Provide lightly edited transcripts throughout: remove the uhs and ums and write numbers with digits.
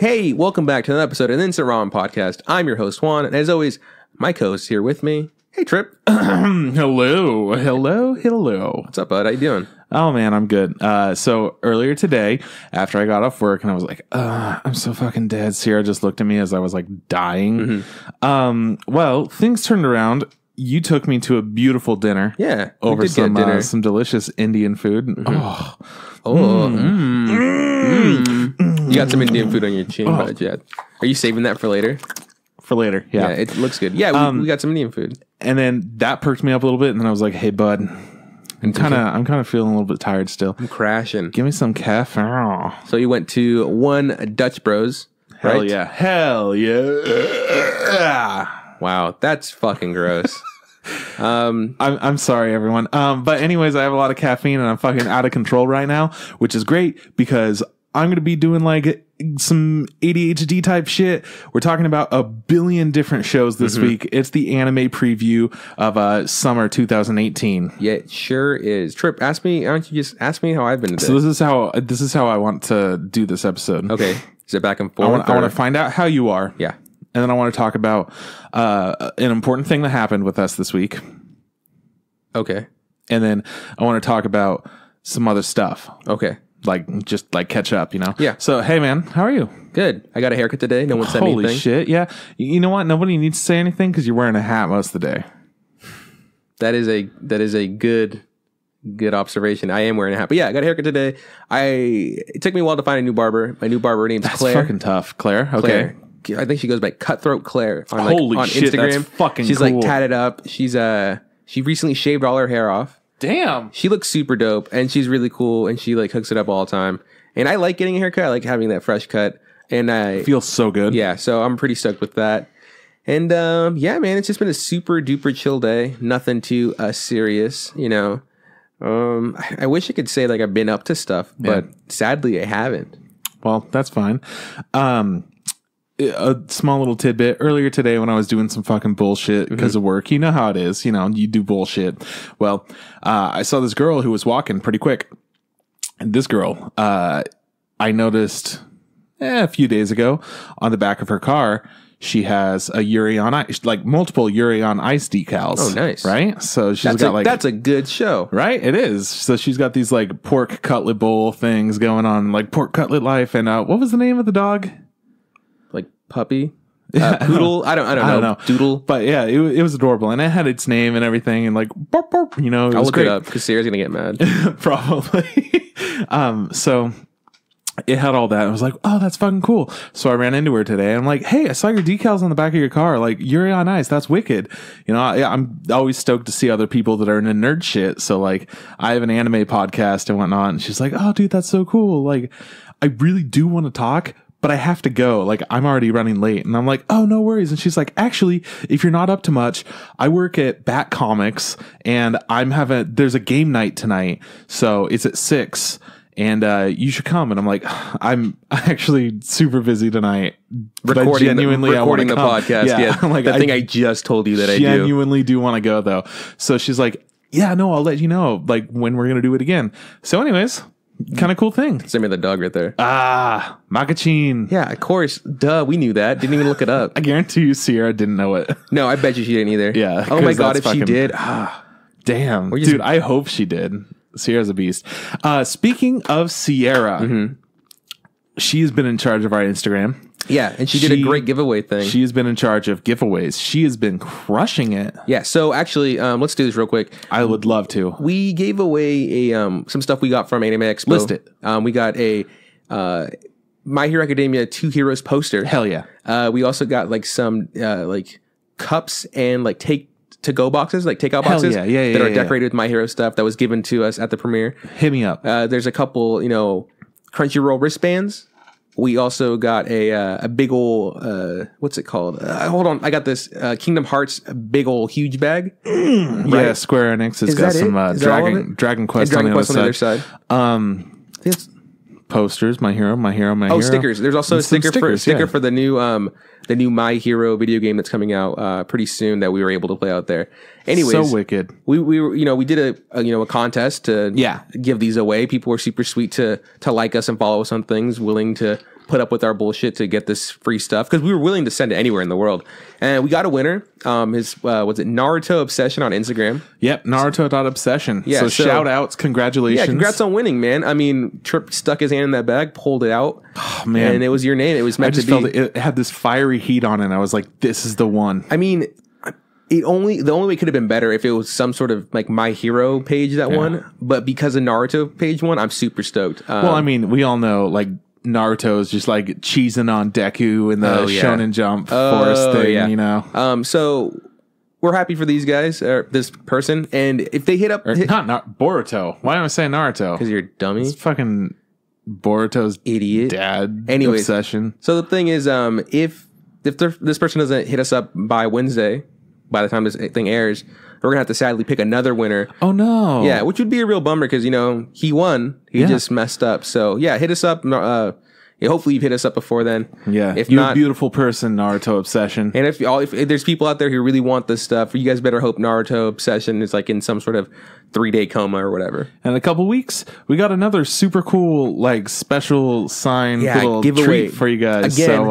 Hey, welcome back to another episode of the Instant Ramen Podcast. I'm your host, Juan, and as always, my co-host here with me. Hey, Trip. Hello. What's up, bud? How you doing? Oh, man, I'm good. So earlier today, after I got off work, and I was like, I'm so fucking dead. Sierra just looked at me as I was like dying. Well, things turned around. You took me to a beautiful dinner. Yeah. Over some delicious Indian food. You got some Indian food on your chin, bud, yeah. Are you saving that for later? For later, yeah. It looks good. Yeah, we got some Indian food. And then that perked me up a little bit, and then I was like, hey, bud, I'm kind of feeling a little bit tired still. I'm crashing. Give me some caffeine. So you went to one Dutch Bros, right? Hell yeah. Wow, that's fucking gross. I'm sorry, everyone. But anyways, I have a lot of caffeine and I'm fucking out of control right now, which is great because I'm going to be doing like some ADHD type shit. We're talking about a billion different shows this week. It's the anime preview of summer 2018. Yeah, it sure is. Trip, why don't you just ask me how I've been today? So this is how I want to do this episode. Okay. Is it back and forth? I want to find out how you are. Yeah. And then I want to talk about an important thing that happened with us this week. Okay. And then I want to talk about some other stuff. Okay. Just catch up, you know? Yeah. So, hey, man, how are you? Good. I got a haircut today. No one said anything. Holy shit, yeah. You know what? Nobody needs to say anything because you're wearing a hat most of the day. That is a good observation. I am wearing a hat. But yeah, I got a haircut today. It took me a while to find a new barber. My new barber name's Claire. That's fucking tough. Claire? Okay. Claire. I think she goes by Cutthroat Claire on shit, Instagram. That's fucking She's cool. like tatted up. She recently shaved all her hair off. Damn. She looks super dope and she's really cool and she like hooks it up all the time. And I like getting a haircut. I like having that fresh cut. And I feels so good. Yeah, so I'm pretty stoked with that. And yeah, man, it's just been a super duper chill day. Nothing too serious, you know. I wish I could say like I've been up to stuff, but sadly I haven't. Well, that's fine. A small little tidbit earlier today when I was doing some fucking bullshit because of work. You know how it is, you know, you do bullshit. Well, I saw this girl who was walking pretty quick. And this girl, I noticed a few days ago on the back of her car, she has a Yuri on Ice, like multiple Yuri on Ice decals. Oh, nice. Right? So that's a good show. Right? It is. So she's got these like pork cutlet bowl things going on, like pork cutlet life. And what was the name of the dog? Like puppy, poodle. I don't know. Doodle. But yeah, it was adorable, and it had its name and everything, and like burp, burp, you know, I'll look it up because Sarah's gonna get mad. Probably. So it had all that. I was like, oh, that's fucking cool. So I ran into her today. And I'm like, hey, I saw your decals on the back of your car. Like, Yuri on Ice. That's wicked. You know, I'm always stoked to see other people that are into nerd shit. So like, I have an anime podcast and whatnot. And she's like, oh, dude, that's so cool. Like, I really do want to talk, but I have to go. Like, I'm already running late. And I'm like, oh, no worries. And she's like, actually, if you're not up to much, I work at Bat Comics and there's a game night tonight. So it's at 6. And you should come. And I'm like, I'm actually super busy tonight. Recording the podcast. Yeah. Like, the thing I just told you that I genuinely do want to go, though. So she's like, yeah, no, I'll let you know, like, when we're going to do it again. So anyways, kind of cool thing. Send me the dog right there. Makachin. Yeah, of course. Duh, we knew that. Didn't even look it up. I guarantee you Sierra didn't know it. No, I bet you she didn't either. Yeah. Oh my God, if she did. Damn. Dude, I hope she did. Sierra's a beast. Speaking of Sierra, she has been in charge of our Instagram. Yeah, and she did a great giveaway thing. She has been in charge of giveaways. She has been crushing it. Yeah, so actually, let's do this real quick. I would love to. We gave away some stuff we got from Anime Expo. List it. We got a My Hero Academia 2 Heroes poster. Hell yeah. We also got like some like cups and like to-go boxes, like takeout boxes that are decorated with My Hero stuff that was given to us at the premiere. Hit me up. There's a couple, you know, Crunchyroll wristbands. We also got a big ol' what's it called? Hold on, I got this Kingdom Hearts big ol' huge bag. Right? Yeah, Square Enix has got some Dragon Quest on the other side. It's posters, My Hero. Oh, stickers. There's also a sticker for the new My Hero video game that's coming out pretty soon that we were able to play out there. Anyways, so wicked. We were, you know, we did a contest to give these away. People were super sweet to like us and follow us on things, willing to put up with our bullshit to get this free stuff because we were willing to send it anywhere in the world. And we got a winner. Was it Naruto Obsession on Instagram? Yep, Naruto.obsession. Yeah, so shout outs, congratulations. Yeah, congrats on winning, man. I mean, Trip stuck his hand in that bag, pulled it out. Oh, man. And it was your name. It was meant to be. Felt it had this fiery heat on it. And I was like, this is the one. I mean, the only way it could have been better if it was some sort of like My Hero page that won. But because of Naruto page won, I'm super stoked. Well, I mean, we all know like Naruto is just like cheesing on Deku in the Shonen Jump forest thing, you know. So we're happy for these guys, or this person, and if they hit up, not Boruto. Why am I saying Naruto? Because you're a dummy. It's fucking Boruto's idiot dad. Anyways, obsession. So the thing is, if this person doesn't hit us up by Wednesday, by the time this thing airs, we're gonna have to sadly pick another winner. Oh no! Yeah, which would be a real bummer because he won. He just messed up. So yeah, hit us up. Hopefully you've hit us up before then. Yeah, if you're not, a beautiful person, Naruto Obsession. And if there's people out there who really want this stuff, you guys better hope Naruto Obsession is like in some sort of 3-day coma or whatever. And in a couple weeks, we got another super cool like special signed little giveaway treat for you guys. Again,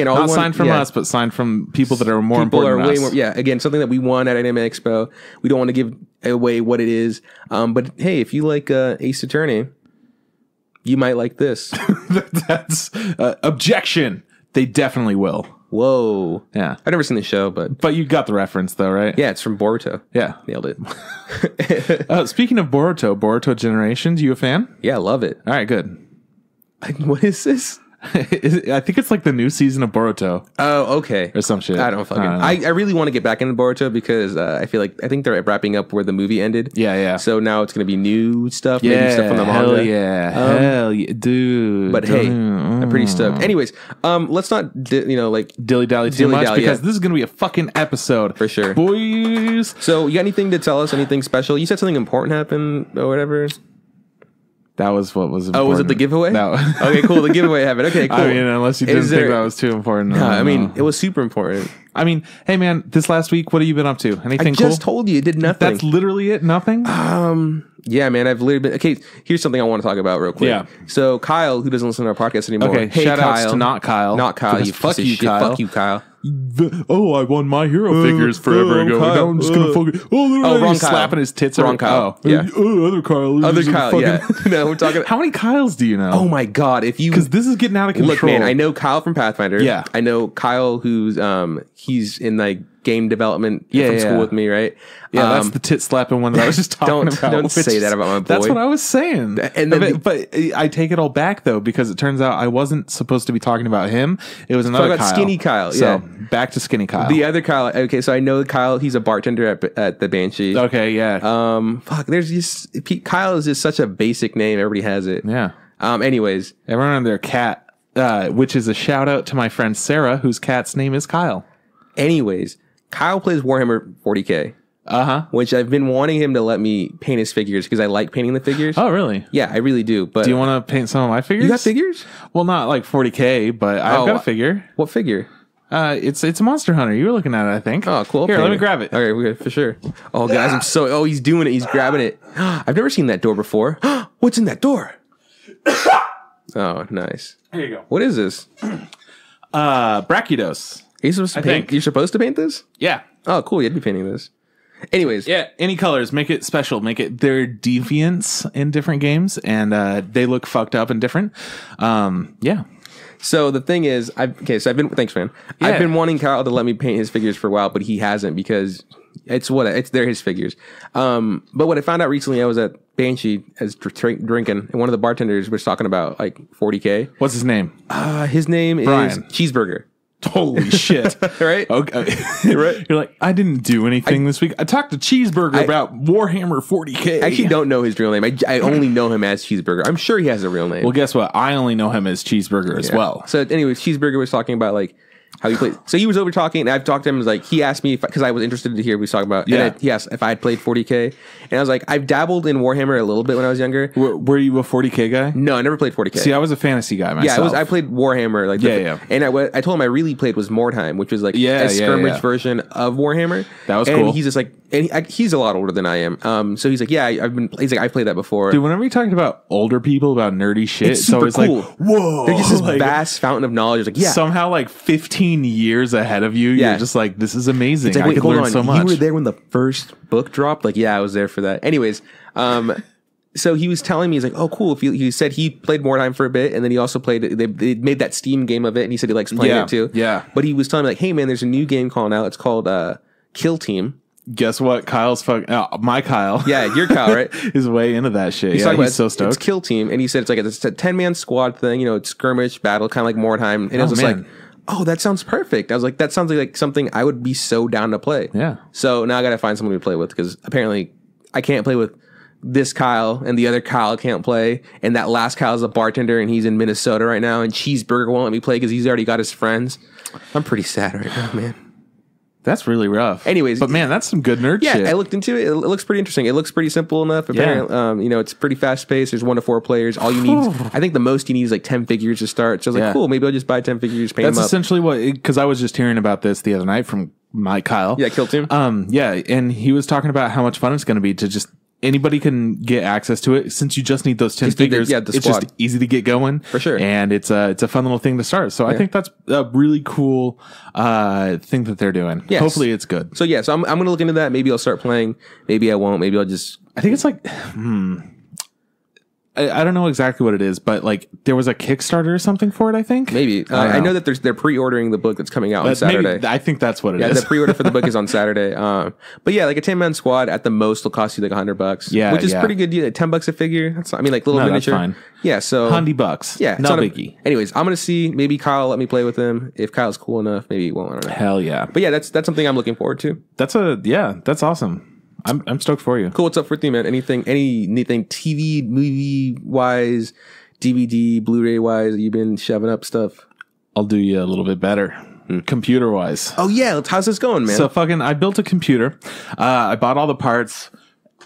not signed from us, but signed from people that are more important than us. Again, something that we won at Anime Expo. We don't want to give away what it is, but hey, if you like Ace Attorney, you might like this. That's objection. They definitely will. Whoa. Yeah. I've never seen the show, but you got the reference though, right? Yeah, it's from Boruto. Yeah. Nailed it. Speaking of Boruto Generations, you a fan? Yeah, I love it. All right, good. What is this? I think it's like the new season of Boruto. Oh, okay. Or some shit. I don't fucking know. I really want to get back into Boruto because I think they're wrapping up where the movie ended. Yeah. So now it's going to be new stuff. Yeah. Maybe stuff from the manga. Hell yeah. Dude. But hey, I'm pretty stoked. Anyways, let's not, dilly-dally too much because this is going to be a fucking episode. For sure. Boys. So you got anything to tell us? Anything special? You said something important happened or whatever? That was what was important. Oh, was it the giveaway? No. Okay, cool. The giveaway happened. Okay, cool. I mean, unless you didn't think that was too important. No, I mean, it was super important. I mean, hey, man, this last week, what have you been up to? Anything cool? I just told you. It did nothing. That's literally it? Nothing? Yeah, man, I've literally been... Okay, here's something I want to talk about real quick. Yeah. So, Kyle, who doesn't listen to our podcast anymore. Okay, hey, shout Kyle. outs to not Kyle. Not Kyle, you fuck piece you, of shit. Kyle. Fuck you, Kyle. I won my hero figures forever ago. Now I'm just gonna fucking. wrong Kyle. Slapping his tits. Wrong Kyle. Yeah. Other Kyle. Other Kyle. Yeah. No, we're talking. How many Kyles do you know? Oh my god! If you because this is getting out of control. Look, man, I know Kyle from Pathfinder. Yeah. I know Kyle, who's he's in like game development from school with me, right? Yeah, that's the tit slapping one that I was just talking about. Don't say that about my boy. That's what I was saying. And then but I take it all back though because it turns out I wasn't supposed to be talking about him. It was another Kyle. Skinny Kyle. So back to Skinny Kyle. The other Kyle. Okay, so I know Kyle. He's a bartender at the Banshee. Okay, yeah. There's just Kyle is just such a basic name. Everybody has it. Yeah. Anyways, everyone on their cat, which is a shout out to my friend Sarah, whose cat's name is Kyle. Anyways, Kyle plays Warhammer 40K. Which I've been wanting him to let me paint his figures because I like painting the figures. Oh, really? Yeah, I really do. But do you want to paint some of my figures? You got figures? Well, not like 40K, but I've got a figure. What figure? It's a Monster Hunter. You were looking at it, I think. Oh, cool. Here, let me grab it. Okay, we're good, for sure. Oh, guys, he's doing it. He's grabbing it. I've never seen that door before. What's in that door? Oh, nice. Here you go. What is this? Brachydos. Are you supposed to paint? You're supposed to paint this? Yeah. Oh, cool. You'd be painting this. Anyways. Yeah, any colors. Make it special. Make it their deviants in different games, and they look fucked up and different. Yeah. So the thing is, thanks, man. Yeah. I've been wanting Kyle to let me paint his figures for a while, but he hasn't because they're his figures. But what I found out recently, I was at Banshee as drinking, and one of the bartenders was talking about like 40K. What's his name? His name Brian. is Cheeseburger. Holy shit. Right? Okay. Right? You're like, I didn't do anything this week. I talked to Cheeseburger about Warhammer 40K. I actually don't know his real name. I only know him as Cheeseburger. I'm sure he has a real name. Well, guess what? I only know him as Cheeseburger as well. So anyways, Cheeseburger was talking about like how he played. So he was over talking, and I've talked to him. Like he asked me because I was interested to hear what he was talking about. Yeah. And he asked if I had played 40K, and I was like, I've dabbled in Warhammer a little bit when I was younger. Were you a 40K guy? No, I never played 40K. See, I was a fantasy guy myself. Yeah, I played Warhammer. Like And I told him I really played was Mordheim, which was like a skirmish version of Warhammer. That was and cool. He's just like, and he's a lot older than I am. So he's like, yeah, I've played that before. Dude, whenever you're talking about older people about nerdy shit, it's super cool. like, whoa, they're just this vast fountain of knowledge. It's like, somehow like 15 years ahead of you. You're just like, this is amazing. It's like, I could learn so much. You were there when the first book dropped? Like, yeah, I was there for that. Anyways, so he was telling me, he's like, oh, cool. He said he played Mordheim for a bit, and then he also played, they made that Steam game of it, and he said he likes playing it too. Yeah. But he was telling me, like, hey, man, there's a new game calling out. It's called Kill Team. Guess what? Kyle's my Kyle. Yeah, your Kyle, right? is way into that shit. He's so stoked. It's Kill Team, and he said it's a 10-man squad thing. You know, it's skirmish battle, kind of like Mordheim. And I was just like, oh, that sounds perfect. I was like, that sounds like something I would be so down to play. Yeah. So now I got to find someone to play with because apparently I can't play with this Kyle and the other Kyle can't play. And that last Kyle's a bartender and he's in Minnesota right now. And Cheeseburger won't let me play because he's already got his friends. I'm pretty sad right now, man. That's really rough. Anyways, but man, that's some good nerd shit. Yeah, I looked into it. It looks pretty interesting. It looks pretty simple enough. Apparently, it's pretty fast paced. There's 1 to 4 players. All you need, I think the most you need is like 10 figures to start. So I was like, cool, maybe I'll just buy 10 figures, paint them up. That's essentially what, because I was just hearing about this the other night from my Kyle. Yeah, Kill Team. Yeah, and he was talking about how much fun it's going to be to just anybody can get access to it since you just need those 10 figures. It's just easy to get going for sure, and it's a fun little thing to start. So I think that's a really cool thing that they're doing. Yes. Hopefully it's good. So so I'm gonna look into that. Maybe I'll start playing. Maybe I won't. Maybe I'll just. I think it's like I don't know exactly what it is, but like there was a Kickstarter or something for it. I think maybe I know that they're pre-ordering the book that's coming out on Saturday. Maybe, I think that's what it is. Yeah, the pre-order for the book is on Saturday. But yeah, like a 10-man squad at the most will cost you like $100. Yeah, which is pretty good deal. $10 a figure. That's like little miniature. That's fine. Yeah, so $100. Yeah, no biggie. Anyways, I'm gonna see. Maybe Kyle will let me play with him. If Kyle's cool enough, maybe he won't. I don't know. Hell yeah. But yeah, that's something I'm looking forward to. That's awesome. I'm stoked for you. Cool. What's up for you, man? Anything TV, movie wise, DVD, Blu-ray wise? You've been shoving up stuff. I'll do you a little bit better. Computer wise. Oh yeah, how's this going, man? So I built a computer. I bought all the parts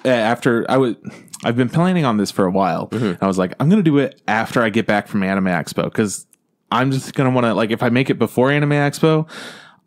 after I've been planning on this for a while. Mm-hmm. I was like, I'm gonna do it after I get back from Anime Expo because I'm just gonna want to, like, if I make it before Anime Expo,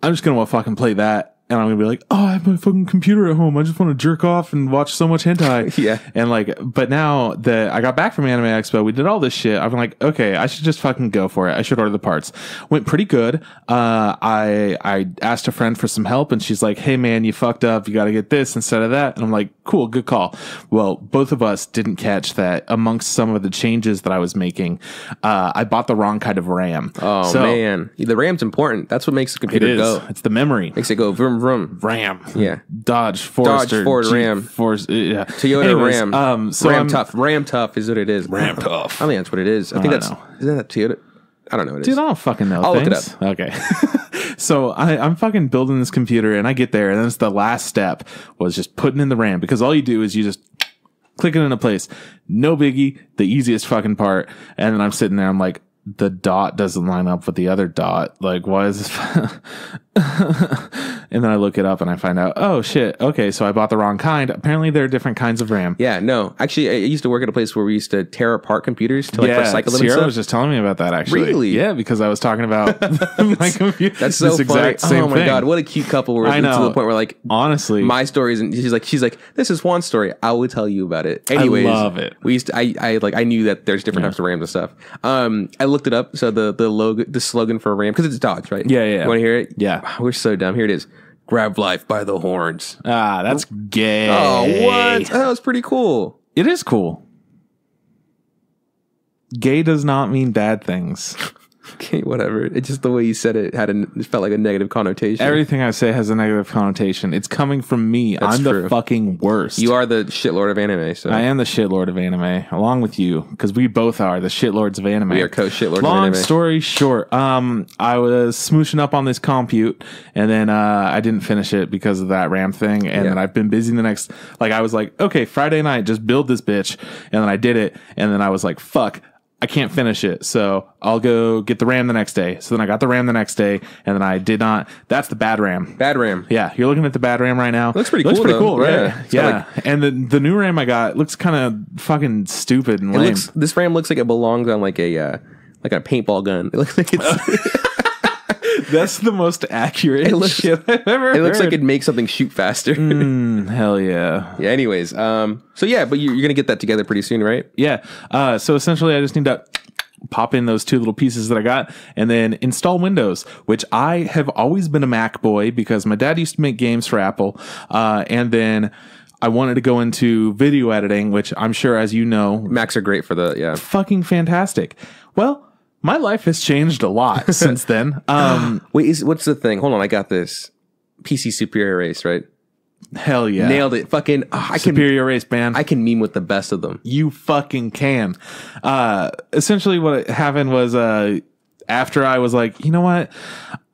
I'm just gonna want to fucking play that. And I'm gonna be like, oh, I have my fucking computer at home. I just want to jerk off and watch so much hentai. Yeah. And like, but now that I got back from Anime Expo, we did all this shit. I'm like, okay, I should just fucking go for it. I should order the parts. Went pretty good. I asked a friend for some help, and she's like, hey man, you fucked up. You got to get this instead of that. And I'm like, cool, good call. Well, both of us didn't catch that amongst some of the changes that I was making, I bought the wrong kind of RAM. Oh man, the RAM's important. That's what makes the computer go. It's the memory. Makes it go vroom. RAM. Yeah. Dodge, Forester, Ford, Ram. Yeah. Toyota. Anyways, Ram. So RAM tough is what it is. RAM tough. I think that's what it is. I think that's... Isn't that Toyota? I don't know what it is. Dude, I don't fucking know. I'll look it up. Okay. So I'm fucking building this computer, and I get there, and then it's the last step was just putting in the RAM, because all you do is you just click it into place. No biggie. The easiest fucking part. And then I'm sitting there, I'm like, the dot doesn't line up with the other dot. Like, why is this? And then I look it up and I find out, oh shit, okay, so I bought the wrong kind. Apparently there are different kinds of RAM. Yeah, no. Actually, I used to work at a place where we used to tear apart computers to like recycle them. Sierra was just telling me about that, actually. Really? Yeah, because I was talking about my computer. That's so funny. Oh my god, what a cute couple. We're to the point where, like, honestly, my stories, and she's like, this is one story. I will tell you about it. Anyways, I love it. We used to, I knew that there's different types of RAMs and stuff. I looked it up. So the logo, the slogan for RAM, because it's Dodge, right? Yeah. You want to hear it? Yeah. We're so dumb. Here it is. Grab life by the horns. Ah, that's gay. Oh, what? That was pretty cool. It is cool. Gay does not mean bad things. Okay, whatever. It's just the way you said it it felt like a negative connotation. Everything I say has a negative connotation. It's coming from me. I'm the fucking worst. You are the shitlord of anime. So I am the shitlord of anime, along with you, because we both are the shitlords of anime. We are co-shitlords of anime. Long story short, I was smooshing up on this compute, and then I didn't finish it because of that RAM thing, and then I've been busy the next... Like, I was like, okay, Friday night, just build this bitch, and then I did it, and then I was like, fuck, I can't finish it, so I'll go get the RAM the next day. So then I got the RAM the next day, and then I did not. That's the bad RAM. Bad RAM. Yeah, you're looking at the bad RAM right now. Looks pretty cool, right? Yeah. And the new RAM I got looks kind of fucking stupid and lame. This RAM looks like it belongs on like a paintball gun. It looks like it's... That's the most accurate shit I've ever heard. It looks like it'd make something shoot faster. Hell yeah. Yeah, anyways. So yeah, but you're going to get that together pretty soon, right? Yeah. So essentially, I just need to pop in those two little pieces that I got and then install Windows, which I have always been a Mac boy because my dad used to make games for Apple. And then I wanted to go into video editing, which I'm sure, as you know, Macs are great for the, yeah. Fucking fantastic. Well, my life has changed a lot since then. Wait, what's the thing? Hold on, I got this. PC Superior Race, right? Hell yeah. Nailed it. Fucking Superior Race, man. I can meme with the best of them. You fucking can. Essentially what happened was after I was like, you know what?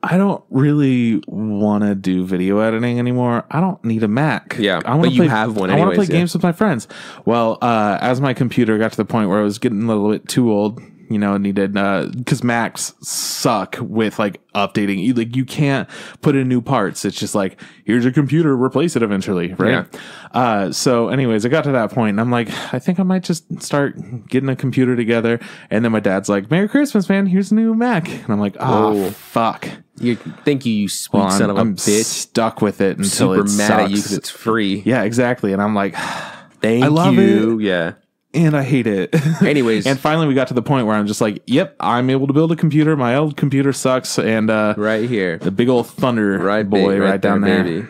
I don't really want to do video editing anymore. I don't need a Mac. Yeah, but you have one anyways. I want to play games with my friends. Well, as my computer got to the point where I was getting a little bit too old, you know, needed, because Macs suck with like updating. You can't put in new parts. It's just like, here's your computer, replace it eventually, right? Yeah. So anyways, I got to that point and I'm like, I think I might just start getting a computer together. And then my dad's like, Merry Christmas, man. Here's a new Mac. And I'm like, oh, fuck. Thank you sweet son of a bitch. Stuck with it until super it mad sucks. at you because it's free. Yeah, exactly. And I'm like, thank I love you. It. Yeah. And I hate it. Anyways. And finally we got to the point where I'm just like, yep, I'm able to build a computer. My old computer sucks. And right here. The big old Thunder boy right down there. Baby.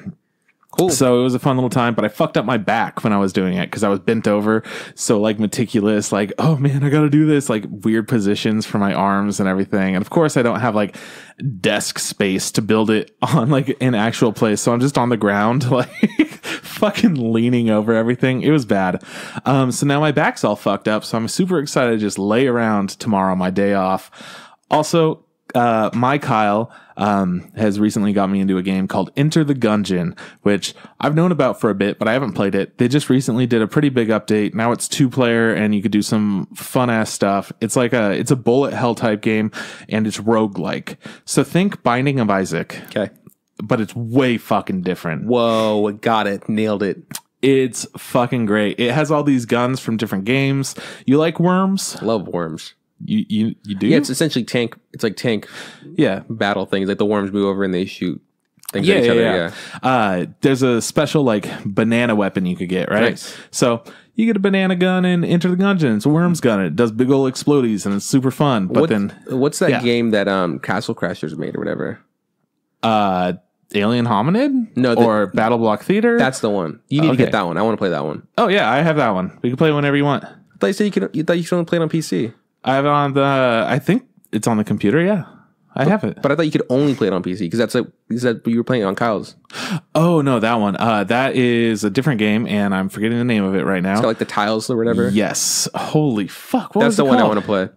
Cool. So it was a fun little time, but I fucked up my back when I was doing it because I was bent over. So like meticulous, like, oh man, I got to do this, like weird positions for my arms and everything. And of course I don't have like desk space to build it on like an actual place. So I'm just on the ground, like fucking leaning over everything. It was bad. So now my back's all fucked up. So I'm super excited to just lay around tomorrow, my day off. Also, my Kyle has recently got me into a game called Enter the Gungeon, which I've known about for a bit, but I haven't played it. They just recently did a pretty big update. Now it's 2-player and you could do some fun ass stuff. It's like it's a bullet hell type game and it's roguelike. So think Binding of Isaac. Okay. But it's way fucking different. Whoa, got it. Nailed it. It's fucking great. It has all these guns from different games. You like worms? Love worms. You do? Yeah, it's essentially tank. It's like tank. Yeah, battle things. Like the worms move over and they shoot things at each other. Yeah. There's a special like banana weapon you could get, right? Nice. So you get a banana gun and Enter the Gungeon. It's a worms gun. It does big old explodies and it's super fun. But what's that game that Castle Crashers made or whatever? Alien Hominid? No, or Battle Block Theater? That's the one. You need to get that one. I want to play that one. Oh yeah, I have that one. We can play whenever you want. I thought you said you could only play it on PC. I have it on I think it's on the computer, yeah. I have it. But I thought you could only play it on PC because you were playing it on Kyle's. Oh, no, that one. That is a different game, and I'm forgetting the name of it right now. It's got like the tiles or whatever? Yes. Holy fuck. That's the one I want to play.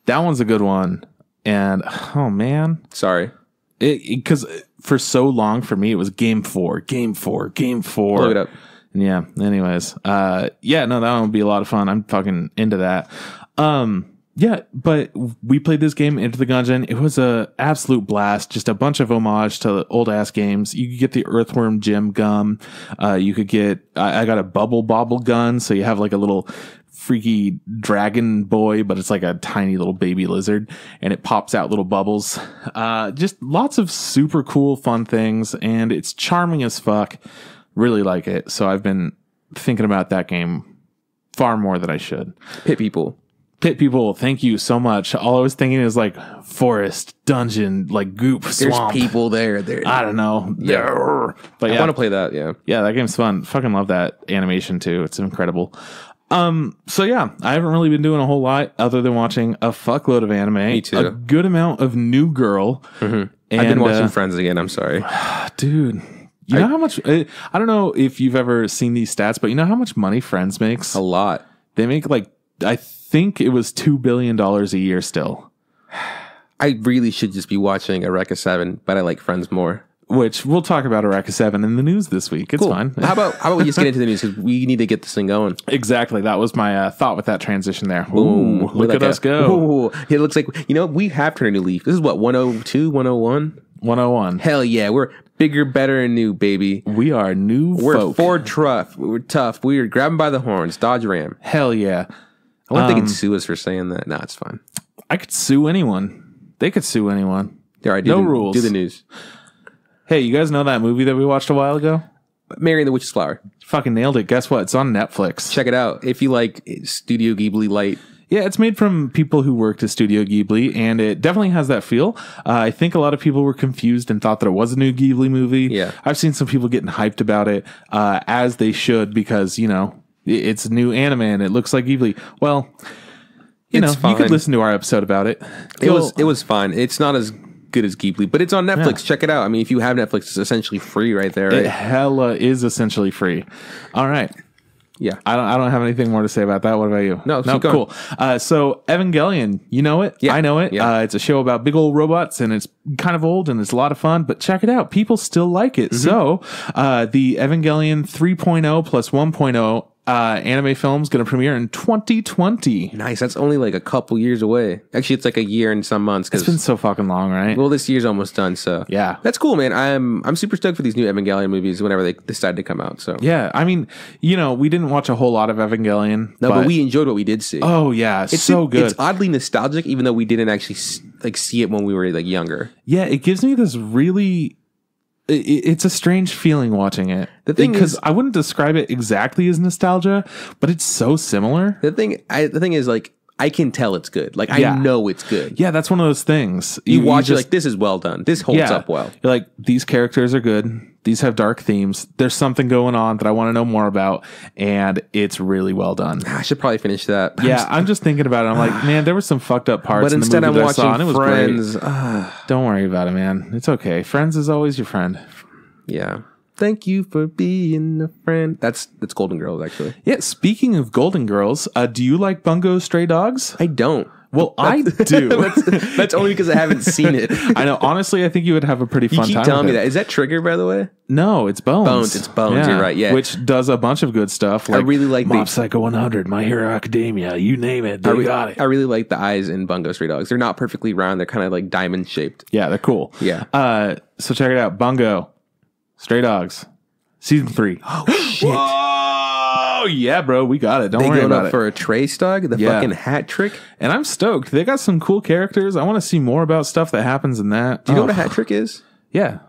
That one's a good one. And, oh, man. Sorry. Because for so long, for me, it was game 4. Look it up. Yeah, anyways. Yeah, no, that one would be a lot of fun. I'm fucking into that. Yeah, but we played this game, Enter the Gungeon. It was a absolute blast. Just a bunch of homage to old ass games. You could get the Earthworm Jim gum. You could get, I got a Bubble Bobble gun. So you have like a little freaky dragon boy, but it's like a tiny little baby lizard and it pops out little bubbles. Just lots of super cool, fun things. And it's charming as fuck. Really like it. So I've been thinking about that game far more than I should. Pit people, thank you so much. All I was thinking is like forest, dungeon, like goop, swamp. There's people there. I don't know. Yeah. But I want to play that, yeah. Yeah, that game's fun. Fucking love that animation too. It's incredible. So yeah, I haven't really been doing a whole lot other than watching a fuckload of anime. Me too. A good amount of New Girl. Mm-hmm. And, I've been watching Friends again. I'm sorry. Dude. You know how much, I don't know if you've ever seen these stats, but you know how much money Friends makes? A lot. They make like, I think it was $2 billion a year still. I really should just be watching Eureka 7, but I like Friends more. which we'll talk about Eureka 7 in the news this week. It's fine. How about we just get into the news because we need to get this thing going. Exactly. That was my thought with that transition there. Ooh, look at us go. Ooh, it looks like, we have turned a new leaf. This is what, 102, 101? 101. Hell yeah. We're bigger, better, and new, baby. We are new folk. We're tough. We're tough. We're grabbing by the horns. Dodge Ram. Hell yeah. I wonder if they can sue us for saying that. Nah, it's fine. I could sue anyone. They could sue anyone. All right, no rules. Do the news. Hey, you guys know that movie that we watched a while ago? Mary and the Witch's Flower. Fucking nailed it. Guess what? It's on Netflix. Check it out. If you like Studio Ghibli light. Yeah, it's made from people who worked at Studio Ghibli, and it definitely has that feel. I think a lot of people were confused and thought that it was a new Ghibli movie. Yeah. I've seen some people getting hyped about it, as they should, because, it's new anime and it looks like Ghibli. Well, you could listen to our episode about it. It was fine. It's not as good as Ghibli, but it's on Netflix. Yeah. Check it out. I mean, if you have Netflix, it's essentially free right there. Right? It hella is essentially free. All right. Yeah. I don't have anything more to say about that. What about you? No, cool. So Evangelion, you know it? Yeah. I know it. Yeah. It's a show about big old robots, and it's kind of old, and it's a lot of fun, but check it out. People still like it. Mm-hmm. So the Evangelion 3.0 plus 1.0 anime film's going to premiere in 2020. Nice. That's only like a couple years away. Actually, it's like a year and some months. It's been so fucking long, right? Well, this year's almost done, so yeah, that's cool, man. I'm super stoked for these new Evangelion movies whenever they decide to come out. So yeah, I mean, we didn't watch a whole lot of Evangelion. No, but we enjoyed what we did see. Oh yeah, it's so good. It's oddly nostalgic, even though we didn't actually see it when we were like younger. Yeah, it gives me this really. It's a strange feeling watching it. The thing is, I wouldn't describe it exactly as nostalgia, but it's so similar. The thing is, like, I can tell it's good. Like, I know it's good. Yeah, that's one of those things. You watch it like, this is well done. This holds up well. You're like, these characters are good. These have dark themes. There's something going on that I want to know more about, and it's really well done. I should probably finish that. Yeah, I'm just thinking about it. I'm like, man, there were some fucked up parts in the movie that I saw, and it was Friends. Great. Don't worry about it, man. It's okay. Friends is always your friend. Yeah. Thank you for being a friend. That's Golden Girls, actually. Yeah, speaking of Golden Girls, do you like Bungo Stray Dogs? I don't. Well, I do. That's only because I haven't seen it. I know. Honestly, I think you would have a pretty fun time. You keep telling me that. Is that Trigger, by the way? No, it's Bones. It's Bones. Yeah. You're right. Yeah, which does a bunch of good stuff. Like I really like Mob Psycho 100, My Hero Academia. You name it, they got it. I really like the eyes in Bungo Stray Dogs. They're not perfectly round. They're kind of like diamond shaped. Yeah, they're cool. Yeah. So check it out. Bungo Stray Dogs, season 3. Oh shit. Oh yeah, bro, we got it. Don't worry about it. For a Trace Dog, the fucking hat trick, and I'm stoked. They got some cool characters. I want to see more about stuff that happens in that. Do you know what a hat trick is? Yeah.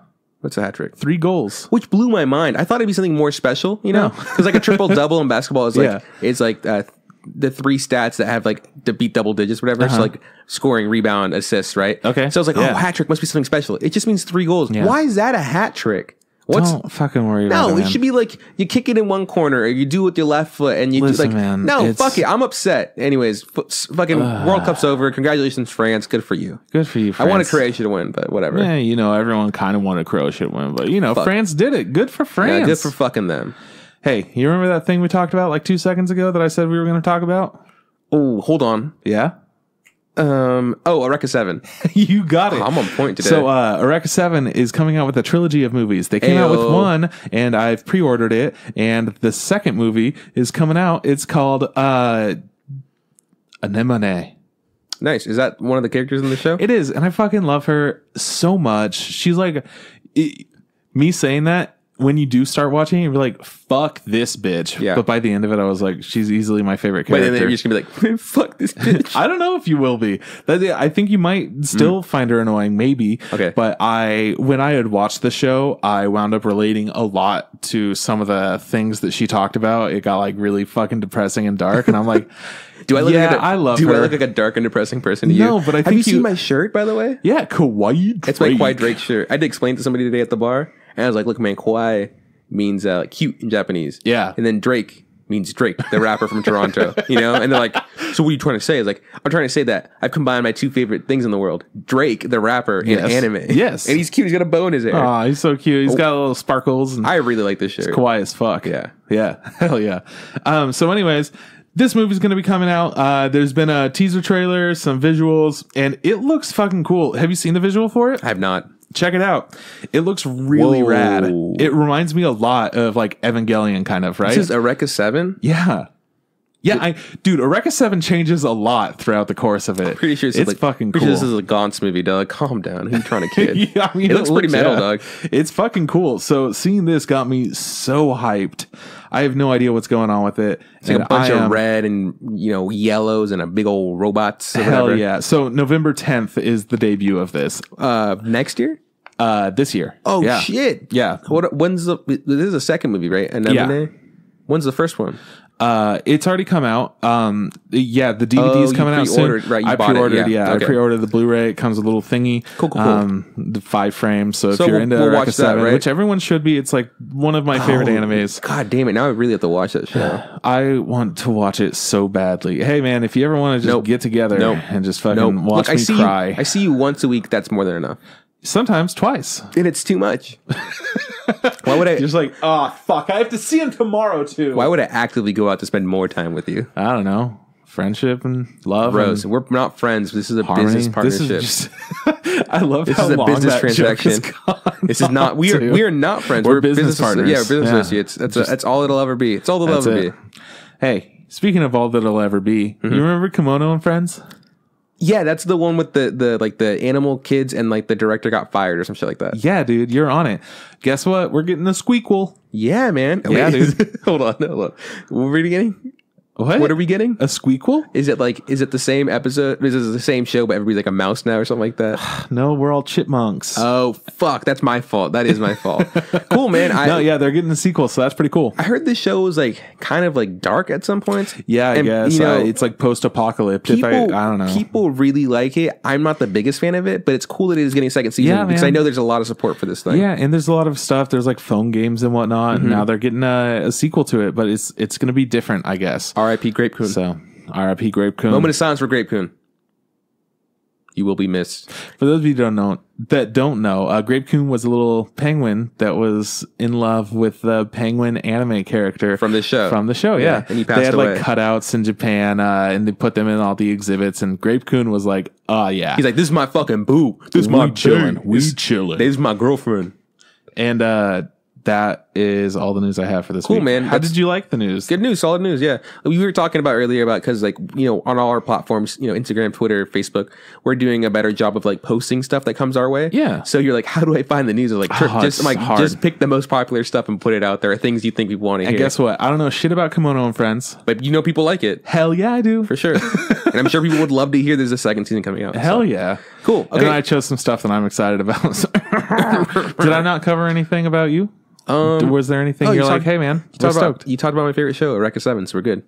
What's a hat trick? 3 goals, which blew my mind. I thought it'd be something more special, because like a triple double in basketball is like it's like the 3 stats that have like to beat double digits, whatever. So like scoring, rebound, assists, right? Okay. So I was like, oh, hat trick must be something special. It just means 3 goals. Yeah. Why is that a hat trick? Don't fucking worry about it. No, it should be like you kick it in one corner, or you do it with your left foot, and you do like, no, fuck it. I'm upset. Anyways, fucking World Cup's over. Congratulations, France. Good for you. Good for you, France. I wanted Croatia to win, but whatever. Yeah, everyone kind of wanted Croatia to win, but France did it. Good for France. Yeah, good for fucking them. Hey, you remember that thing we talked about like 2 seconds ago that I said we were going to talk about? Oh, hold on. Yeah? Eureka 7. You got it. I'm on point today. So, Eureka 7 is coming out with a trilogy of movies. They came out with one, and I've pre-ordered it, and the second movie is coming out. It's called Anemone. Nice. Is that one of the characters in the show? It is, and I fucking love her so much. She's like, me saying that, when you do start watching, you're like, fuck this bitch. Yeah. But by the end of it, I was like, she's easily my favorite character. But then you're just going to be like, fuck this bitch. I don't know if you will be. I think you might still find her annoying, maybe. Okay. But when I had watched the show, I wound up relating a lot to some of the things that she talked about. It got like really fucking depressing and dark. And I'm like, do I look I look like a dark and depressing person to you? No, but I think have you seen my shirt, by the way? Yeah, Kawaii Drake. It's my Kawaii Drake shirt. I had to explain to somebody today at the bar. And I was like, look, man, Kawaii means cute in Japanese. Yeah. And then Drake means Drake, the rapper from Toronto. And they're like, so what are you trying to say? It's like, I'm trying to say that I've combined my 2 favorite things in the world. Drake, the rapper, and anime. Yes. And he's cute. He's got a bow in his hair. Oh, he's so cute. He's got little sparkles. And I really like this shirt. It's kawaii as fuck. Yeah. Yeah. Hell yeah. So anyways, this movie's going to be coming out. There's been a teaser trailer, some visuals, and it looks fucking cool. Have you seen the visual for it? I have not. check it out. It looks really Whoa. rad. It reminds me a lot of like Evangelion kind of, right? This is Eureka 7? Yeah. Yeah, dude, Eureka 7 changes a lot throughout the course of it. Pretty sure it's like, fucking pretty cool. Sure this is a Gaunt's movie, dog. Calm down. Who you trying to kid? Yeah, I mean, it looks pretty metal, dog. It's fucking cool. So seeing this got me so hyped. I have no idea what's going on with it. It's like a bunch of red and yellows and a big old robots. Or hell whatever. yeah! So November 10th is the debut of this. Next year? This year. Oh yeah. shit! Yeah. When's the? This is a second movie, right? Anemone? Yeah. When's the first one? It's already come out. Yeah, the DVD's coming out soon. Right, you I bought pre-ordered. it. Yeah, Okay. I pre-ordered the Blu-ray. It comes with a little thingy. Cool. The 5 frames. So if So you're we'll into watch Eureka that, 7, right? which everyone should be, it's like one of my favorite animes. God damn it! Now I really have to watch that show. I want to watch it so badly. Hey man, if you ever want to just get together and just fucking watch me cry, I see you once a week. That's more than enough. sometimes twice. And it's too much. Why would I? Just like, oh fuck, I have to see him tomorrow too. Why would I actively go out to spend more time with you? I don't know. Friendship and love. Rose, and we're not friends. This is a harmony. business partnership. This is just, I love This how is a long business that joke transaction. has gone This is not. We are not friends. We're business partners. Yeah, we're business Yeah. associates. That's all it'll ever be. It's all it'll That's ever it. be. Hey, speaking of all that it'll ever be, you remember Kemono and Friends? Yeah, that's the one with the animal kids and like the director got fired or some shit like that. Yeah, dude, you're on it. Guess what? We're getting a squeakquel. Yeah, man. Yeah, dude. hold on. What were we getting? What are we getting? A squeakquel? Is it the same episode? Is it the same show, but everybody's like a mouse now or something like that? No, we're all chipmunks. Oh, fuck. That's my fault. That is my fault. Cool, man. No, yeah, they're getting a sequel, so that's pretty cool. I heard this show was like kind of like dark at some points. Yeah, I guess. It's like post-apocalyptic. I don't know. People really like it. I'm not the biggest fan of it, but it's cool that it is getting a second season Yeah, because man. I know there's a lot of support for this thing. Yeah, and there's a lot of stuff. There's like phone games and whatnot. And now they're getting a sequel to it, but it's going to be different, I guess. R.I.P. Grape Coon. So, R.I.P. Grape Coon. Moment of silence for Grape Coon. You will be missed. For those of you that don't know, Grape Coon was a little penguin that was in love with the penguin anime character From this show. From the show, yeah. and he passed They had away. like cutouts in Japan, and they put them in all the exhibits. And Grape Coon was like, "Oh yeah, He's like, this is my fucking boo. This is my chilling. bae. We This- chilling." This is my girlfriend. And that is all the news I have for this Cool, week. man. How did you like the news? Good news, solid news. Yeah, we were talking about earlier about because like on all our platforms, Instagram, Twitter, Facebook, we're doing a better job of like posting stuff that comes our way. Yeah. So you're like, how do I find the news? I'm like, it's hard. just pick the most popular stuff and put it out there. Things you think people want to And hear. guess what? I don't know shit about Kemono and Friends. But people like it Hell yeah, I do. for sure, and I'm sure people would love to hear there's a second season coming out. Hell so. yeah. Cool. And Okay. then I chose some stuff that I'm excited about. Did I not cover anything about you? Was there anything you're like, hey man, we're stoked? You talked about my favorite show, Eureka 7, so we're good.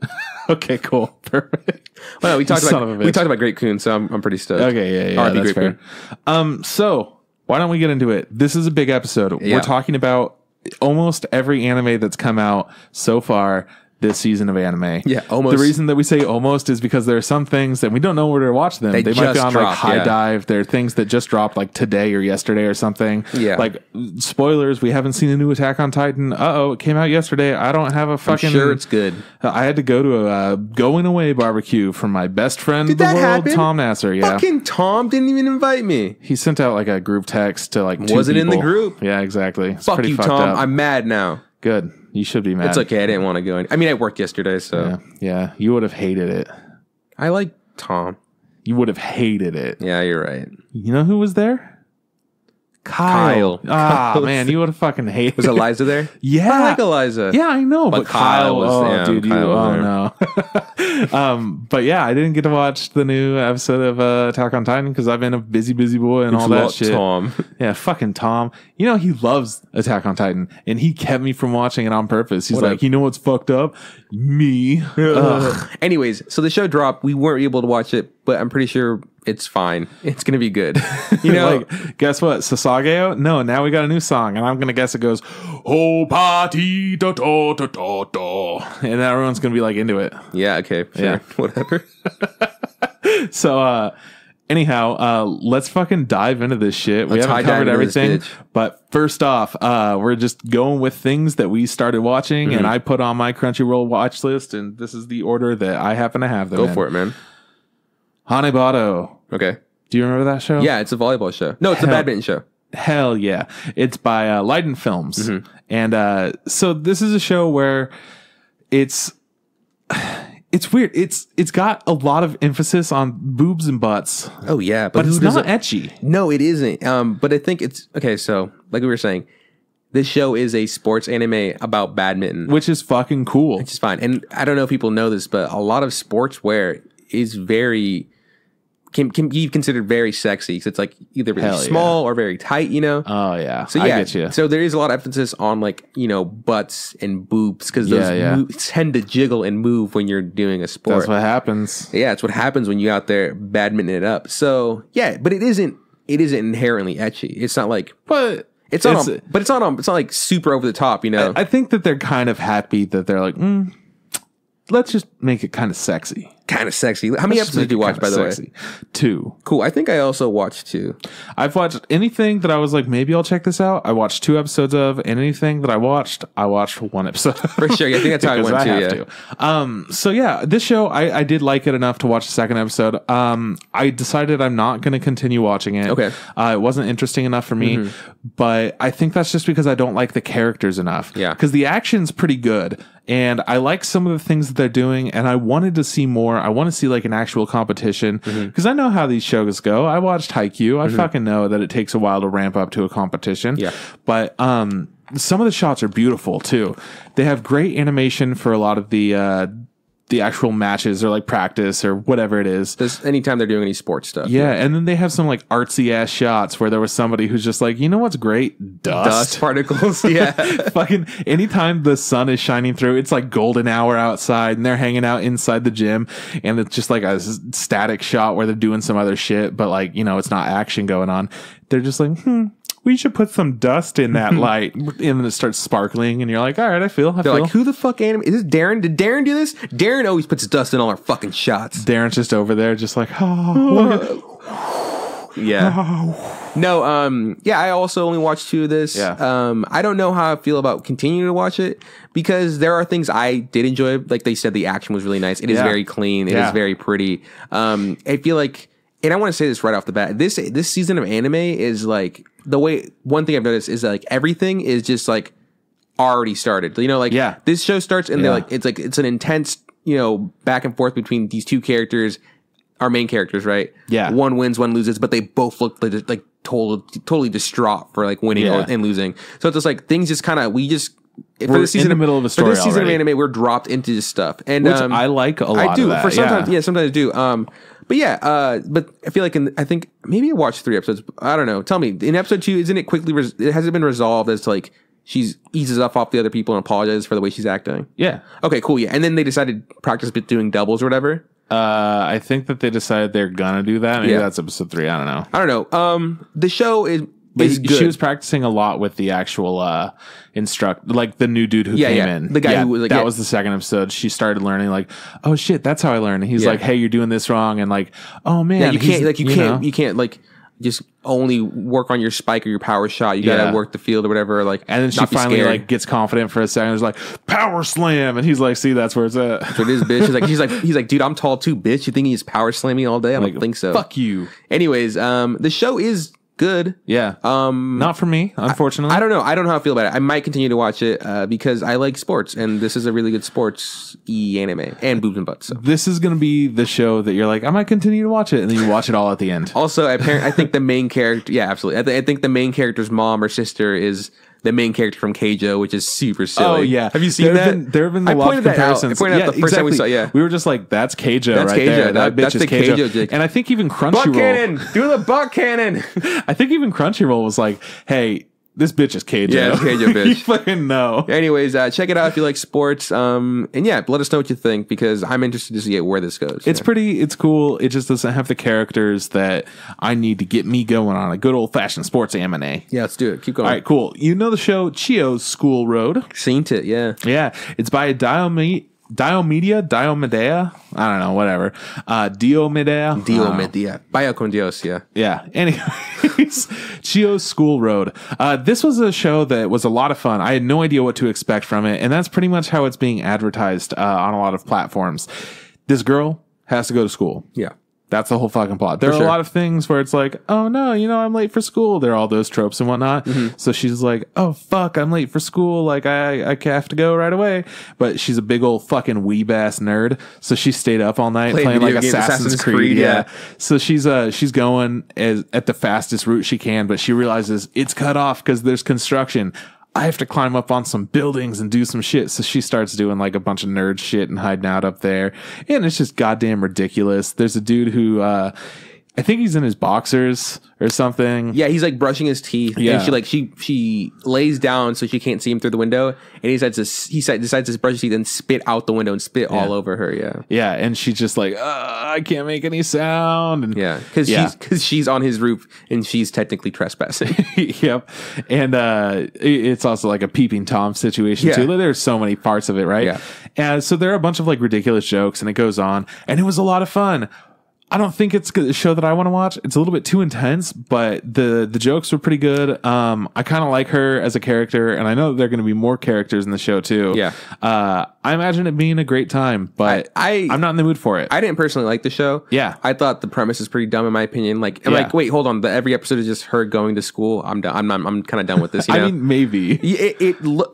Okay, cool. Perfect. Well, no, we talked Son of a bitch. about Great Coon, so I'm pretty stoked. Okay, yeah, R.I.P. that's Great fair. Coon. So why don't we get into it? This is a big episode. Yeah. We're talking about almost every anime that's come out so far this season of anime. Yeah, almost. The reason that we say almost is because there are some things that we don't know where to watch them. They They might be just on like dropped, High yeah. Dive. There are things that just dropped like today or yesterday or something. Yeah. Like spoilers, we haven't seen a new Attack on Titan. It came out yesterday. I don't have a I'm fucking sure it's good. I had to go to a going away barbecue for my best friend Did of the that world, happen? Tom Nasser. Yeah. Fucking Tom didn't even invite me. He sent out like a group text to like two Wasn't in the people. group. Yeah, exactly. It's Fuck pretty you, fucked Tom. up. I'm mad now. Good. You should be mad. It's okay. I didn't want to go. I mean, I worked yesterday, so Yeah. You would have hated it. I like Tom. You would have hated it. Yeah, you're right. You know who was there? Kyle. Ah, Kyle. man, you would have fucking hated Was Eliza there? Yeah. I like Eliza. Yeah, I know, but Kyle was- oh, yeah, dude, Kyle oh no. But yeah, I didn't get to watch the new episode of Attack on Titan because I've been a busy boy and all that Lot shit. Tom. Yeah, fucking Tom. You know, he loves Attack on Titan, and he kept me from watching it on purpose. He's What like, a- you know what's fucked up? Me. Ugh. Anyways, so the show dropped. We weren't able to watch it, but I'm pretty sure it's fine. It's gonna be good. You know, Like, guess what? Sasageo? No, now we got a new song, and I'm gonna guess it goes, "Oh party da da da da da," and then everyone's gonna be like into it. yeah, okay, sure, Yeah. whatever. So, anyhow, let's fucking dive into this shit. We Let's haven't high dive covered into this everything, bitch. but first off, we're just going with things that we started watching, and I put on my Crunchyroll watch list, and this is the order that I happen to have them. Go for it, man. Hanebado. Okay. Do you remember that show? Yeah, it's a volleyball show. No, it's a Hell. badminton show. Hell yeah. It's by Leiden Films. And so this is a show where it's weird. It's got a lot of emphasis on boobs and butts. Oh yeah, but it's not ecchi. No, it isn't. But I think it's okay. So, like we were saying, this show is a sports anime about badminton, which is fucking cool. Which is fine. And I don't know if people know this, but a lot of sportswear is can be considered very sexy because it's like either really small or very tight, you know? Oh yeah. So I get you. So there is a lot of emphasis on like, you know, butts and boobs because those tend to jiggle and move when you're doing a sport. That's what happens. Yeah, it's what happens when you out there badminton it up. So yeah, but it isn't inherently ecchi. It's not like it's not like super over the top, you know? I think that they're kind of happy that they're like, let's just make it kind of sexy. Kind of sexy. How many episodes did you watch, by the way? 2. Cool. I think I also watched 2. I've watched anything that I was like, maybe I'll check this out. I watched 2 episodes of, and anything that I watched 1 episode. For sure. Yeah, I think that's how I went too. Yeah. So yeah, this show, I did like it enough to watch the second episode. I decided I'm not going to continue watching it. Okay. It wasn't interesting enough for me, but I think that's just because I don't like the characters enough. Yeah. Because the action's pretty good. And I like some of the things that they're doing, and I wanted to see more. I want to see like an actual competition because I know how these shows go. I watched Haikyuu. I fucking know that it takes a while to ramp up to a competition. Yeah. But some of the shots are beautiful too. They have great animation for a lot of the actual matches or like practice or whatever it is. Just anytime they're doing any sports stuff. Yeah, and then they have some like artsy ass shots where there was somebody who's just like, you know what's great? Dust particles. Yeah. Fucking anytime the sun is shining through, it's like golden hour outside and they're hanging out inside the gym and it's just like a static shot where they're doing some other shit, but like, you know, it's not action going on. They're just like, we should put some dust in that light. And then it starts sparkling and you're like, all right, I feel. Like, who the fuck is this Darren? Did Darren do this? Darren always puts dust in all our fucking shots. Darren's just over there just like, yeah. No, yeah, I also only watched 2 of this. Yeah. I don't know how I feel about continuing to watch it because there are things I did enjoy. Like they said, the action was really nice. It is very clean. It is very pretty. I feel like, and I want to say this right off the bat, this season of anime is like, one thing I've noticed is like everything is just like already started. You know, like this show starts and they're like it's an intense, you know, back and forth between these 2 characters, our main characters, right? Yeah. One wins, one loses, but they both look like totally distraught for like winning and losing. So it's just like things just kind of for this season in the middle of a story. For this season of anime, we're dropped into this stuff, and which I like a lot. I do of that, for sometimes. Sometimes I do. But yeah, but I feel like I think maybe I watched 3 episodes. I don't know. Tell me, in episode 2, isn't it has it been resolved as to like she eases off the other people and apologizes for the way she's acting? Yeah. Okay, cool. Yeah, and then they decided to practice doing doubles or whatever. I think that they decided they're gonna do that. Maybe that's episode 3. I don't know. The show is good. She was practicing a lot with the actual instructor, like the new dude who came in. The guy who was like, that was the second episode. She started learning like, oh shit, that's how I learned. And he's like, hey, you're doing this wrong, and like, oh man, you can't like just only work on your spike or your power shot. You gotta work the field or whatever. Like, and then she finally like gets confident for a second. It's like power slam, and he's like, see, that's where it's at. That's what it is, bitch. He's like, dude, I'm tall too, bitch. You think he's power slamming all day? I don't think so. Fuck you. Anyways, the show is good. Yeah. Not for me, unfortunately. I don't know. I don't know how I feel about it. I might continue to watch it because I like sports, and this is a really good sports-y anime, and boobs and butts. So. This is going to be the show that you're like, I might continue to watch it, and then you watch it all at the end. Also, I think the main character, yeah, absolutely. I think the main character's mom or sister is the main character from Keijo, which is super silly. Oh, yeah. Have you seen that? There have been a lot of comparisons. I pointed out the first time we saw it, yeah. We were just like, that's Keijo there. That bitch is Keijo. And I think even Crunchyroll... Butt cannon! Do the butt cannon! I think even Crunchyroll was like, hey... This bitch is Keijo. Yeah, it's Keijo, bitch. You fucking know. Anyways, check it out if you like sports. And yeah, let us know what you think because I'm interested to see where this goes. It's cool. It just doesn't have the characters that I need to get me going on a good old fashioned sports anime. Yeah, let's do it. Keep going. All right, cool. You know the show Chio's School Road? Seen it, yeah. Yeah. It's by Diomedea? I don't know, whatever. Diomedea. Vaya con Dios, yeah. Yeah. Anyways, Chio's School Road. This was a show that was a lot of fun. I had no idea what to expect from it, and that's pretty much how it's being advertised on a lot of platforms. This girl has to go to school. Yeah. That's the whole fucking plot. There are a lot of things where it's like, oh no, I'm late for school. There are all those tropes and whatnot. Mm-hmm. So she's like, oh fuck, I'm late for school. Like I have to go right away. But she's a big old fucking weeb ass nerd. So she stayed up all night playing like Assassin's Creed. Yeah. So she's going at the fastest route she can, but she realizes it's cut off because there's construction. I have to climb up on some buildings and do some shit. So she starts doing like a bunch of nerd shit and hiding out up there. And it's just goddamn ridiculous. There's a dude who, I think he's in his boxers or something. Yeah, he's like brushing his teeth. Yeah. And she lays down so she can't see him through the window. And he decides to brush his teeth and spit out the window and spit all over her. Yeah. Yeah. And she's just like, I can't make any sound. And because she's on his roof and she's technically trespassing. Yep. And it's also like a peeping Tom situation too. There's so many parts of it, right? Yeah. And so there are a bunch of like ridiculous jokes and it goes on. And it was a lot of fun. I don't think it's a show that I want to watch. It's a little bit too intense, but the jokes were pretty good. I kind of like her as a character, and I know that there are going to be more characters in the show too. Yeah. I imagine it being a great time, but I'm not in the mood for it. I didn't personally like the show. Yeah. I thought the premise is pretty dumb in my opinion. Like, I'm like, wait, hold on. Every episode is just her going to school. I'm done. I'm kind of done with this. You know? I mean, maybe.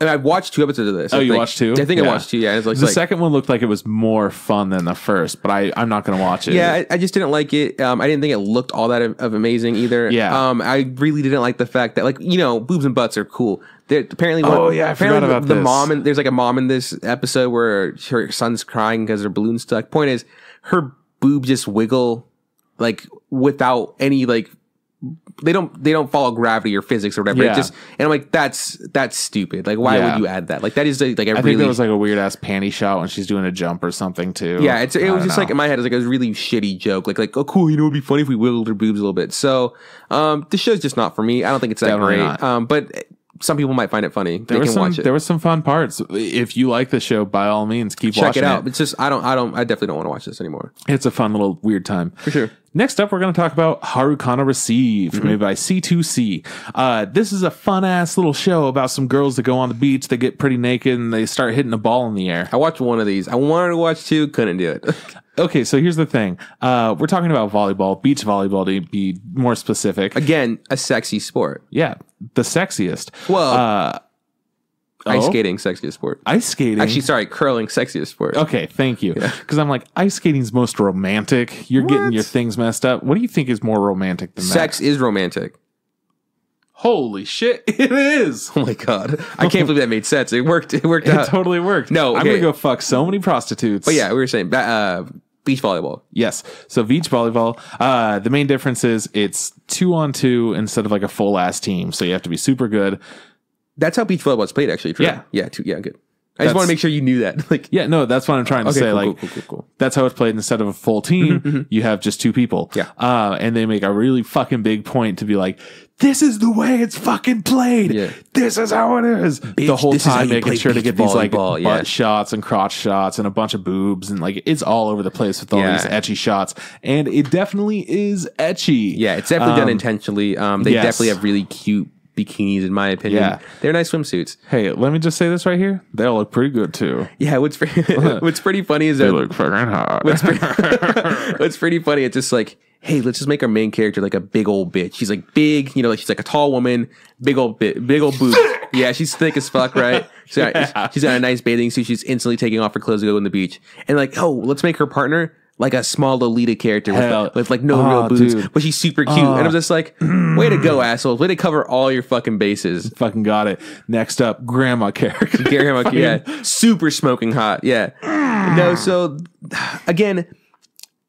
I've watched 2 episodes of this. Oh, you watched 2? I think I watched 2. Yeah. It's like, the second one looked like it was more fun than the first, but I'm not going to watch it. Yeah, I just didn't like it. I didn't think it looked all that of amazing either. Yeah. I really didn't like the fact that, like, boobs and butts are cool. Apparently, I forgot about the this. mom, and there's like a mom in this episode where her son's crying because her balloon's stuck. Point is, her boob just wiggle like without any like. They don't follow gravity or physics or whatever. Yeah. And I'm like, that's stupid. Like, why would you add that? Like, that is like I think there was like a weird ass panty shot when she's doing a jump or something too. Yeah, it was just like in my head, it was like a really shitty joke. Like, oh cool, it'd be funny if we wiggled her boobs a little bit. So, this show's just not for me. I don't think it's that Definitely great. Not. But some people might find it funny. They can watch it. There were some fun parts. If you like the show, by all means, keep watching it out. It's just I definitely don't want to watch this anymore. It's a fun little weird time. For sure. Next up, we're going to talk about Harukana Receive, made by C2C. This is a fun-ass little show about some girls that go on the beach, they get pretty naked, and they start hitting a ball in the air. I watched one of these. I wanted to watch 2, couldn't do it. Okay, so here's the thing. We're talking about volleyball, beach volleyball to be more specific. Again, a sexy sport. Yeah, the sexiest. Well... Ice skating, sexiest sport. Ice skating? Actually, sorry, curling, sexiest sport. Okay, thank you. Because I'm like, ice skating's most romantic. You're getting your things messed up. What do you think is more romantic than that? Sex is romantic. Holy shit, it is. Oh my God. I can't believe that made sense. It worked out. It totally worked. No, I'm going to go fuck so many prostitutes. But yeah, we were saying beach volleyball. Yes. So beach volleyball, the main difference is it's 2-on-2 instead of like a full ass team. So you have to be super good. That's how beach volleyball is played, actually. True. Yeah. Yeah, good. I just want to make sure you knew that. Like, yeah, no, that's what I'm trying to say. Cool. That's how it's played. Instead of a full team, you have just 2 people. Yeah. And they make a really fucking big point to be like, this is the way it's fucking played. Yeah. This is how it is. Bitch, the whole time making sure to get these like butt shots and crotch shots and a bunch of boobs and like it's all over the place with all these etchy shots. And it definitely is etchy. Yeah, it's definitely done intentionally. They definitely have really cute bikinis, in my opinion. Yeah. They're nice swimsuits. Hey, let me just say this right here. They all look pretty good too. Yeah, what's pretty funny is that they look fucking hot. What's pretty funny, it's just like, hey, let's just make our main character like a big old bitch. She's like big, like she's like a tall woman, big old boobs. Yeah, she's thick as fuck, right? She's got a nice bathing suit. She's instantly taking off her clothes to go on the beach. And like, oh, let's make her partner like a small Lolita character with like no real boobs, dude. But she's super cute. And I was just like, way to go, assholes. Way to cover all your fucking bases. Fucking got it. Next up, grandma character. Grandma, yeah. Super smoking hot. Yeah. No, so again,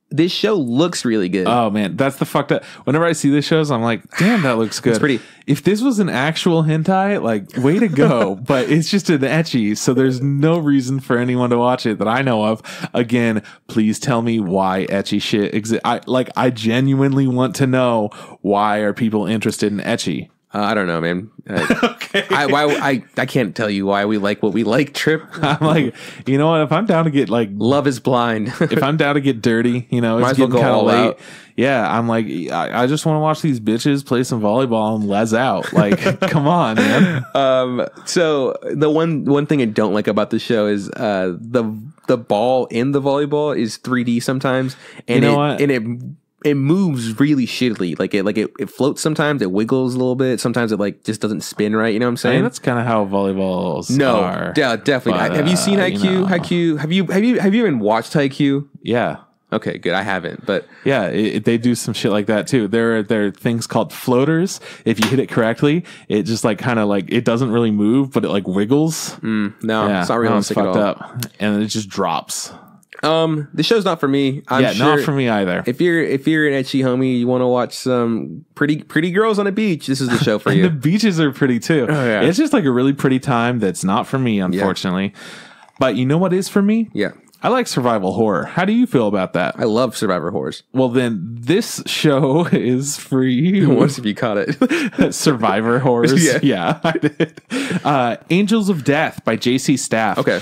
this show looks really good. Oh man, that's the fucked up. Whenever I see these shows, I'm like, damn, that looks good. It's pretty. If this was an actual hentai, like, way to go. But it's just an ecchi, so there's no reason for anyone to watch it that I know of. Again, please tell me why ecchi shit exists. I genuinely want to know, why are people interested in ecchi? I don't know, man. Okay. I can't tell you why we like what we like, Trip. I'm like, you know what? If I'm down to get like... Love is blind. If I'm down to get dirty, it's getting kind of late. Out. Yeah, I'm like, I just want to watch these bitches play some volleyball and les out. Like, come on, man. So the one thing I don't like about the show is the the ball in the volleyball is 3D sometimes, and You know what? It moves really shittily. Like it floats sometimes, it wiggles a little bit. Sometimes it like just doesn't spin right. You know what I'm I saying? mean, that's kind of how volleyballs are. Yeah, definitely. But, have you seen Haikyuu? you know. Haikyuu? Have you even watched Haikyuu? Yeah. Okay, good. I haven't, but Yeah, they do some shit like that too. There are things called floaters. If you hit it correctly, it just like kind of like it doesn't really move, but it like wiggles. no, Yeah, it's not realistic at all. up, and it just drops. The show's not for me. I'm sure not for me either. If you're an ecchi homie, you want to watch some pretty girls on a beach, this is the show for And you. the beaches are pretty too. Oh, yeah. It's just like a really pretty time that's not for me, unfortunately. But you know what is for me? Yeah. I like survival horror. How do you feel about that? I love Survivor horrors. Well, then this show is for you. Once if you caught it. Survivor horrors. Yeah. I did. Angels of Death by JC Staff. Okay.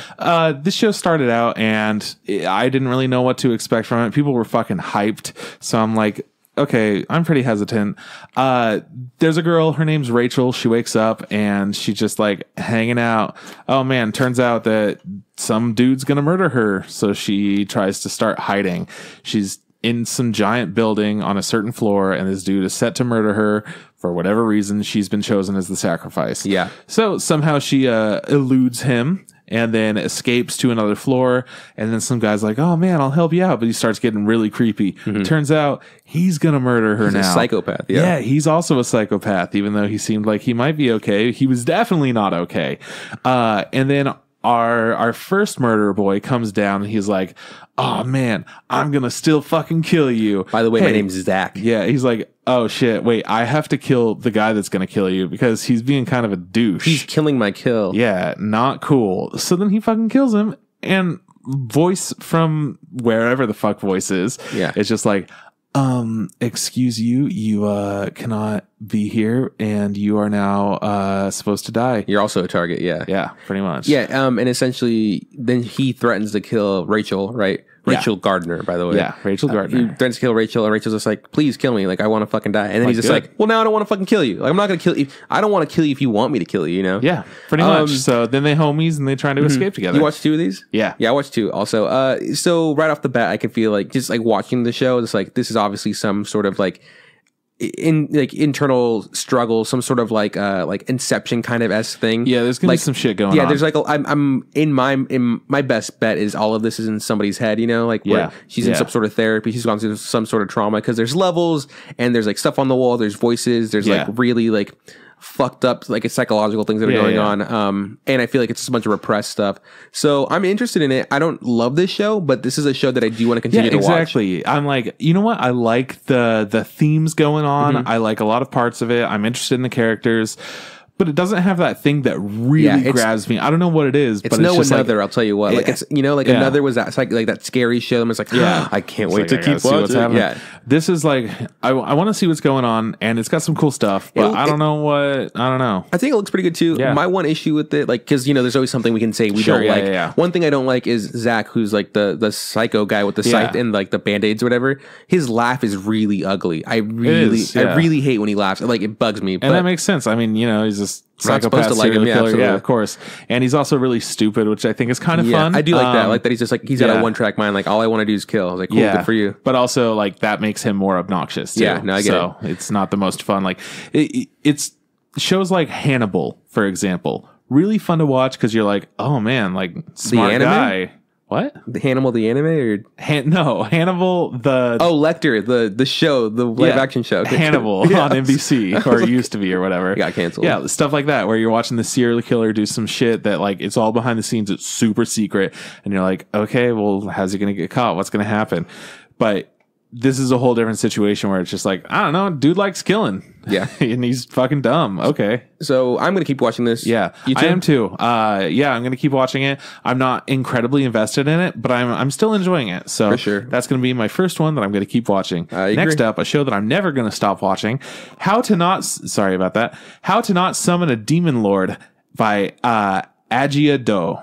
This show started out and I didn't really know what to expect from it. People were fucking hyped. So I'm like, okay, I'm pretty hesitant. There's a girl, her name's Rachel. She wakes up and she's just like hanging out. Oh man, turns out that some dude's gonna murder her. So she tries to start hiding. She's in some giant building on a certain floor and this dude is set to murder her. For whatever reason, she's been chosen as the sacrifice. Yeah. So somehow she eludes him and then escapes to another floor. And then some guy's like, oh man, I'll help you out. But he starts getting really creepy. Turns out he's going to murder her now. He's a psychopath. Yeah, he's also a psychopath, even though he seemed like he might be okay. He was definitely not okay. And then our first murderer boy comes down and he's like, oh man, I'm going to still fucking kill you. By the way, my name's Zach. Yeah, he's like, oh shit, wait, I have to kill the guy that's going to kill you because he's being kind of a douche. He's killing my kill. Yeah, not cool. So then he fucking kills him and voice from wherever the fuck voice is. Yeah. It's just like, excuse you, you cannot be here and you are now supposed to die. You're also a target. Yeah. Yeah, pretty much. Yeah. And essentially, then he threatens to kill Rachel, right? Rachel Gardner, by the way. Yeah, Rachel Gardner. He threatens to kill Rachel, and Rachel's just like, please kill me. Like, I want to fucking die. And then he's just good. like, well, now I don't want to fucking kill you. Like, I'm not going to kill you. I don't want to kill you if you want me to kill you, you know? Yeah, pretty much. So then they homies and they try to escape together. You watched 2 of these? Yeah. Yeah, I watched 2 also. So right off the bat, I can feel like, just like watching the show, it's like, this is obviously some sort of like, internal struggle, some sort of like Inception kind of esque thing. Yeah, there's gonna be some shit going on. Yeah, there's like I'm in my best bet is all of this is in somebody's head, you know, like where she's in some sort of therapy, she's gone through some sort of trauma because there's levels and there's like stuff on the wall, there's voices, there's like really like fucked up like psychological things that are going on, and I feel like it's just a bunch of repressed stuff. So I'm interested in it. I don't love this show, but this is a show that I do want to continue to watch. Exactly. I'm like, you know what? I like the themes going on. I like a lot of parts of it. I'm interested in the characters. But it doesn't have that thing that really grabs me. I don't know what it is. It's but no it's just Another. Like, I'll tell you what. Like it's like Another was that like that scary show. And it's like I can't wait to keep watching. What's happening. Yeah, this is like I want to see what's going on, and it's got some cool stuff. But I don't know. I think it looks pretty good too. Yeah. My one issue with it, like, because there's always something we can say we don't like. Yeah. One thing I don't like is Zach, who's like the psycho guy with the scythe and like the band-aids or whatever. His laugh is really ugly. I really hate when he laughs. Like it bugs me. And that makes sense. I mean, he's just psychopath to like him, killer. Yeah, of course. And he's also really stupid, which I think is kind of fun. I do like that. I like that he's just like he's got a one-track mind. Like all I want to do is kill. I was like, cool, good for you. But also like that makes him more obnoxious too. Yeah, no, I get it. It's not the most fun. Like it's shows like Hannibal, for example, really fun to watch because you're like, oh man, like smart guy. What? The Hannibal the anime or no Hannibal the Lecter the show, the live action show Hannibal on NBC or it used to be or whatever. It got canceled. Yeah, stuff like that where you're watching the serial killer do some shit that like it's all behind the scenes, it's super secret, and you're like, okay, well, how's he gonna get caught? What's gonna happen? But this is a whole different situation where it's just like, I don't know, dude likes killing. Yeah. And he's fucking dumb. Okay. So I'm going to keep watching this. Yeah. I am too. I'm going to keep watching it. I'm not incredibly invested in it, but I'm still enjoying it. So for sure. That's going to be my first one that I'm going to keep watching. Next up, a show that I'm never going to stop watching. How to Not Summon a Demon Lord by Ajia-Do.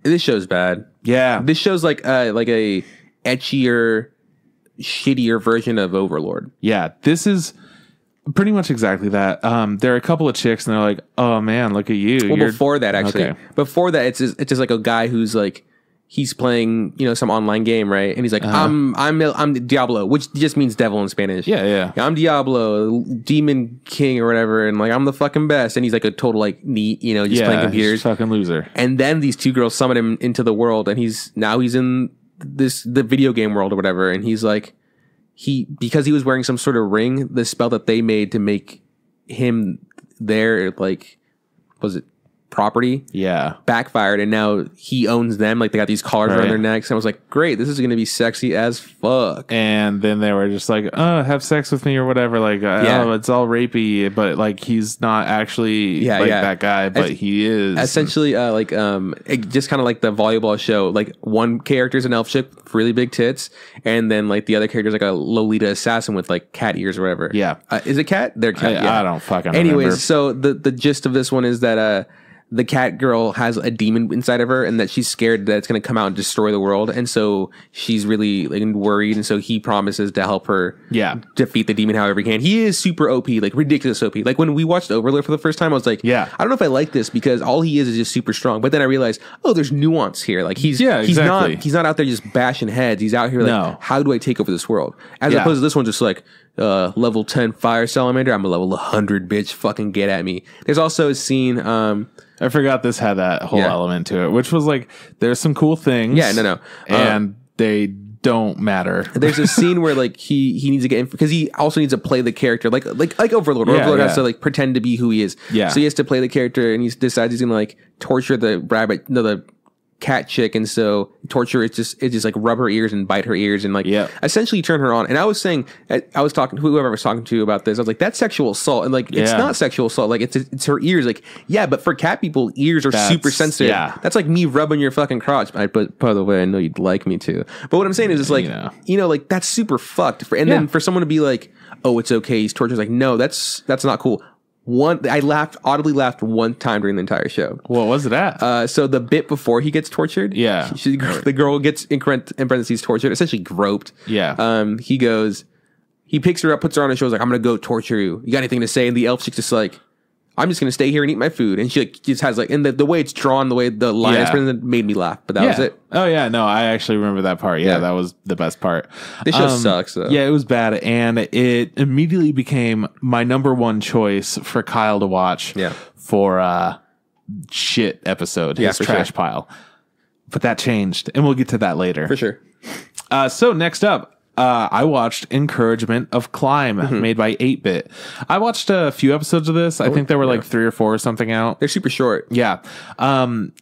This show's bad. Yeah. This show's like a etchier, shittier version of Overlord. Yeah, this is pretty much exactly that. There are a couple of chicks, and they're like, "Oh man, look at you." Well, before that, it's just like a guy who's like he's playing, some online game, right? And he's like, I'm Diablo, which just means devil in Spanish. Yeah. I'm Diablo, Demon King or whatever, and like I'm the fucking best. And he's like a total like neat, just playing computers. He's a fucking loser. And then these two girls summon him into the world, and he's in the video game world or whatever. And he's like, because he was wearing some sort of ring, the spell that they made to make him their like, was it property? Yeah. Backfired, and now he owns them. Like they got these collars around their necks. And I was like, great, this is going to be sexy as fuck. And then they were just like, oh, have sex with me or whatever. Like, oh, it's all rapey, but like he's not actually that guy, but he is. Essentially, just kind of like the volleyball show. Like one character's an elf chick with really big tits, and then like the other character's like a Lolita assassin with like cat ears or whatever. Yeah. Is it cat? They're cat. I don't fucking Anyways, remember. so the gist of this one is that the cat girl has a demon inside of her, and that she's scared that it's going to come out and destroy the world, and so she's really like worried, and so he promises to help her defeat the demon however he can. He is super OP, like ridiculous OP. Like when we watched Overlord for the first time, I was like, I don't know if I like this because all he is just super strong. But then I realized, oh, there's nuance here. Like he's not out there just bashing heads. He's out here like, how do I take over this world? As opposed to this one, just like level 10 fire salamander. I'm a level 100 bitch. Fucking get at me. There's also a scene. I forgot this had that whole element to it, which was like, there's some cool things. Yeah, no. And they don't matter. There's a scene where like he needs to get in because he also needs to play the character like Overlord. Overlord has to like pretend to be who he is. Yeah. So he has to play the character, and he decides he's gonna like torture the the cat chick, and so torture it just like rub her ears and bite her ears and like essentially turn her on. And I was saying, I was talking to whoever I was talking to about this, I was like, that's sexual assault. And like it's not sexual assault, like it's her ears. Like but for cat people, ears are super sensitive. That's like me rubbing your fucking crotch. But by the way, I know you'd like me to, but what I'm saying is it's like like that's super fucked. Then for someone to be like, oh, it's okay, he's tortured, like, no, that's not cool. I audibly laughed one time during the entire show. What was it at? So the bit before he gets tortured, the girl gets in parentheses tortured, essentially groped. Yeah. He picks her up, puts her on his shoulders, like, I'm gonna go torture you. You got anything to say? And the elf chick's just like, I'm just gonna stay here and eat my food. And she like just has like, and the way it's drawn, the way the line is presented made me laugh. But that was it. Oh yeah, no, I actually remember that part. Yeah, that was the best part. This show sucks though. Yeah, it was bad, and it immediately became my number one choice for Kyle to watch. Yeah. For shit episode, his trash pile. But that changed, and we'll get to that later for sure. So next up. I watched Encouragement of Climb, made by 8-Bit. I watched a few episodes of this. I think there were like 3 or 4 or something out. They're super short. Yeah.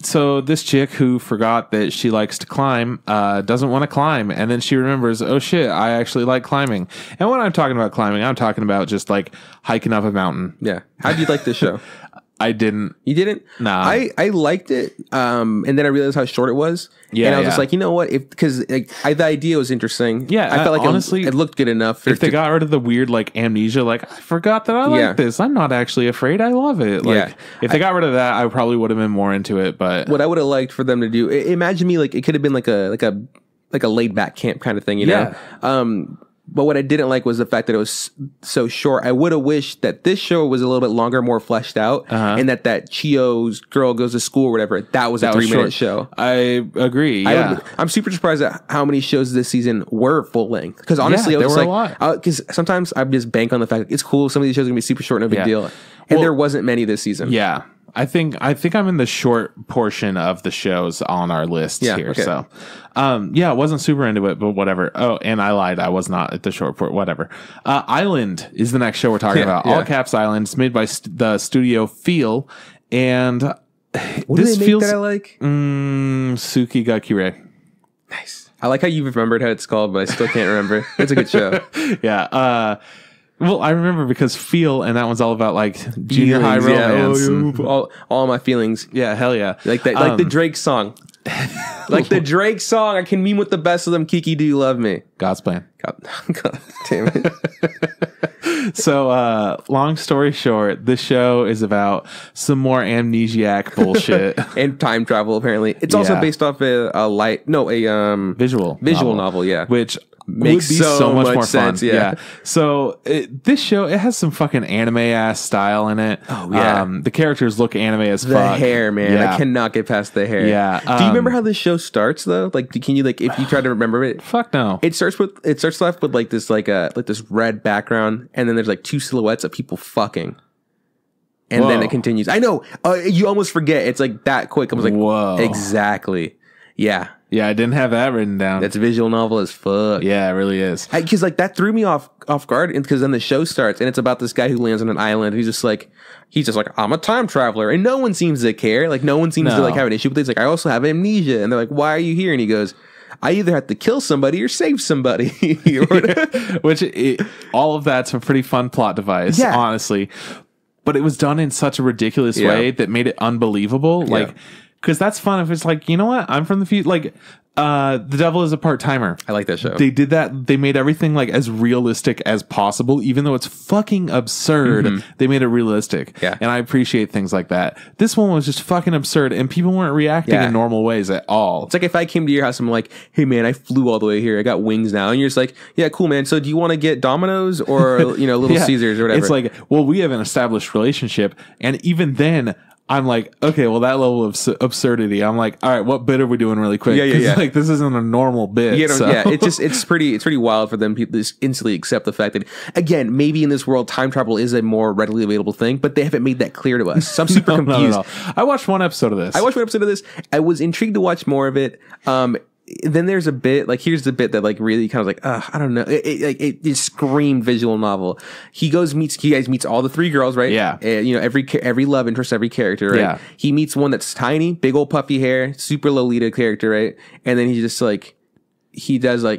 So this chick who forgot that she likes to climb doesn't want to climb. And then she remembers, oh shit, I actually like climbing. And when I'm talking about climbing, I'm talking about just like hiking up a mountain. Yeah. How do you like this show? I didn't. You didn't? Nah. I liked it. And then I realized how short it was. Yeah. And I was just like, you know what? Because the idea was interesting. Yeah. I felt like honestly, it looked good enough. If they got rid of the weird like amnesia, like I forgot that I like this. I'm not actually afraid. I love it. Like if they got rid of that, I probably would have been more into it. But what I would have liked for them to do, imagine me like it could have been like a laid back camp kind of thing, you know? But what I didn't like was the fact that it was so short. I would have wished that this show was a little bit longer, more fleshed out, and that Chio's girl goes to school or whatever. That was a 3-minute show. I agree. Yeah. I'm super surprised at how many shows this season were full length. Because honestly, there were like, a lot. Because sometimes I just bank on the fact that it's cool. Some of these shows are gonna be super short, no big deal. And there wasn't many this season. Yeah. I think I'm in the short portion of the shows on our list here. Okay. So, I wasn't super into it, but whatever. Oh, and I lied. I was not at the short port. Whatever. Island is the next show we're talking about. All caps Island. It's made by the studio Feel, and what this feels that I like. Suki Gakure. Nice. I like how you remembered how it's called, but I still can't remember. It's a good show. Yeah. Well, I remember because Feel, and that one's all about like junior high romance. All my feelings. Yeah, hell yeah. Like that, like the Drake song. Like the Drake song. I can meme with the best of them. Kiki, do you love me? God's plan. God damn it. So, long story short, this show is about some more amnesiac bullshit and time travel. Apparently, it's also based off a visual novel. Yeah, which Makes would be so much more sense, fun. yeah. So this show, it has some fucking anime ass style in it. Oh, yeah. The characters look anime as The fuck. hair, man. Yeah. I cannot get past the hair. Yeah. Do you remember how this show starts though? Like, can you like if you try to remember it? Fuck no. It starts off with like this red background, and then there's like two silhouettes of people fucking. And then it continues. I know. You almost forget. It's like that quick. I was like, whoa. Exactly. Yeah. Yeah, I didn't have that written down. That's a visual novel as fuck. Yeah, it really is. Because like that threw me off guard, because then the show starts and it's about this guy who lands on an island. He's just like, I'm a time traveler, and no one seems to care. Like no one seems to like have an issue with it. He's like, I also have amnesia, and they're like, why are you here? And he goes, I either have to kill somebody or save somebody. Which all of that's a pretty fun plot device, honestly. But it was done in such a ridiculous way that made it unbelievable. Yeah. Like, because that's fun if it's like, you know what? I'm from the future. Like, The Devil is a Part-Timer. I like that show. They did that. They made everything like as realistic as possible, even though it's fucking absurd. They made it realistic. Yeah. And I appreciate things like that. This one was just fucking absurd, and people weren't reacting in normal ways at all. It's like if I came to your house, I'm like, hey man, I flew all the way here. I got wings now. And you're just like, yeah, cool, man. So do you want to get Domino's or, Little Caesars or whatever? It's like, well, we have an established relationship. And even then, I'm like, okay, well, that level of absurdity, I'm like, all right, what bit are we doing really quick? Yeah. Like, this isn't a normal bit. It's pretty wild for them people to just instantly accept the fact that, again, maybe in this world, time travel is a more readily available thing, but they haven't made that clear to us. So I'm super confused. No. I watched one episode of this. I was intrigued to watch more of it. Then there's a bit, like, here's the bit that, like, really kind of like, I don't know. It just screamed visual novel. He meets all the three girls, right? Yeah. Every love interest, every character, right? Yeah. He meets one that's tiny, big old puffy hair, super Lolita character, right? And then he's just like, he has a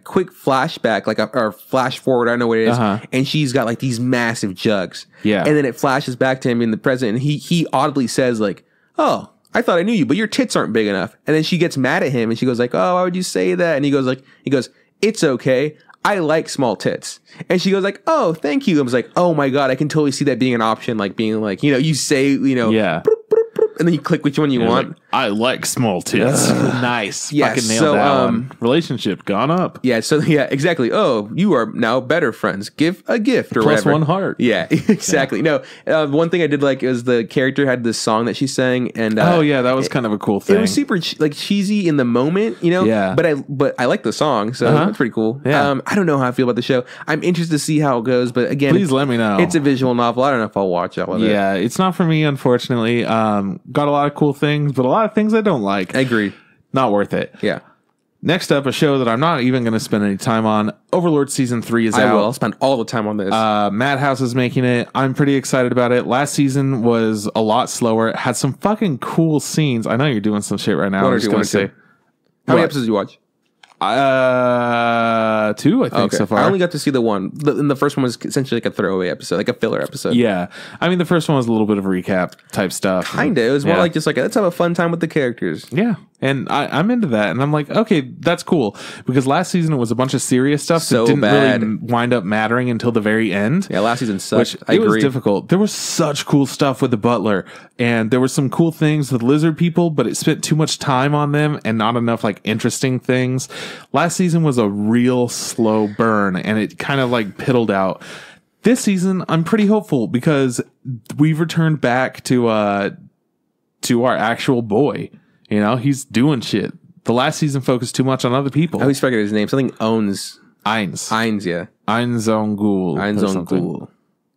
quick flashback, like or flash forward, I don't know what it is. And she's got like these massive jugs. Yeah. And then it flashes back to him in the present, and he audibly says like, oh, I thought I knew you, but your tits aren't big enough. And then she gets mad at him and she goes like, oh, why would you say that? And he goes, it's okay. I like small tits. And she goes like, oh, thank you. I was like, oh my God, I can totally see that being an option. Like being like, you say, yeah. And then you click which one you want. Like, I like small tits. Nice. Yeah, fucking nailed that one. Relationship gone up. Yeah, so yeah, exactly. Oh, you are now better friends. Give a gift or Plus whatever. one heart. Yeah, exactly. No, one thing I did like is the character had this song that she sang, and that was kind of a cool thing. It was super cheesy in the moment, Yeah. But I like the song, so that's pretty cool. Yeah. I don't know how I feel about the show. I'm interested to see how it goes, but again, please let me know. It's a visual novel. I don't know if I'll watch all of it. Yeah, it's not for me, unfortunately. Got a lot of cool things, but a lot of things I don't like. I agree. Not worth it. Yeah. Next up, a show that I'm not even going to spend any time on. Overlord Season 3 is out. I will. I'll spend all the time on this. Madhouse is making it. I'm pretty excited about it. Last season was a lot slower. It had some fucking cool scenes. I know you're doing some shit right now. I'm just going to say. How many episodes did you watch? 2, I think, so far. I only got to see the one. The first one was essentially like a throwaway episode, like a filler episode. Yeah. I mean, the first one was a little bit of recap type stuff. Kinda. It was more like just like, let's have a fun time with the characters. Yeah. And I'm into that. And I'm like, okay, that's cool. Because last season it was a bunch of serious stuff that didn't really wind up mattering until the very end. Yeah, last season sucked. It was difficult. There was such cool stuff with the butler. And there were some cool things with lizard people, but it spent too much time on them and not enough like interesting things. Last season was a real slow burn, and it kind of like piddled out. This season, I'm pretty hopeful because we've returned back to our actual boy. He's doing shit. The last season focused too much on other people. I always forget his name. Something Owns. Eins, yeah. Eins on Ghoul.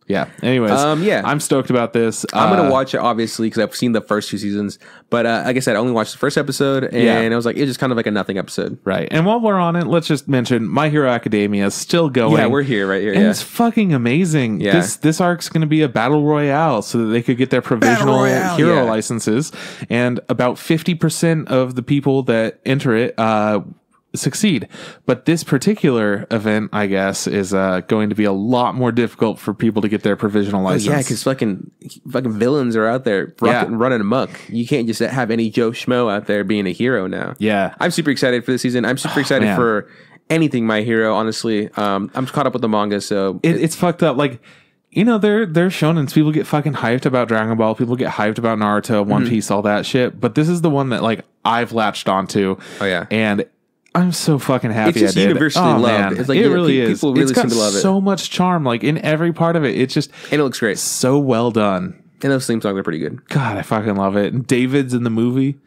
Yeah. Anyways, I'm stoked about this. I'm going to watch it, obviously, because I've seen the first 2 seasons. But like I said, I only watched the first episode, and it was like, it's just kind of like a nothing episode. Right. And while we're on it, let's just mention My Hero Academia is still going. Yeah, we're here, right here. And it's fucking amazing. Yeah. This arc's going to be a battle royale so that they could get their provisional hero licenses. And about 50% of the people that enter it succeed. But this particular event, I guess, is going to be a lot more difficult for people to get their provisional license. Yeah, because fucking villains are out there running amok. You can't just have any Joe Schmo out there being a hero now. Yeah. I'm super excited for this season. I'm super excited for anything My Hero, honestly. I'm caught up with the manga, so... It's fucked up. Like... they're shonens. People get fucking hyped about Dragon Ball. People get hyped about Naruto, One Piece, all that shit. But this is the one that, like, I've latched onto. Oh, yeah. And I'm so fucking happy. It's just I did. universally loved. Man. It's like it really is. People really it's got seem to love it. So much charm, like in every part of it. It's just and it looks great. So well done. And those theme songs are pretty good. God, I fucking love it. And David's in the movie.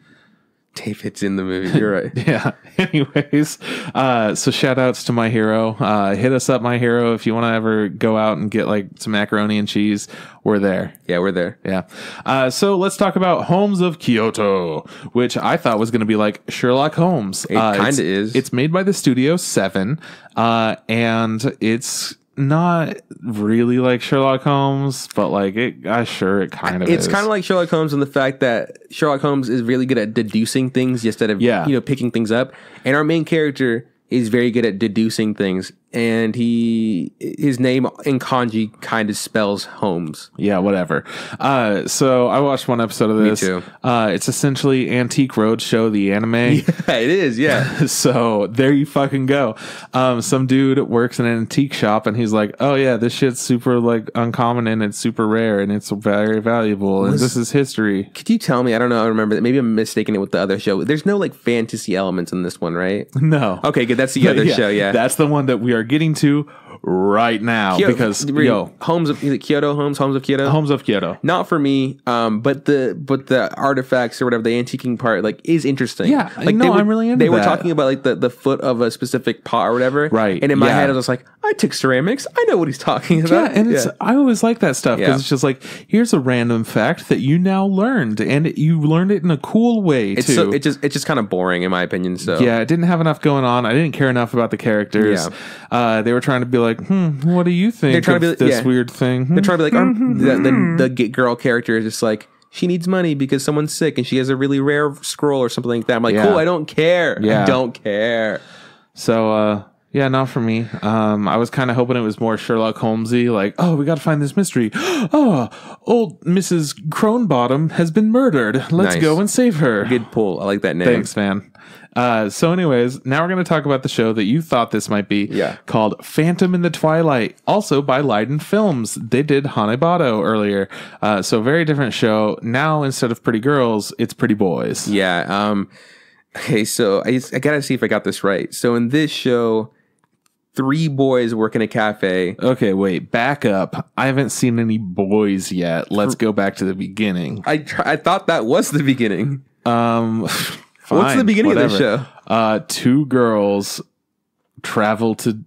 David's in the movie. You're right. Yeah. Anyways, so shout outs to My Hero. Hit us up, My Hero, if you want to ever go out and get like some macaroni and cheese. We're there. Yeah, we're there. Yeah. So let's talk about Holmes of Kyoto, which I thought was going to be like Sherlock Holmes. It kind of is. It's made by the Studio 7, and it's not really like Sherlock Holmes, but like it kind of is. It's kind of like Sherlock Holmes in the fact that Sherlock Holmes is really good at deducing things instead of picking things up, and our main character is very good at deducing things, and his name in kanji kind of spells Holmes. Yeah, whatever. So I watched one episode of this. Me too. It's essentially Antique Roadshow, the anime. Yeah, it is. Yeah. So there you fucking go. Some dude works in an antique shop, and he's like, "Oh yeah, this shit's super like uncommon, and it's super rare, and it's very valuable, and this is history." Could you tell me? I don't know. I remember that. Maybe I'm mistaking it with the other show. There's no like fantasy elements in this one, right? No. Okay, good. That's the other show. Yeah, that's the one that we are getting to right now because Holmes of Kyoto, Holmes of Kyoto. Not for me, but the artifacts or whatever, the antiquing part like is interesting. Yeah, like I'm really into They were that. talking about like the foot of a specific pot or whatever, right? And in my head, I was like, I took ceramics. I know what he's talking about. Yeah, and I always like that stuff because it's just like here's a random fact that you now learned, and you learned it in a cool way too. It's just kind of boring in my opinion. So yeah, it didn't have enough going on. I didn't care enough about the characters. Yeah. They were trying to be like, what do you think of this weird thing? They're trying to be like, the girl character is just like, she needs money because someone's sick and she has a really rare scroll or something like that. I'm like, cool, I don't care. I don't care. So, yeah, not for me. I was kind of hoping it was more Sherlock Holmesy, like, oh, we got to find this mystery. Oh, old Mrs. Cronebottom has been murdered. Let's go and save her. Good pull. I like that name. Thanks, man. So anyways, now we're going to talk about the show that you thought this might be called Phantom in the Twilight, also by Leiden Films. They did Hanebado earlier. So very different show. Now, instead of pretty girls, it's pretty boys. Yeah. Okay, so I got to see if I got this right. So in this show, 3 boys work in a cafe. Okay, wait, back up. I haven't seen any boys yet. Let's go back to the beginning. I thought that was the beginning. Fine, what's the beginning of the show? 2 girls travel to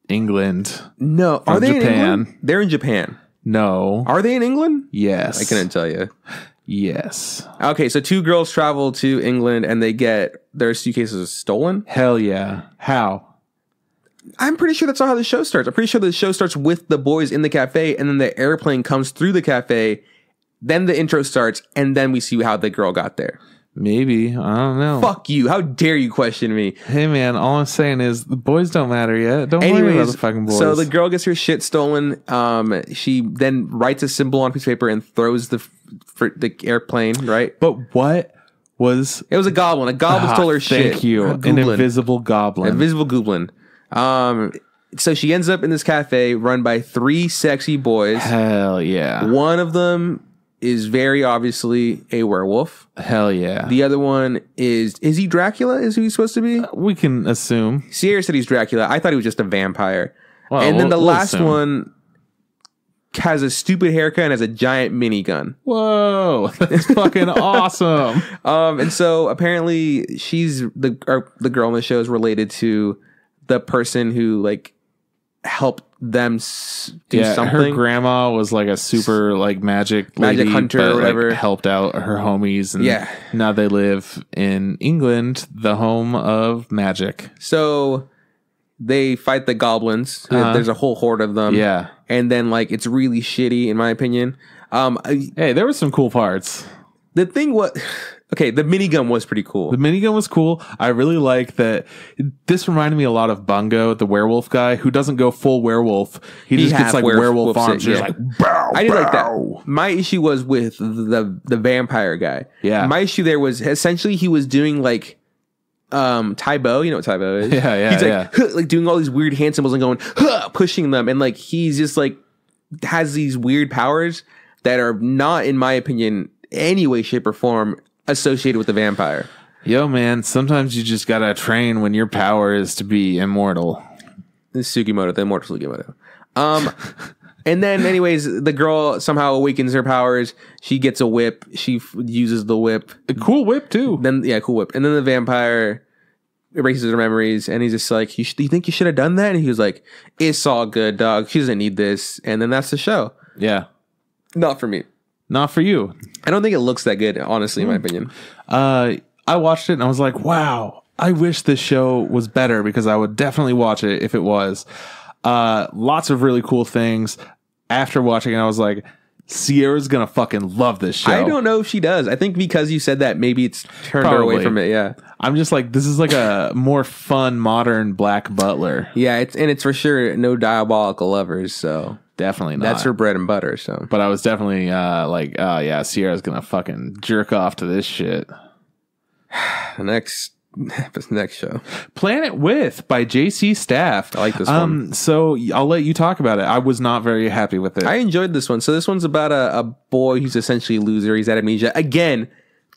England. No, are they Japan. in England? They're in Japan. No. Are they in England? Yes. I couldn't tell you. Yes. Okay, so 2 girls travel to England and they get their suitcases stolen? Hell yeah. How? I'm pretty sure that's not how the show starts. I'm pretty sure the show starts with the boys in the cafe and then the airplane comes through the cafe, then the intro starts, and then we see how the girl got there. Maybe. I don't know. Fuck you. How dare you question me? Hey, man, all I'm saying is the boys don't matter yet. Don't worry about the fucking boys. So the girl gets her shit stolen. She then writes a symbol on a piece of paper and throws the airplane, right? But what was... It was a goblin. A goblin stole her shit. Thank you. An invisible goblin. Invisible goblin. So she ends up in this cafe run by 3 sexy boys. Hell yeah. One of them is very obviously a werewolf. Hell yeah. The other one is he Dracula? Is who he's supposed to be? We can assume. Sierra said he's Dracula. I thought he was just a vampire. Well, and then the last assume. one has a stupid haircut and has a giant minigun. Whoa, that's fucking awesome. And so apparently the girl in the show is related to the person who like helped them do something. Her grandma was like a super like magic hunter but, or whatever. Like, helped out her homies, and now they live in England, the home of magic. So they fight the goblins. There's a whole horde of them. Yeah, and then like it's really shitty in my opinion. Hey, there were some cool parts. The thing was, okay, the minigun was pretty cool. The minigun was cool. I really like that. This reminded me a lot of Bungo, the werewolf guy, who doesn't go full werewolf. He just gets like werewolf arms. He's like, bow, I did like that. My issue was with the vampire guy. Yeah. My issue there was essentially he was doing like Taibo. You know what Taibo is? Yeah, he's like, huh, like doing all these weird hand symbols and going, huh, pushing them. And like he's just like has these weird powers that are not, in my opinion, any way, shape, or form associated with the vampire. Yo, man, sometimes you just gotta train when your power is to be immortal. This is Sugimoto, the immortal Sugimoto. And then, anyways, the girl somehow awakens her powers. She gets a whip. She uses the whip. A cool whip, too. Then, yeah, cool whip. And then the vampire erases her memories, and he's just like, do you think you should have done that? And he was like, it's all good, dog. She doesn't need this. And then that's the show. Yeah. Not for me. Not for you. I don't think it looks that good, honestly, in my opinion. I watched it, and I was like, wow, I wish this show was better, because I would definitely watch it if it was. Lots of really cool things. After watching it, I was like, Sierra's gonna fucking love this show. I don't know if she does. I think because you said that, maybe it's turned her away from it. Yeah, I'm just like, this is like a more fun, modern Black Butler. Yeah, it's for sure no diabolical lovers. So definitely not. That's her bread and butter. So, but I was definitely like, oh yeah, Sierra's gonna fucking jerk off to this shit. Next show, Planet With by JC Staff. I like this one. So I'll let you talk about it. I was not very happy with it. I enjoyed this one. So this one's about a boy who's essentially a loser. He's had amnesia again,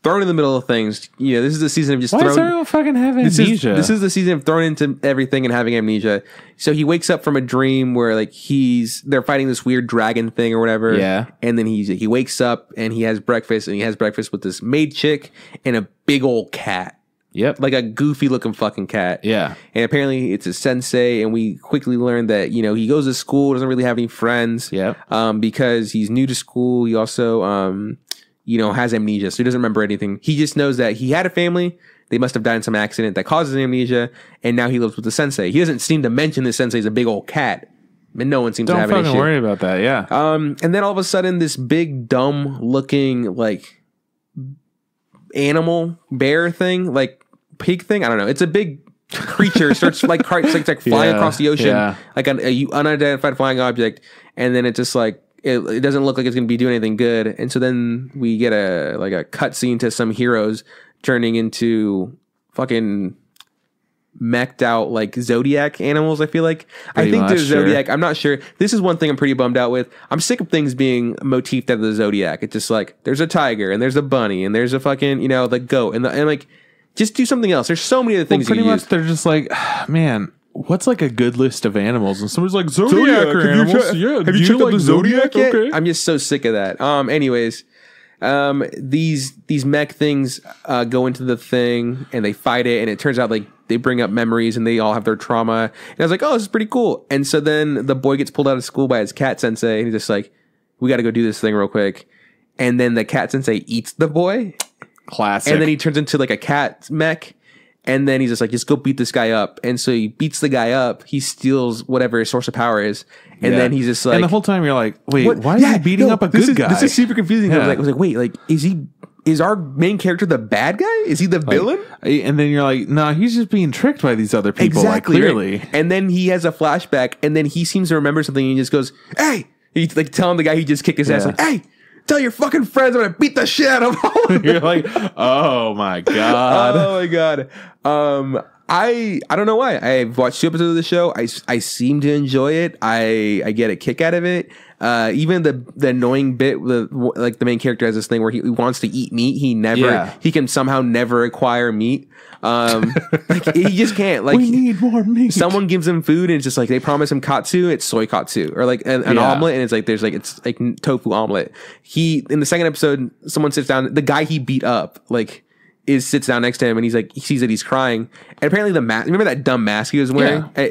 thrown in the middle of things. You know, this is the season of just Why does everyone fucking have amnesia? This is the season of thrown into everything and having amnesia. So he wakes up from a dream where like they're fighting this weird dragon thing or whatever. Yeah. And then he wakes up and he has breakfast, and he has breakfast with this maid chick and a big old cat. Yep. Like a goofy looking fucking cat. Yeah. And apparently it's a sensei, and we quickly learn that, you know, he goes to school, doesn't really have any friends. Yep. Because he's new to school. He also, you know, has amnesia, so he doesn't remember anything. He just knows that he had a family. They must have died in some accident that causes amnesia, and now he lives with the sensei. He doesn't seem to mention the sensei is a big old cat. And no one seems to have any shit. Don't fucking worry about that, yeah. And then all of a sudden, this big, dumb looking, like, animal bear thing, like, pig thing, I don't know, it's a big creature, starts like flying across the ocean, like an unidentified flying object, and then it just like it doesn't look like it's gonna be doing anything good, and so then we get a cut scene to some heroes turning into fucking mech'd out like zodiac animals. I feel like I think there's zodiac. I'm not sure. This is one thing I'm pretty bummed out with. I'm sick of things being motifed out of the zodiac. It's just like there's a tiger and there's a bunny and there's a fucking, you know, the goat and like, just do something else. There's so many other things. Pretty much, they're just like, man, what's like a good list of animals? And someone's like, zodiac animals. Have you checked out the zodiac yet? Okay. I'm just so sick of that. Anyways, these mech things go into the thing and they fight it, and it turns out like they bring up memories and they all have their trauma. And I was like, oh, this is pretty cool. And so then the boy gets pulled out of school by his cat sensei, and he's just like, we got to go do this thing real quick. And then the cat sensei eats the boy. Classic. And then he turns into like a cat mech, and then he's just like, just go beat this guy up. And so he beats the guy up. He steals whatever his source of power is, and then he's just like, and the whole time you're like, wait, why is he beating up a good guy? This is super confusing. I was like, wait, like is our main character the bad guy? Is he the villain? And then you're like, no, he's just being tricked by these other people. Exactly, like, clearly. Right? And then he has a flashback, and then he seems to remember something, and he just goes, hey, he's like telling the guy he just kicked his ass, like, hey, tell your fucking friends I'm gonna beat the shit out of all of them. You're like, oh my god. Oh my god. I don't know why. I've watched 2 episodes of the show. I seem to enjoy it. I get a kick out of it. Even the annoying bit with like the main character has this thing where he wants to eat meat. He can somehow never acquire meat. Like he just can't. Like, we need more meat. Someone gives him food and it's just like they promise him katsu, it's soy katsu, or like an omelet, and it's like it's like tofu omelet. He in the second episode, someone sits down. The guy he beat up sits down next to him, and he's like, he sees that he's crying, and apparently the mask. Remember that dumb mask he was wearing? Yeah.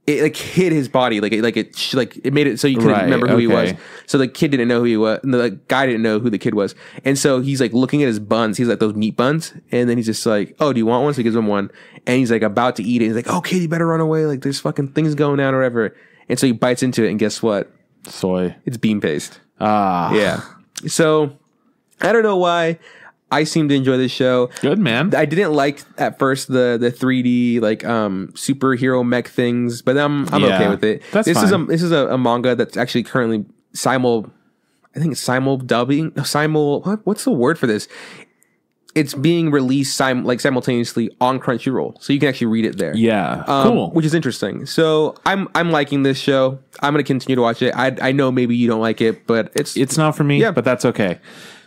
It like hid his body, like it made it so you couldn't remember who he was. So the kid didn't know who he was, and the guy didn't know who the kid was. And so he's like looking at his buns. He's like those meat buns, and then he's just like, "Oh, do you want one?" So he gives him one, and he's like about to eat it. He's like, "Oh, kid, you better run away! Like there's fucking things going on or whatever." And so he bites into it, and guess what? Soy. It's bean paste. Yeah. So I don't know why. I seem to enjoy this show. Good, man. I didn't like at first the 3D like superhero mech things, but I'm okay with it. This is a manga that's actually currently simul dubbing. What's the word for this? It's being released simultaneously on Crunchyroll, so you can actually read it there. Yeah, cool. Which is interesting. So I'm liking this show. I'm going to continue to watch it. I know maybe you don't like it, but it's not for me. Yeah, but that's okay.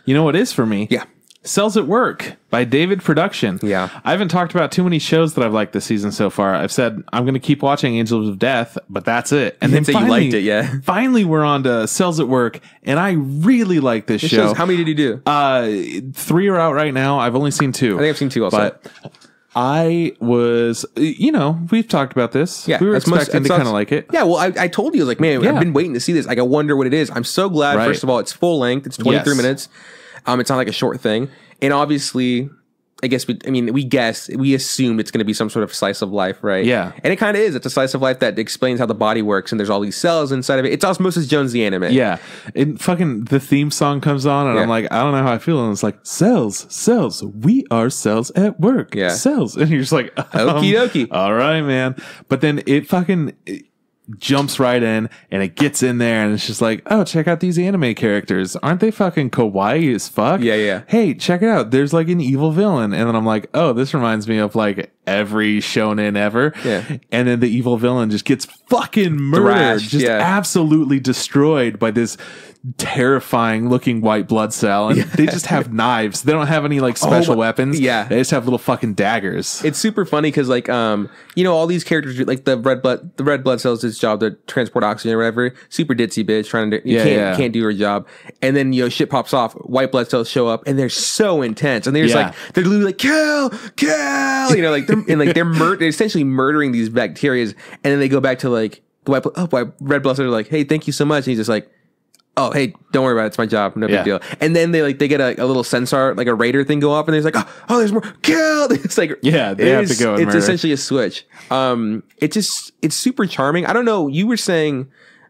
You know what is for me? Yeah. Cells at Work by David Production. Yeah. I haven't talked about too many shows that I've liked this season so far. I've said I'm going to keep watching Angels of Death, but that's it. And then say you liked it, yeah. Finally, we're on to Cells at Work, and I really like this show. How many did you do? 3 are out right now. I've only seen 2. I think I've seen 2 also. But I was, we've talked about this. Yeah, we were expecting to kind of like it. Yeah, well, I told you, like, man, I've been waiting to see this. Like, I wonder what it is. I'm so glad, first of all, it's full length. It's 23 minutes. It's not like a short thing. And obviously, I guess, we assumed it's going to be some sort of slice of life, right? Yeah. And it kind of is. It's a slice of life that explains how the body works, and there's all these cells inside of it. It's Osmosis Jones, the anime. Yeah. The theme song comes on, and I'm like, I don't know how I feel. And it's like, cells, we are cells at work. Yeah. Cells. And you're just like, okie dokie. All right, man. But then it jumps right in, and it gets in there, and it's just like, oh, check out these anime characters. Aren't they fucking kawaii as fuck? Yeah. Hey, check it out. There's like an evil villain. And then I'm like, oh, this reminds me of like every shonen ever. Yeah. And then the evil villain just gets fucking murdered. Thrashed, Absolutely destroyed by this terrifying looking white blood cell. And they just have knives. They don't have any like special weapons. Yeah. They just have little fucking daggers. It's super funny because like all these characters, like the red blood cells, its job to transport oxygen or whatever, super ditzy bitch trying to can't do her job. And then shit pops off, white blood cells show up, and they're so intense, and they're just like, they're literally like kill, they're essentially murdering these bacteria, and then they go back to like the red blood cells are like, hey, thank you so much, and he's just like, oh, hey, don't worry about it. It's my job. No big deal. And then they get a little sensor, like a radar thing go off, and they're like, oh, there's more. Kill. It's like, they have to go and it's murder. essentially a switch. It's super charming. I don't know. You were saying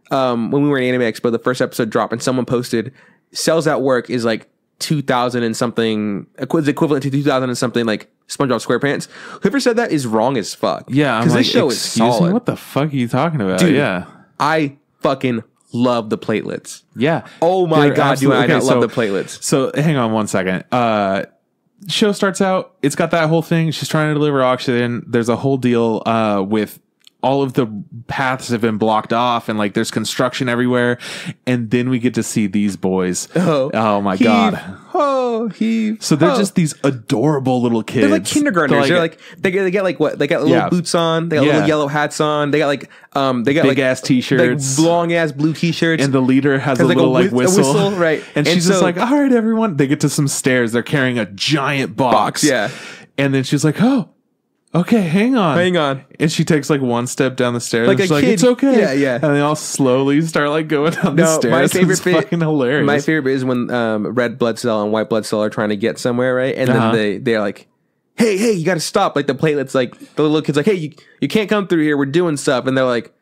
when we were in Anime Expo, the first episode dropped, and someone posted Cells at Work is like 2000 and something, equivalent to 2000 and something like SpongeBob SquarePants. Whoever said that is wrong as fuck. Yeah, because this show is solid. What the fuck are you talking about? Dude, yeah, I fucking love the platelets. Yeah. Oh my God, do I not love the platelets. So hang on one second. Show starts out, it's got that whole thing. She's trying to deliver oxygen. There's a whole deal with all of the paths have been blocked off, and like there's construction everywhere. And then we get to see these boys. Oh my God. So they're just these adorable little kids. They're like kindergartners. They get like what? They got little boots on. They got little yellow hats on. They got like big ass t-shirts, like long ass blue t-shirts. And the leader has a little whistle. Right? And she's just like, all right, everyone. They get to some stairs. They're carrying a giant box. Yeah. And then she's like, oh, okay, hang on. And she takes like one step down the stairs. Like a kid. It's okay. Yeah. And they all slowly start like going down the stairs. My favorite bit, fucking hilarious. My favorite bit is when red blood cell and white blood cell are trying to get somewhere, right? And then they're like, hey, you got to stop. Like the platelets, like the little kid's like, hey, you can't come through here. We're doing stuff. And they're like,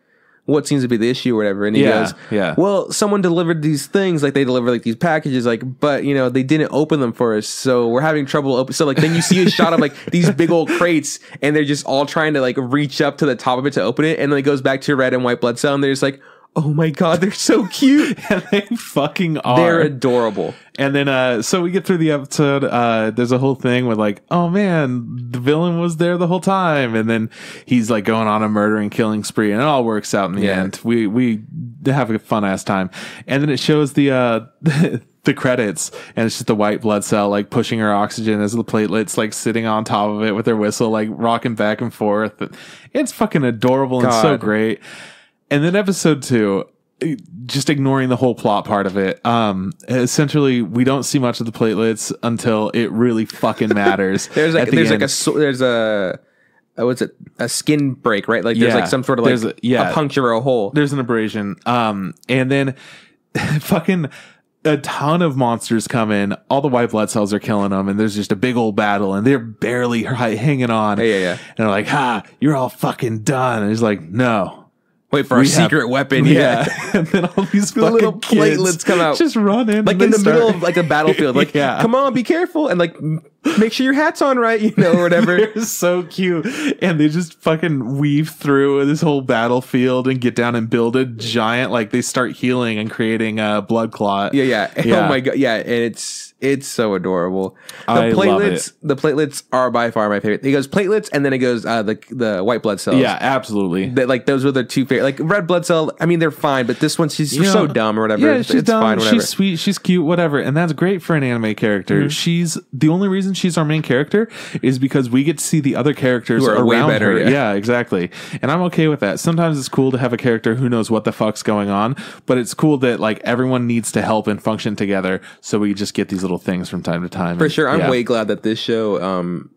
what seems to be the issue or whatever. And he goes, well, someone delivered these things, like they delivered like these packages, like, but they didn't open them for us, so we're having trouble open. So like then you see a shot of like these big old crates, and they're just all trying to like reach up to the top of it to open it, and then it goes back to red and white blood cell, and they're just like, oh my God, they're so cute. And they fucking are. They're adorable. And then, so we get through the episode. There's a whole thing with like, oh man, the villain was there the whole time. And then he's like going on a murder and killing spree, and it all works out in the end. We have a fun ass time. And then it shows the credits, and it's just the white blood cell like pushing her oxygen as the platelets like sitting on top of it with her whistle like rocking back and forth. It's fucking adorable and so great. And then episode 2, just ignoring the whole plot part of it. Essentially, we don't see much of the platelets until it really fucking matters. there's a what's it? A skin break, right? Like there's like some sort of like a puncture or a hole. There's an abrasion. And then fucking a ton of monsters come in. All the white blood cells are killing them, and there's just a big old battle, and they're barely hanging on. Yeah. And they're like, you're all fucking done. And he's like, no. Wait for our secret weapon. Yeah. And then all these the little platelets come out. Just run in. Like in the middle of like a battlefield. Like, come on, be careful. And like make sure your hat's on right, you know, or whatever. They're so cute. And they just fucking weave through this whole battlefield and get down and build a giant, like they start healing and creating a blood clot. Yeah. Oh my God. Yeah. And it's so adorable. I love it. The platelets are by far my favorite. It goes platelets and then it goes the white blood cells. Yeah, absolutely. Like those were the two favorite. Like red blood cell, I mean, they're fine, but this one, she's so dumb or whatever. Yeah, she's dumb. Fine, whatever. She's sweet. She's cute, whatever. And that's great for an anime character. Mm-hmm. She's the only reason she's our main character is because we get to see the other characters who are around way better. her. Yeah, exactly. And I'm okay with that. Sometimes it's cool to have a character who knows what the fuck's going on, but it's cool that like everyone needs to help and function together. So we just get these little things from time to time. For sure. I'm way glad that this show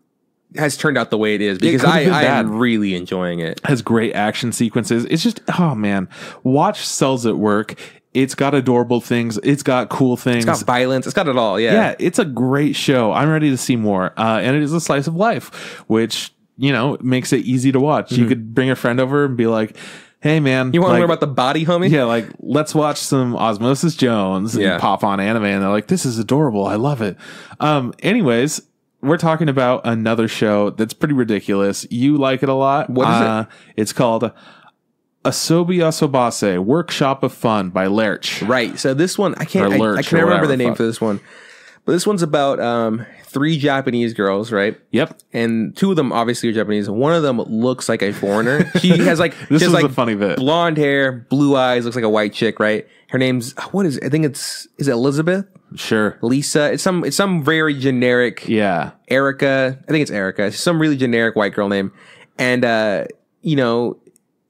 has turned out the way it is because I am really enjoying it. Has great action sequences. It's just, oh man, watch Cells at Work. It's got adorable things. It's got cool things. It's got violence. It's got it all. Yeah. Yeah. It's a great show. I'm ready to see more. And it is a slice of life, which, you know, makes it easy to watch. You could bring a friend over and be like, hey man, you want to learn about the body, homie? Yeah, like let's watch some Osmosis Jones and pop on anime, and they're like, this is adorable. I love it. Anyways, we're talking about another show that's pretty ridiculous. You like it a lot. What is it? It's called Asobi Asobase, Workshop of Fun by Lerch. Right. So this one, I can't remember the name for this one. But this one's about 3 Japanese girls, right? Yep. And 2 of them obviously are Japanese. One of them looks like a foreigner. She has like this is like a funny bit. Blonde hair, blue eyes, looks like a white chick, right? Her name's what is it? I think is it Elizabeth? Sure. Lisa. It's some very generic. Yeah. Erica. I think it's Erica. It's some really generic white girl name. And you know,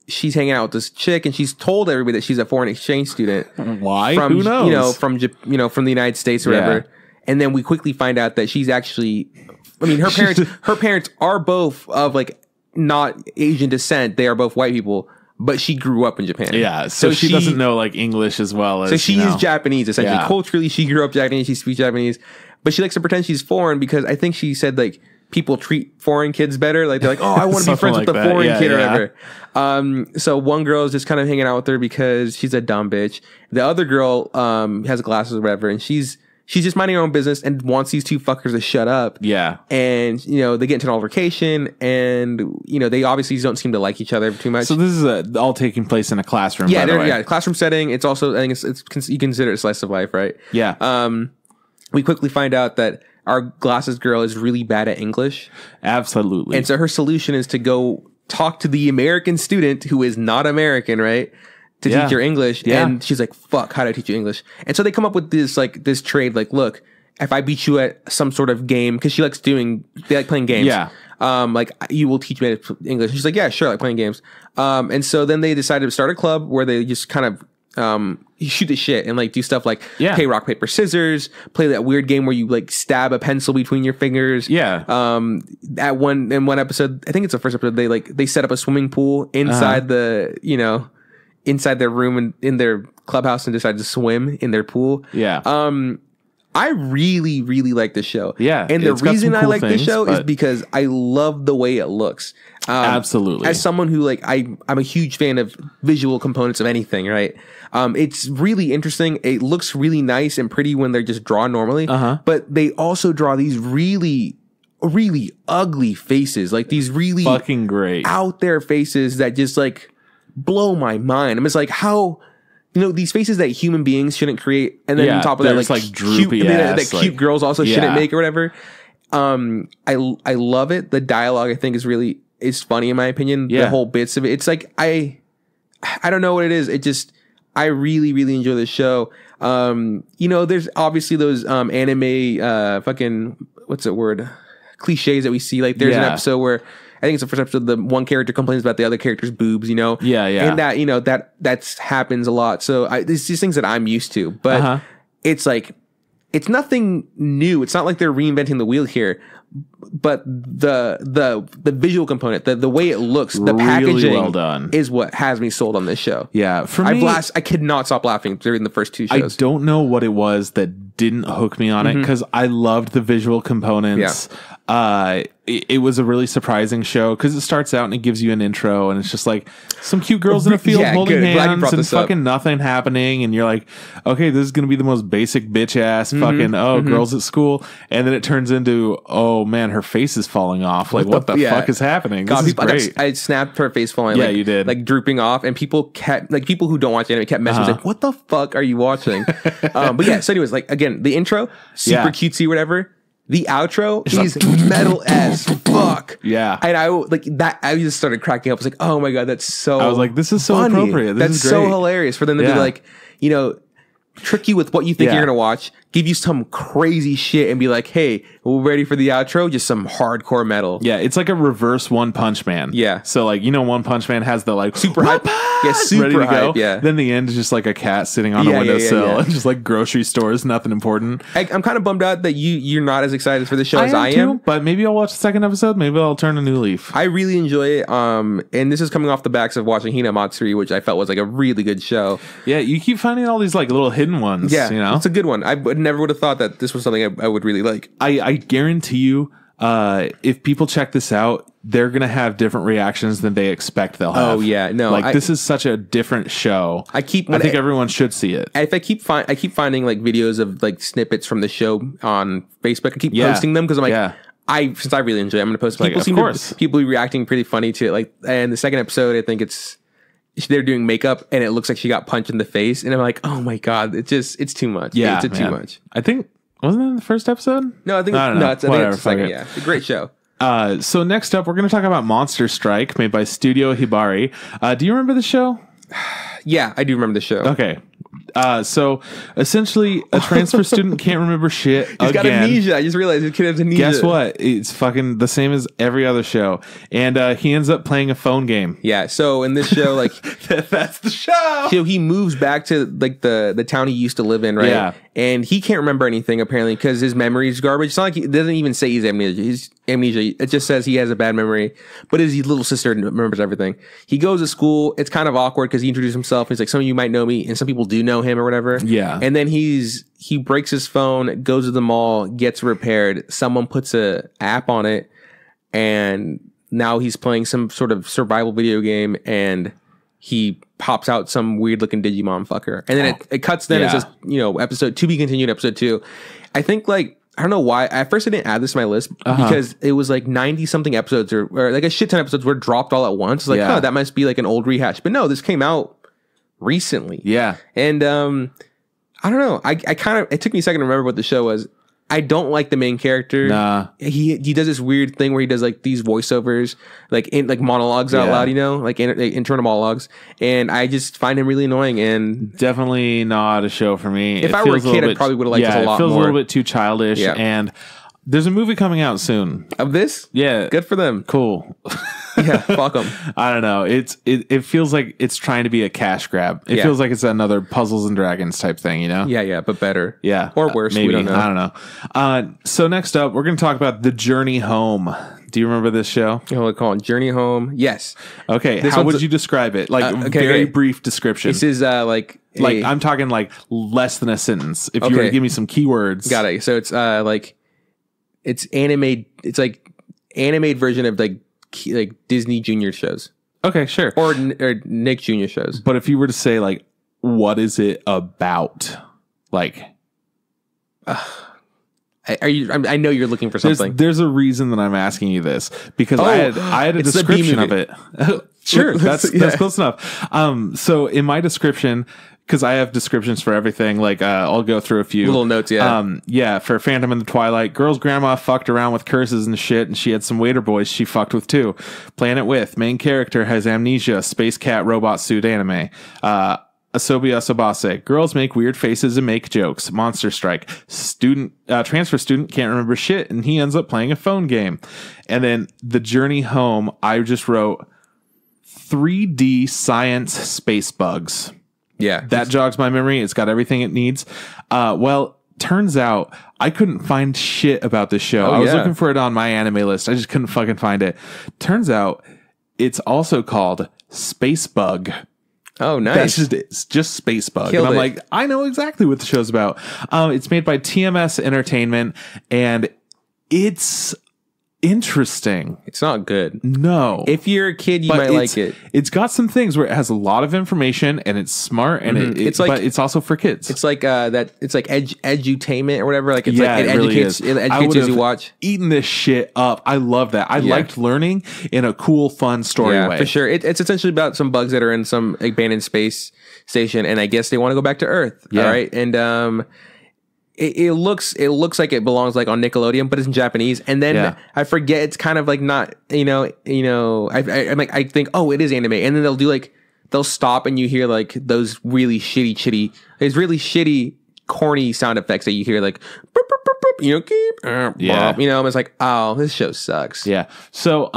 she's hanging out with this chick, and she's told everybody that she's a foreign exchange student. Why? From, who knows? From the United States or whatever. And then we quickly find out that she's actually, I mean, her parents are both of like not Asian descent. They are both white people, but she grew up in Japan. Yeah. So she doesn't know like English as well as. So she is Japanese essentially. Yeah. Culturally, she grew up Japanese. She speaks Japanese, but she likes to pretend she's foreign because I think she said like people treat foreign kids better. Like they're like, oh, I want to be friends with the foreign kid or whatever. So one girl is just kind of hanging out with her because she's a dumb bitch. The other girl has glasses or whatever, and she's just minding her own business and wants these 2 fuckers to shut up. Yeah. And, you know, they get into an altercation and, you know, they obviously don't seem to like each other too much. So this is all taking place in a classroom, yeah, by the way. Yeah, classroom setting. It's also, I think you consider it a slice of life, right? Yeah. We quickly find out that our glasses girl is really bad at English. Absolutely. And so her solution is to go talk to the American student who is not American, right? To teach her English. Yeah. And she's like, fuck, how do I teach you English? And so they come up with this trade, like, look, if I beat you at some sort of game, because they like playing games. Yeah. Like, you will teach me English. She's like, yeah, sure, I like playing games. And so then they decided to start a club where they just kind of shoot the shit and like do stuff like play rock, paper, scissors, play that weird game where you like stab a pencil between your fingers. Yeah. In one episode, I think it's the first episode, they set up a swimming pool inside inside their room and in their clubhouse and decided to swim in their pool. Yeah. I really, really like this show. Yeah. And the reason I like this show is because I love the way it looks. Absolutely. As someone who I'm a huge fan of visual components of anything, right? It's really interesting. It looks really nice and pretty when they're just drawn normally. But they also draw these really, really ugly faces. Like these really fucking great out there faces that just like blow my mind. I'm just like, how, these faces that human beings shouldn't create, and then on top of that, like droopy ass, that cute girls also shouldn't make or whatever. I love it. The dialogue I think is funny in my opinion. The whole bits of it. It's like I don't know what it is. It just I really, really enjoy this show. There's obviously those anime fucking what's that word? Cliches that we see. Like there's an episode where I think it's the first episode, the one character complains about the other character's boobs, Yeah. And that happens a lot. So it's these things that I'm used to, but it's like, it's nothing new. It's not like they're reinventing the wheel here, but the visual component, the way it looks, the really packaging well done is what has me sold on this show. Yeah. For me, I could not stop laughing during the first 2 shows. I don't know what it was that didn't hook me on it because I loved the visual components. Yeah. it was a really surprising show because it starts out and it gives you an intro and it's just like some cute girls in a field holding hands and fucking nothing happening, and you're like, okay, this is gonna be the most basic bitch ass fucking girls at school, and then it turns into, oh man, her face is falling off. Like what the fuck is happening? God, this is great. I snapped her face falling. Yeah, like, you did. Like drooping off, and people who don't watch anime kept messaging like, what the fuck are you watching? But yeah, so anyways, like again, the intro super cutesy, whatever. The outro is metal as fuck. Yeah. And I just started cracking up. I was like, oh my God, that's so I was like, this is so funny. appropriate. This is great. So hilarious for them to be like, you know, trick you with what you think you're going to watch, give you some crazy shit and be like, hey, we're ready for the outro, just some hardcore metal. Yeah, it's like a reverse One Punch Man. Yeah. So like, you know, One Punch Man has the like super hype. Yeah, super hype. Yeah. Then the end is just like a cat sitting on a windowsill and just like grocery stores, nothing important. I'm kind of bummed out that you're not as excited for the show as I am. But maybe I'll watch the second episode. Maybe I'll turn a new leaf. I really enjoy it. And this is coming off the backs of watching Hinamatsuri, which I felt was like a really good show. Yeah, you keep finding all these like little hidden ones. Yeah, you know, it's a good one. I never would have thought that this was something I would really like. I guarantee you, if people check this out, they're gonna have different reactions than they expect they'll have. Oh yeah, no, like this is such a different show. I think everyone should see it. If I keep finding like videos of like snippets from the show on Facebook. I keep posting them because I'm like, since I really enjoy it, I'm gonna post them. People reacting pretty funny to it. Like, and the second episode, I think they're doing makeup and it looks like she got punched in the face, and I'm like, oh my God, it's too much. Yeah, it's too much. I think wasn't it in the first episode? No, I think it's the second. Yeah, it's a great show. So next up, we're going to talk about Monster Strike, made by Studio Hibari. Do you remember the show? Yeah, I do remember the show. Okay. So essentially, a transfer student can't remember shit. He's got amnesia. I just realized his kid has amnesia. Guess what? It's fucking the same as every other show, and he ends up playing a phone game. Yeah. So in this show, like that's the show. So he moves back to like the town he used to live in, right? Yeah. And he can't remember anything apparently because his memory is garbage. It's not like it doesn't even say he's amnesia. It just says he has a bad memory, but his little sister remembers everything. He goes to school. It's kind of awkward because he introduced himself. He's like, some of you might know me, and some people do know him or whatever. Yeah. And then he breaks his phone, goes to the mall, gets repaired. Someone puts a app on it, and now he's playing some sort of survival video game, and he pops out some weird looking Digimon fucker. And then it cuts then. It says, episode to be continued, episode 2. I think like, I don't know why. At first I didn't add this to my list because it was like 90 something episodes or like a shit ton of episodes were dropped all at once. Like, oh, that must be like an old rehash. But no, this came out recently. Yeah. And I don't know. I kind of, it took me a second to remember what the show was. I don't like the main character. Nah. He does this weird thing where he does like these voiceovers, like monologues out loud, like internal monologues, and I just find him really annoying. And definitely not a show for me. If I were a kid, I probably would have liked it a lot more. It feels a little bit too childish, and there's a movie coming out soon of this. Yeah, good for them. Cool. Yeah, fuck them. I don't know. It feels like it's trying to be a cash grab. It feels like it's another Puzzles and Dragons type thing, Yeah, but better. Yeah. Or worse. Maybe. We don't know. I don't know. So next up, we're going to talk about The Journey Home. Do you remember this show? We call it Journey Home. Yes. Okay. How would you describe it? Like very brief description. This is like I'm talking like less than a sentence. If you were to give me some keywords. Got it. So it's it's anime. It's like animated version of like Disney Junior shows. Okay, sure. Or Nick Junior shows. But if you were to say like, what is it about? Like, I know you're looking for something. There's a reason that I'm asking you this because I had a description of it. Sure, that's close enough. So in my description, because I have descriptions for everything, like I'll go through a few little notes. For Phantom and the Twilight, girl's grandma fucked around with curses and shit, and she had some waiter boys she fucked with too. Planet with main character has amnesia, space cat robot suit anime. Asobi Asobase, girls make weird faces and make jokes. Monster Strike, transfer student can't remember shit, and he ends up playing a phone game. And then The Journey Home, I just wrote 3D science space bugs. Yeah. That jogs my memory. It's got everything it needs. Turns out I couldn't find shit about this show. I was looking for it on my anime list. I just couldn't fucking find it. Turns out it's also called Space Bug. Oh, nice. It's just Space Bug. And I'm like, I know exactly what the show's about. It's made by TMS Entertainment, and it's interesting. It's not good. No. If you're a kid, you might like it. It's got some things where it has a lot of information and it's smart and it's like, but it's also for kids. It's like it's like edutainment or whatever. Like, it's yeah, like it educates you as you watch. Eaten this shit up. I love that. I liked learning in a cool, fun story way. For sure. It's essentially about some bugs that are in some abandoned space station, and I guess they want to go back to Earth. Yeah. All right. And It looks like it belongs like on Nickelodeon, but it's in Japanese. And then I forget, it's kind of like not, I think, oh, it is anime. And then they'll stop and you hear like those really shitty, corny sound effects that you hear like, boop, boop, boop, boop, it's like, oh, this show sucks. Yeah. So,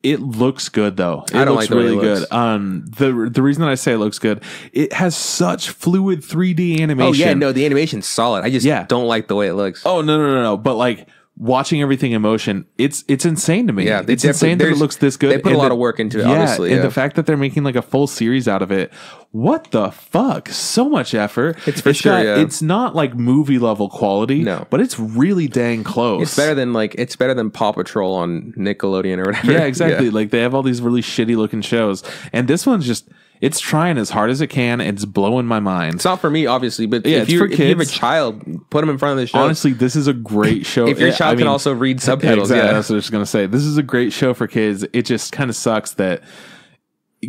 it looks good though. I don't looks like the way really it looks. good. The reason that I say it looks good, it has such fluid 3D animation. Oh yeah, no, the animation's solid. I just don't like the way it looks. Oh no. But like watching everything in motion, it's insane to me. Yeah, it's insane that it looks this good. They put a lot of work into it, obviously. And the fact that they're making like a full series out of it. What the fuck? So much effort. It's for sure. It's not like movie level quality, but it's really dang close. It's better than Paw Patrol on Nickelodeon or whatever. Yeah, exactly. Yeah. Like they have all these really shitty looking shows, and this one's just it's trying as hard as it can. And it's blowing my mind. It's not for me, obviously, but if you have a child, put them in front of the show. Honestly, this is a great show. If your child can also read subtitles, exactly, that's what I was going to say. This is a great show for kids. It just kind of sucks that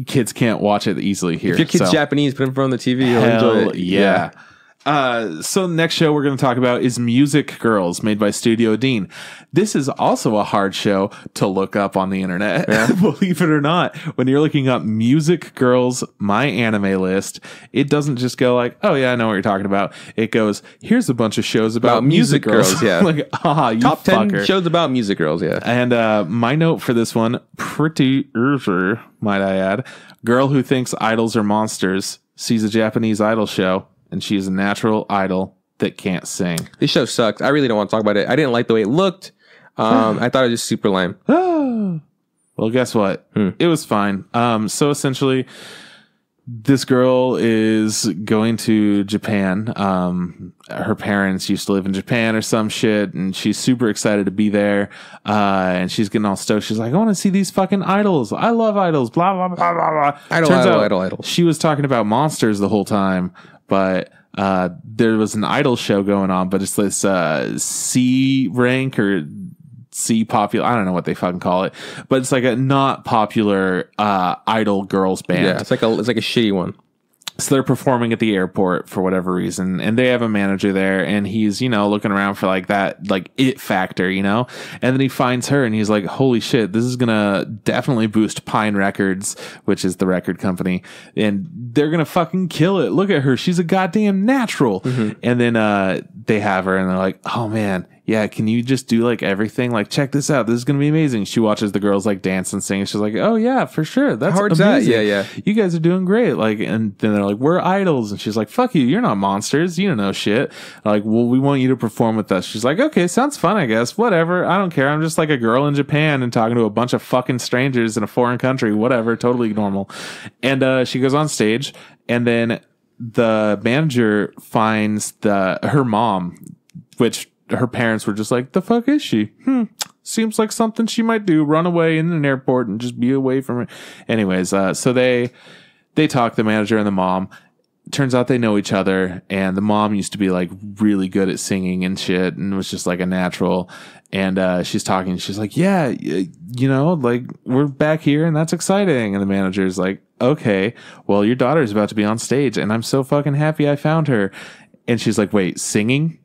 kids can't watch it easily here. If your kid's Japanese, put him in front of the TV. He'll enjoy it. Yeah. So the next show we're going to talk about is Music Girls, made by Studio Dean. This is also a hard show to look up on the internet. Yeah. Believe it or not, when you're looking up Music Girls, my anime list, it doesn't just go like, oh yeah, I know what you're talking about. It goes, here's a bunch of shows about music girls. Yeah. Like, you top 10 fucker. shows about music girls. Yeah. And my note for this one, pretty might I add, girl who thinks idols are monsters sees a Japanese idol show, and she is a natural idol that can't sing. This show sucked. I really don't want to talk about it. I didn't like the way it looked. I thought it was just super lame. Well, guess what? It was fine. So essentially, this girl is going to Japan. Her parents used to live in Japan or some shit, and she's super excited to be there. And she's getting all stoked. She's like, I want to see these fucking idols. I love idols. Blah, blah, blah, blah, blah. Idol. She was talking about monsters the whole time, but there was an idol show going on, but it's this C rank or C popular. I don't know what they fucking call it, but it's like a not popular idol girls band. Yeah, it's like a shitty one. So they're performing at the airport for whatever reason, and they have a manager there, and he's, looking around for like that, like it factor, and then he finds her, and he's like, holy shit, this is gonna definitely boost Pine Records, which is the record company, and they're gonna fucking kill it. Look at her, she's a goddamn natural. And then they have her, and they're like, oh man, yeah, can you just do like everything? Like, check this out. This is going to be amazing. She watches the girls like dance and sing. She's like, oh yeah, for sure. That's hard amazing. That? Yeah. You guys are doing great. Like, and then they're like, we're idols. And she's like, fuck you. You're not monsters. You don't know shit. Like, well, we want you to perform with us. She's like, okay, sounds fun, I guess. Whatever. I don't care. I'm just like a girl in Japan and talking to a bunch of fucking strangers in a foreign country. Whatever. Totally normal. And she goes on stage, and then the manager finds her mom, which her parents were just like, the fuck is she? Seems like something she might do. Run away in an airport and just be away from her. Anyways, so they talk, the manager and the mom. Turns out they know each other, and the mom used to be like really good at singing and shit and was just like a natural. And she's talking. She's like, yeah, like we're back here and that's exciting. And the manager's like, okay, well, your daughter's about to be on stage and I'm so fucking happy I found her. And she's like, wait, singing?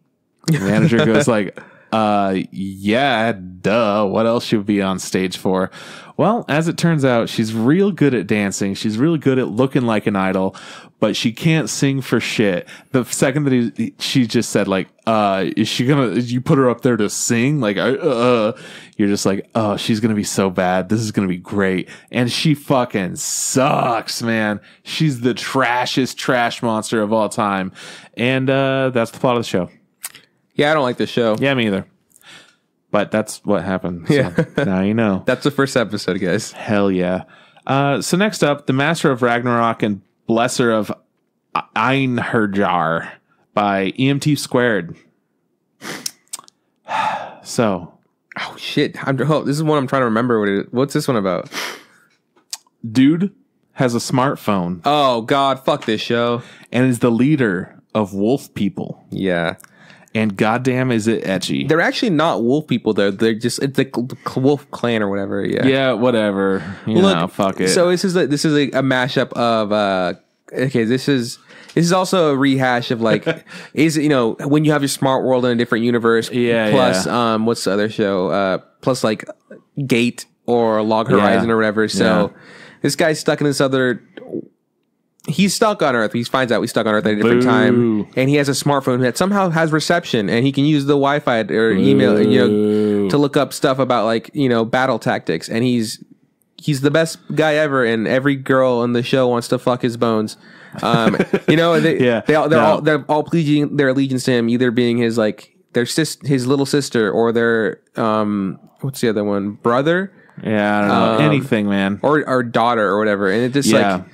The manager goes like, yeah, duh. What else should we be on stage for? Well, as it turns out, she's real good at dancing. She's really good at looking like an idol, but she can't sing for shit. The second that she just said like, you put her up there to sing? Like, you're just like, oh, she's going to be so bad. This is going to be great. And she fucking sucks, man. She's the trashiest trash monster of all time. And, that's the plot of the show. Yeah, I don't like the show. Yeah, me either. But that's what happened. So yeah. Now you know. That's the first episode, guys. Hell yeah. So next up, The Master of Ragnarok and Blesser of Einherjar by EMT Squared. So, Oh shit! This is one I'm trying to remember. What's this one about? Dude has a smartphone. Oh god, fuck this show. And is the leader of wolf people. Yeah. And goddamn, is it ecchi? They're actually not wolf people though. They're just it's the wolf clan or whatever. Yeah. Yeah, whatever. You know, fuck it. So this is a mashup of okay. This is also a rehash of like is when you have your smart world in a different universe. Yeah. Plus what's the other show? Plus like Gate or Log Horizon or whatever. So this guy's stuck in this other. He's stuck on Earth. He finds out he's stuck on Earth at a different time, and he has a smartphone that somehow has reception, and he can use the Wi-Fi or email, to look up stuff about like battle tactics. And he's the best guy ever, and every girl in the show wants to fuck his bones. They're all pledging their allegiance to him, either being his like his little sister or their what's the other one, brother? Yeah, I don't know anything, man, or daughter or whatever. And it just like.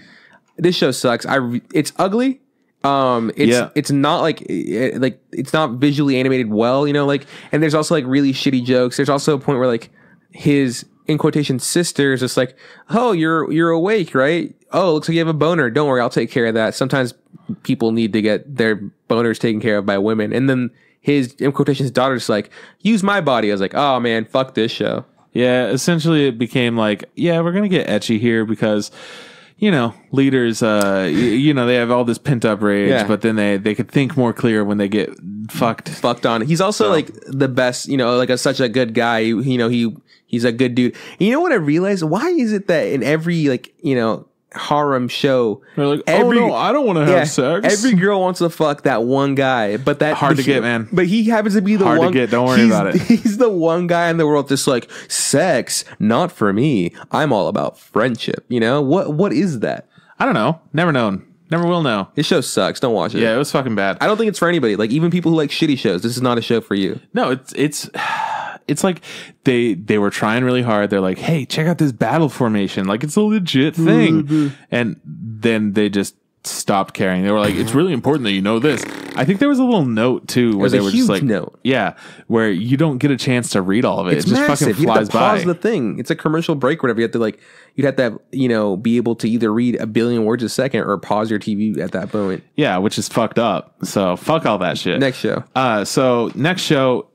This show sucks. It's ugly. It's not like it's not visually animated well, and there's also like really shitty jokes. There's also a point where like his in quotation sister is just like, oh, you're awake, right? Oh, looks like you have a boner. Don't worry, I'll take care of that. Sometimes people need to get their boners taken care of by women. And then his in quotations daughter's like, use my body. I was like, oh man, fuck this show. Yeah, essentially it became like, yeah, we're gonna get ecchi here because leaders, they have all this pent up rage, but then they could think more clear when they get fucked on. He's also like the best, like such a good guy. He's a good dude. And you know what I realized? Why is it that in every harem show, they're like, I don't want to have sex. Every girl wants to fuck that one guy, but that hard to get, man. But he happens to be the hard one. To get. Don't worry about it. He's the one guy in the world that's like, sex, not for me. I'm all about friendship. What is that? I don't know. Never known. Never will know. This show sucks. Don't watch it. Yeah, it was fucking bad. I don't think it's for anybody. Like even people who like shitty shows, this is not a show for you. No, it's like they were trying really hard. They're like, hey, check out this battle formation. Like it's a legit thing. Mm-hmm. And then they just stopped caring. They were like, it's really important that you know this. I think there was a little note too where they were just like, note. Yeah, where you don't get a chance to read all of it. It's it just massive. fucking flies you have to pause by. The thing. It's a commercial break or whatever. You'd have to be able to either read a billion words a second or pause your TV at that moment. Yeah, which is fucked up. So fuck all that shit. Next show. So next show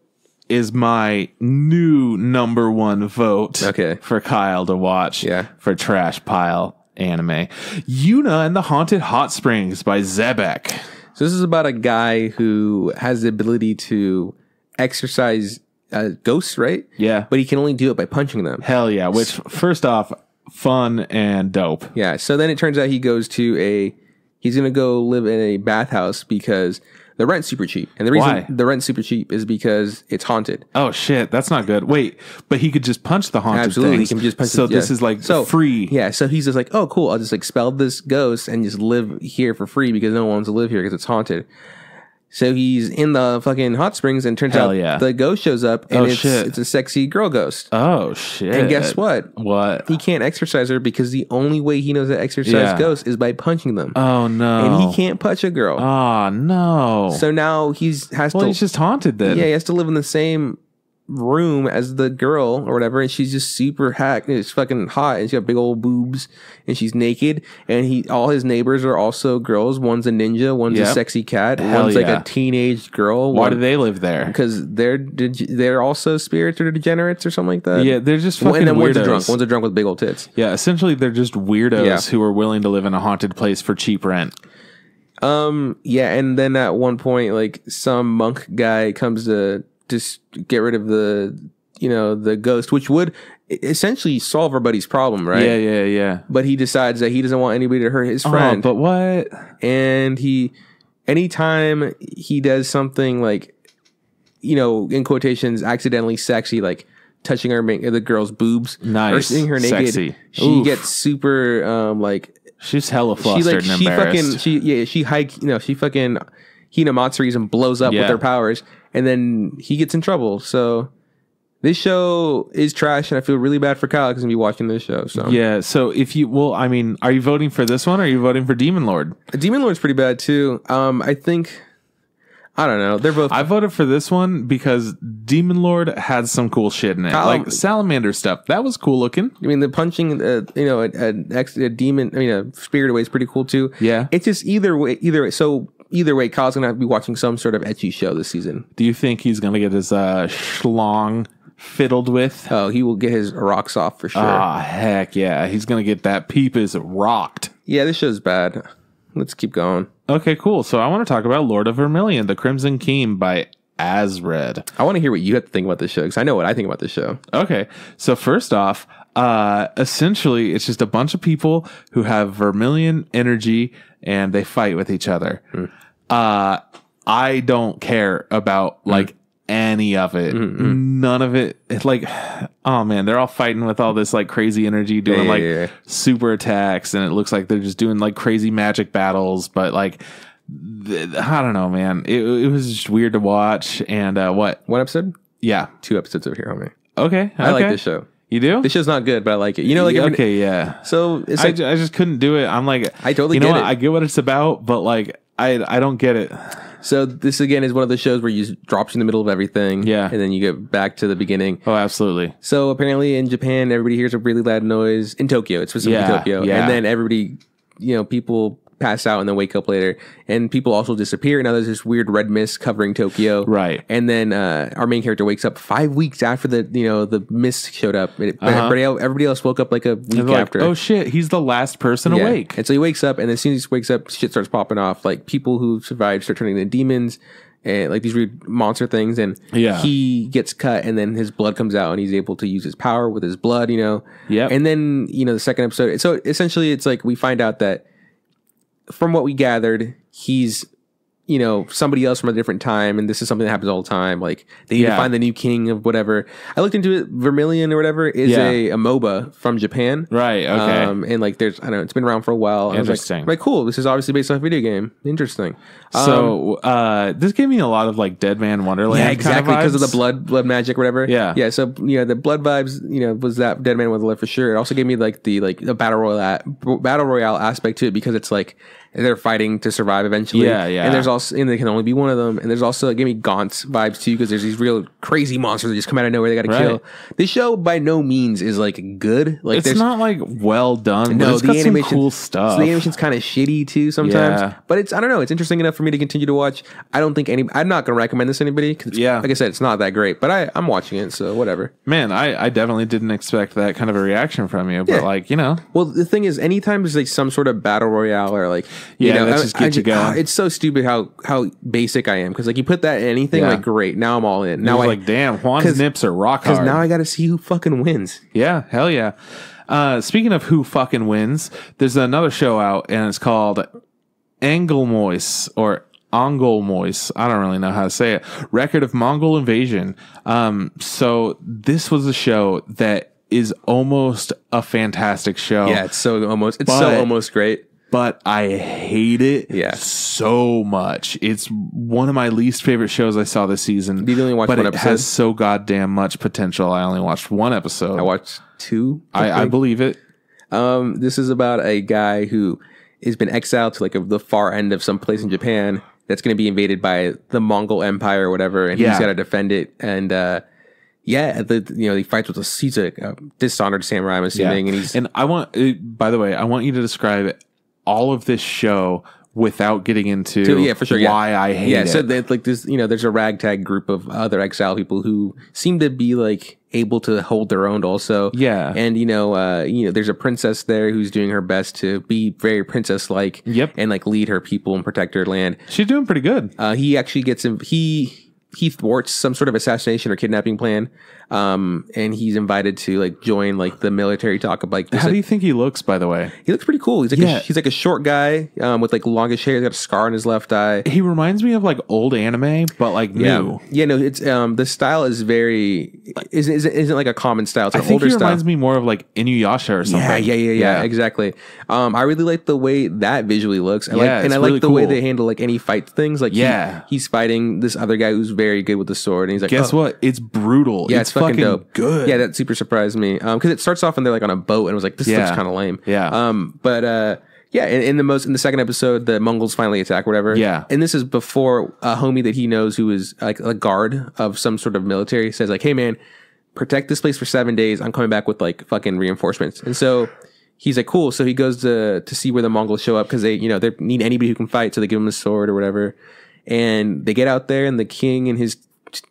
is my new number one vote for Kyle to watch for Trash Pile Anime. Yuna and the Haunted Hot Springs by Zebek. So this is about a guy who has the ability to exorcise ghosts, right? Yeah. But he can only do it by punching them. Hell yeah. Which, first off, fun and dope. Yeah. So then it turns out he's going to go live in a bathhouse because the rent's super cheap. And the reason the rent's super cheap is because it's haunted. Oh, shit. That's not good. Wait, but he could just punch the haunted Absolutely. things. He can just punch this is like free. Yeah. So he's just like, oh, cool. I'll just expel this ghost and just live here for free because no one wants to live here because it's haunted. So he's in the fucking hot springs and turns out the ghost shows up and it's a sexy girl ghost. Oh, shit. And guess what? What? He can't exorcise her because the only way he knows to exorcise ghosts is by punching them. Oh, no. And he can't punch a girl. Oh, no. So now he's just haunted then. Yeah, he has to live in the same room as the girl or whatever, and she's just super hacked. It's fucking hot, and she's got big old boobs, and she's naked. And all his neighbors are also girls. One's a ninja, one's a sexy cat, one's like a teenage girl. Why do they live there? Because they're also spirits or degenerates or something like that. Yeah, they're just fucking and then weirdos. One's a drunk with big old tits. Yeah, essentially they're just weirdos who are willing to live in a haunted place for cheap rent. Yeah, and then at one point, like some monk guy comes to just get rid of the ghost, which would essentially solve our buddy's problem, right? Yeah. But he decides that he doesn't want anybody to hurt his friend. But what? And anytime he does something like, in quotations, accidentally sexy, like touching the girl's boobs, or seeing her naked, sexy. She gets super she's hella flustered and embarrassed. She fucking Hinamatsuris and blows up with her powers. And then he gets in trouble. So this show is trash, and I feel really bad for Kyle because he's going to be watching this show. So yeah. So are you voting for this one or are you voting for Demon Lord? Demon Lord's pretty bad too. I think I don't know. They're both. I voted for this one because Demon Lord had some cool shit in it, like salamander stuff. That was cool looking. I mean, the punching, a demon, a spirit away is pretty cool too. Yeah. It's just either way. So either way, Kyle's gonna be watching some sort of ecchi show this season. Do you think he's gonna get his schlong fiddled with? Oh, he will get his rocks off for sure. Ah, heck yeah. He's gonna get that peepus rocked. Yeah, this show's bad. Let's keep going. Okay, cool. So I want to talk about Lord of Vermilion, The Crimson Keem by Azred. I want to hear what you have to think about this show, because I know what I think about this show. Okay. So first off, essentially, it's just a bunch of people who have Vermilion energy, and they fight with each other. I don't care about, like, any of it. None of it. It's like, oh man, they're all fighting with all this like crazy energy, doing super attacks, and it looks like they're just doing like crazy magic battles, but like I don't know, man. It was just weird to watch. And what? One episode? Yeah. 2 episodes over here, homie. Okay. I like this show. You do? This show's not good, but I like it. You know, like okay, yeah. So it's like, I just couldn't do it. I'm like, I totally you know get what? it. I get what it's about, but like I don't get it. So this again is one of the shows where you drops you in the middle of everything, yeah, and then you get back to the beginning. Oh, absolutely. So apparently in Japan, everybody hears a really loud noise in Tokyo. It's specifically Tokyo, and then everybody, people pass out and then wake up later, and people also disappear. Now there's this weird red mist covering Tokyo, right? And then our main character wakes up 5 weeks after the mist showed up. Everybody else woke up like a week after. Oh shit, he's the last person awake. And so he wakes up, and as soon as he wakes up, shit starts popping off. Like people who survived start turning into demons, and like these weird monster things. And he gets cut, and then his blood comes out, and he's able to use his power with his blood. Yeah. And then the second episode. So essentially, it's like we find out that, from what we gathered, he's, somebody else from a different time, and this is something that happens all the time. Like, they need to find the new king of whatever. I looked into it. Vermilion or whatever is a MOBA from Japan. Right, okay. And like, there's, I don't know, it's been around for a while. Interesting. I was like, cool, this is obviously based off a video game. Interesting. So, this gave me a lot of, like, Dead Man Wonderland. Yeah, exactly, because of the blood magic or whatever. Yeah. Yeah, so, the blood vibes, was that Dead Man Wonderland for sure. It also gave me, like, the battle royale aspect to it, because it's like, they're fighting to survive eventually. Yeah. And there's also, and they can only be one of them. And there's also, it gave me Gaunt's vibes too, because there's these real crazy monsters that just come out of nowhere they got to kill. This show by no means is like good. Like, it's not like well done. No, but it's got some cool stuff. So the animation's kind of shitty too sometimes. Yeah. But it's, I don't know, it's interesting enough for me to continue to watch. I don't think I'm not going to recommend this to anybody, because like I said, it's not that great. But I'm watching it, so whatever. Man, I definitely didn't expect that kind of a reaction from you. But like, Well, the thing is, anytime there's like some sort of battle royale or like, that's just get you going. It's so stupid how basic I am, because like you put that in anything, like great, now I'm all in. Now I like, damn, Juan's nips are rock hard. Because now I got to see who fucking wins. Yeah, hell yeah. Speaking of who fucking wins, there's another show out, and it's called Anglemois or Anglemois. I don't really know how to say it. Record of Mongol Invasion. So this was a show that is almost a fantastic show. Yeah, it's so almost great. But I hate it so much. It's one of my least favorite shows I saw this season. You only watched one episode? It has so goddamn much potential. I only watched one episode. I watched 2. I believe it. This is about a guy who has been exiled to like the far end of some place in Japan that's going to be invaded by the Mongol Empire or whatever, and he's got to defend it. And he fights with he's a dishonored samurai, I'm assuming. And I want, by the way, I want you to describe all of this show without getting into why I hate it. Yeah, so like this, there's a ragtag group of other exile people who seem to be like able to hold their own also. Yeah. And there's a princess there who's doing her best to be very princess-like. Yep. And like lead her people and protect her land. She's doing pretty good. He actually gets he thwarts some sort of assassination or kidnapping plan, and he's invited to like join like the military talk of like this. How do you think he looks, by the way? He looks pretty cool. He's like he's like a short guy with like longish hair. He's got a scar on his left eye. He reminds me of like old anime, but like new. Yeah, no, it's the style is very isn't like a common style. It's an older style. He reminds me more of like Inuyasha or something. Yeah, exactly. I really like the way that visually looks. I like the way they handle like any fight things. Like he's fighting this other guy who's very good with the sword, and he's like, guess what? It's brutal. Yeah, it's fucking dope. Good. Yeah, that super surprised me. Because it starts off and they're like on a boat, and I was like, this looks kind of lame. Yeah. Yeah, in the second episode, the Mongols finally attack, whatever. Yeah. And this is before a homie that he knows who is like a guard of some sort of military says like, hey man, protect this place for 7 days. I'm coming back with like fucking reinforcements. And so he's like, cool. So he goes to see where the Mongols show up because they need anybody who can fight. So they give him a sword or whatever. And they get out there and the king and his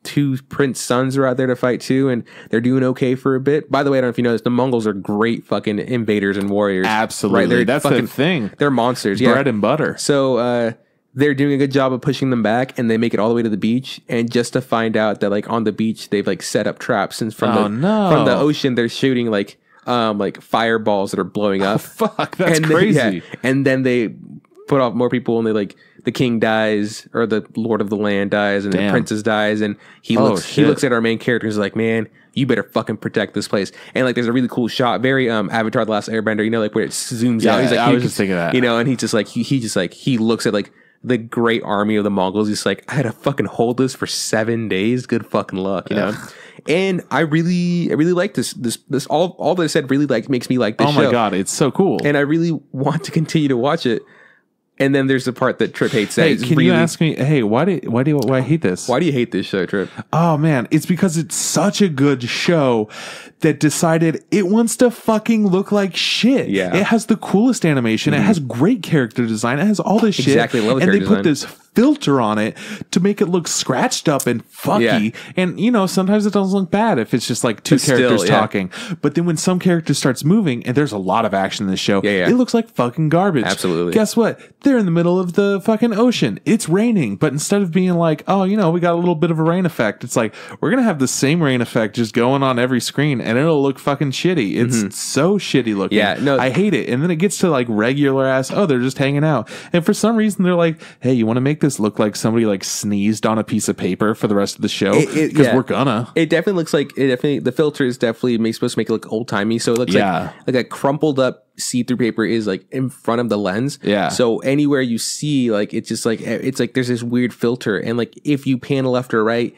two prince sons are out there to fight too, and they're doing okay for a bit. By the way, I don't know if you noticed, the Mongols are great fucking invaders and warriors. Absolutely. Right? That's fucking, the thing. They're monsters. Bread and butter. So they're doing a good job of pushing them back, and they make it all the way to the beach. And just to find out that like on the beach they've like set up traps, and from the ocean they're shooting like fireballs that are blowing up. Oh, fuck, that's crazy. And then they put off more people, and they like the king dies or the lord of the land dies, and the princess dies, and he looks at our main character and is like, man, you better fucking protect this place. And like there's a really cool shot, very Avatar: The Last Airbender, like where it zooms out. He's like, I was just thinking that, and he's just like he looks at like the great army of the Mongols. He's like, I had to fucking hold this for 7 days. Good fucking luck, you know. And I really like this all that I said really like makes me like this show. Oh my god, it's so cool. And I really want to continue to watch it. And then there's the part that Trip hates. Hey, can you ask me? Hey, why I hate this? Why do you hate this show, Trip? Oh man, it's because it's such a good show that decided it wants to fucking look like shit. Yeah, it has the coolest animation. It has great character design. It has all this shit. Exactly, love the and they design. put this filter on it to make it look scratched up and fucky. Yeah. And sometimes it doesn't look bad if it's just like two characters talking. But then when some character starts moving, and there's a lot of action in this show, it looks like fucking garbage. Absolutely. Guess what? They're in the middle of the fucking ocean. It's raining, but instead of being like, oh, we got a little bit of a rain effect, it's like, we're gonna have the same rain effect just going on every screen, and it'll look fucking shitty. It's so shitty looking. Yeah, no, I hate it. And then it gets to like regular ass, oh, they're just hanging out. And for some reason they're like, hey, you want to make this look like somebody like sneezed on a piece of paper for the rest of the show? Because we're gonna. It definitely looks like the filter is definitely supposed to make it look old timey. So it looks like a crumpled up see-through paper is like in front of the lens. Yeah. So anywhere you see, like it's just like it's like there's this weird filter, and like if you pan left or right,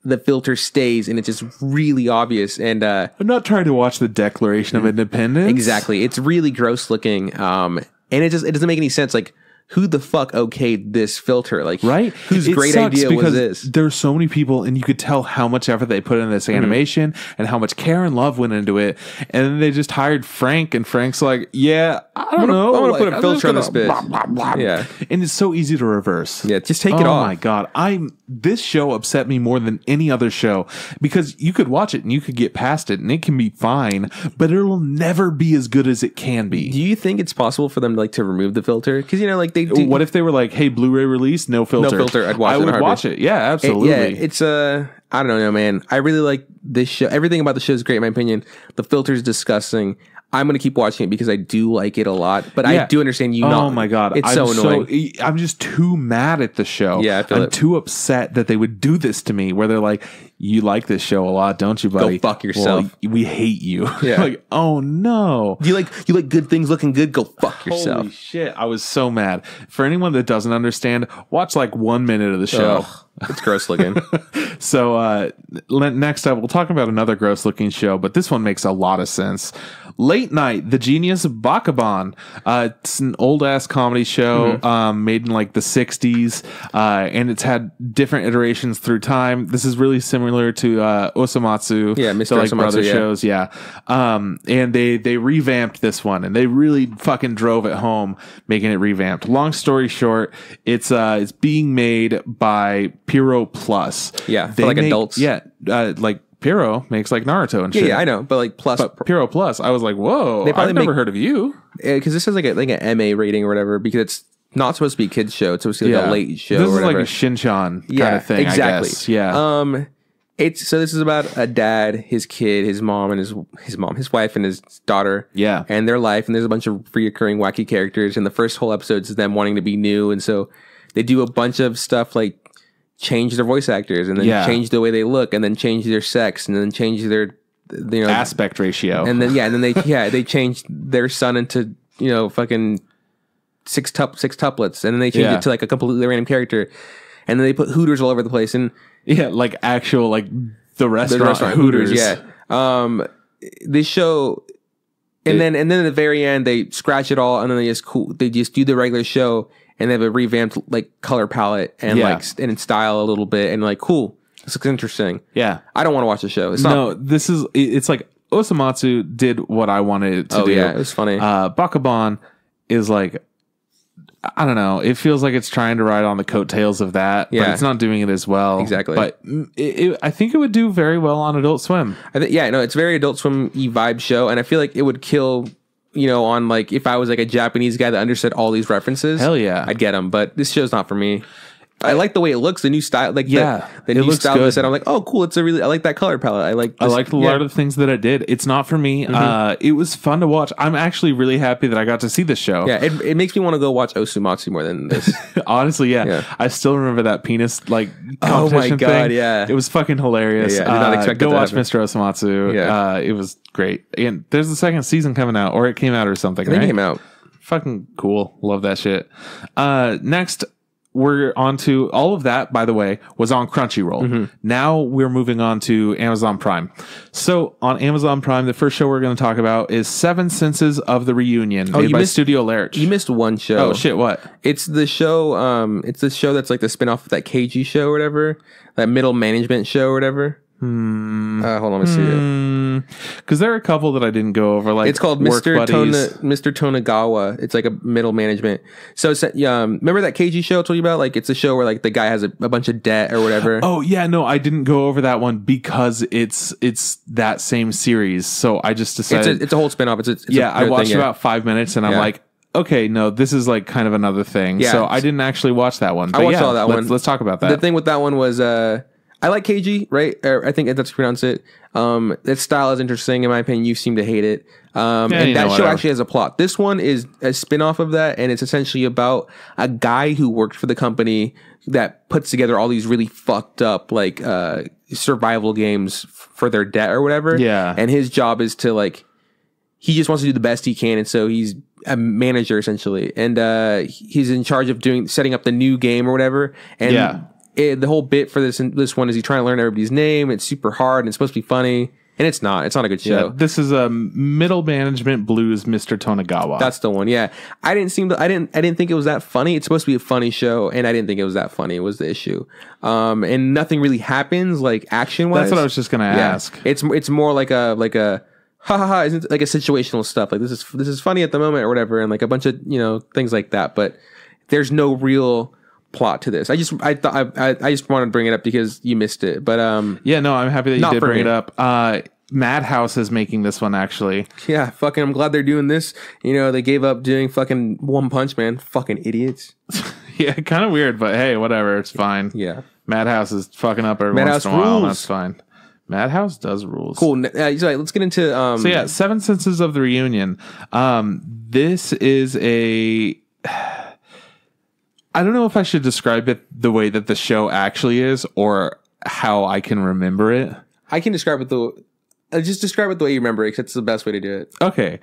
the filter stays, and it's just really obvious. And I'm not trying to watch the Declaration of Independence. Exactly. It's really gross looking. And it doesn't make any sense. Like, who the fuck okayed this filter? Like, right? Whose great idea was this? There's so many people, and you could tell how much effort they put into this animation and how much care and love went into it. And then they just hired Frank, and Frank's like, yeah, I don't know. I'm going to like, put a filter on this bitch. Blah, blah, blah. Yeah. And it's so easy to reverse. Yeah, just take it off. Oh my God. This show upset me more than any other show, because you could watch it and you could get past it and it can be fine, but it'll never be as good as it can be. Do you think it's possible for them to remove the filter? Because, like they do. What if they were like, hey, Blu-ray release, no filter? No filter. I'd watch it. I would watch it. Yeah, absolutely. It's I don't know, man. I really like this show. Everything about the show is great, in my opinion. The filter is disgusting. I'm going to keep watching it because I do like it a lot, but I do understand you not. Oh my God. It's so annoying. I'm just too mad at the show. Yeah, I feel I'm too upset that they would do this to me, where they're like, you like this show a lot, don't you, buddy? Go fuck yourself. Well, we hate you. Yeah. Like, oh no. You like good things looking good? Go fuck yourself. Holy shit. I was so mad. For anyone that doesn't understand, watch like 1 minute of the show. Ugh, it's gross looking. So next up, we'll talk about another gross looking show, but this one makes a lot of sense. Late Night, The Genius Bakaban. It's an old ass comedy show made in like the 60s, and it's had different iterations through time. This is really similar to Osamatsu. Yeah, Mr. So like Osamatsu, brother yeah. shows, yeah. And they revamped this one, and they really fucking drove it home, making it revamped. Long story short, it's being made by Piro Plus. Yeah, for like adults. Yeah, like Piro makes like Naruto and shit. Yeah, I know, but like plus, but Piro Plus, I was like, whoa, I've never heard of you. Because this is like an MA rating or whatever, because it's not supposed to be a kid's show. It's supposed to be like a late show. This or is whatever. like a Shinchan kind of thing, exactly. I guess. Yeah. So this is about a dad, his kid, his mom, and his wife, and his daughter. Yeah. And their life, and there's a bunch of reoccurring wacky characters. And the first whole episode is them wanting to be new, and so they do a bunch of stuff like change their voice actors, and then change the way they look, and then change their sex, and then change their aspect ratio, and then they change their son into fucking six tuplets, and then they change it to like a completely random character, and then they put Hooters all over the place, and like actual like the restaurant Hooters. Yeah. This show, then at the very end they scratch it all, and then they just do the regular show, and they have a revamped like color palette and and style a little bit, and like cool. This looks interesting. Yeah, I don't want to watch the show. It's like Osamatsu did what I wanted it to do. Yeah, it was funny. Bakuban is like, I don't know. It feels like it's trying to ride on the coattails of that, but it's not doing it as well. Exactly. But I think it would do very well on Adult Swim. It's very Adult Swim-y vibe show, and I feel like it would kill, on like if I was like a Japanese guy that understood all these references. Hell yeah, I'd get them. But this show's not for me. I like the way it looks, the new style, like the new style of it. I'm like, oh, cool. I like that color palette. I like a lot of the things that it did. It's not for me. It was fun to watch. I'm actually really happy that I got to see this show. Yeah, it makes me want to go watch Osumatsu more than this. Honestly, yeah. I still remember that penis competition oh my God, thing. Yeah. It was fucking hilarious. Yeah, I did not expect go that watch happen. Mr. Osamatsu. Yeah. It was great. And there's the second season coming out, or it came out or something, I think it came out. Fucking cool. Love that shit. Next, we're on to all of that, by the way, was on Crunchyroll. Now we're moving on to Amazon Prime. So on Amazon Prime, the first show we're going to talk about is Seven Senses of the Reunion, made by Studio Lerch. You missed one show. Oh shit, what? It's the show that's like the spinoff of that KG show or whatever, that middle management show or whatever. Hold on, let me see it. Because there are a couple that I didn't go over. Like it's called Mr. Tonagawa. It's like a middle management. So remember that KG show I told you about? Like it's a show where like the guy has a bunch of debt or whatever. Oh yeah, no, I didn't go over that one because it's that same series. So I just decided it's a whole spinoff. I watched about 5 minutes and I'm like, okay, no, this is like kind of another thing. Yeah. So I didn't actually watch that one. But I watched all that one. Let's talk about that. The thing with that one was I like KG, right? Or I think that's how you pronounce it. That style is interesting, in my opinion. You seem to hate it. And that show actually has a plot. This one is a spin-off of that, and it's essentially about a guy who worked for the company that puts together all these really fucked up, like, survival games for their debt or whatever. Yeah. And his job is to, like, he just wants to do the best he can, and so he's a manager, essentially. And he's in charge of setting up the new game or whatever. And the whole bit for this one is he's trying to learn everybody's name. It's super hard and it's supposed to be funny, and it's not. It's not a good show. Yeah, this is a middle management blues, Mr. Tonagawa. That's the one. Yeah, I didn't think it was that funny. It's supposed to be a funny show, and I didn't think it was that funny. It was the issue. And nothing really happens like action wise. That's what I was just gonna ask. It's more like a ha ha ha, isn't like a situational stuff. Like this is funny at the moment or whatever, and like a bunch of things like that. But there's no real plot to this. I just wanted to bring it up because you missed it. But I'm happy that you did bring it up. Madhouse is making this one actually. Yeah, fucking I'm glad they're doing this. They gave up doing fucking One Punch Man. Fucking idiots. Yeah, kind of weird, but hey, whatever, it's fine. Yeah. Madhouse is fucking up every once in a while, and that's fine. Madhouse does rules. Cool. Let's get into Seven Senses of the Reunion. This is I don't know if I should describe it the way that the show actually is or how I can remember it. I can describe it just describe it the way you remember it, because it's the best way to do it. Okay.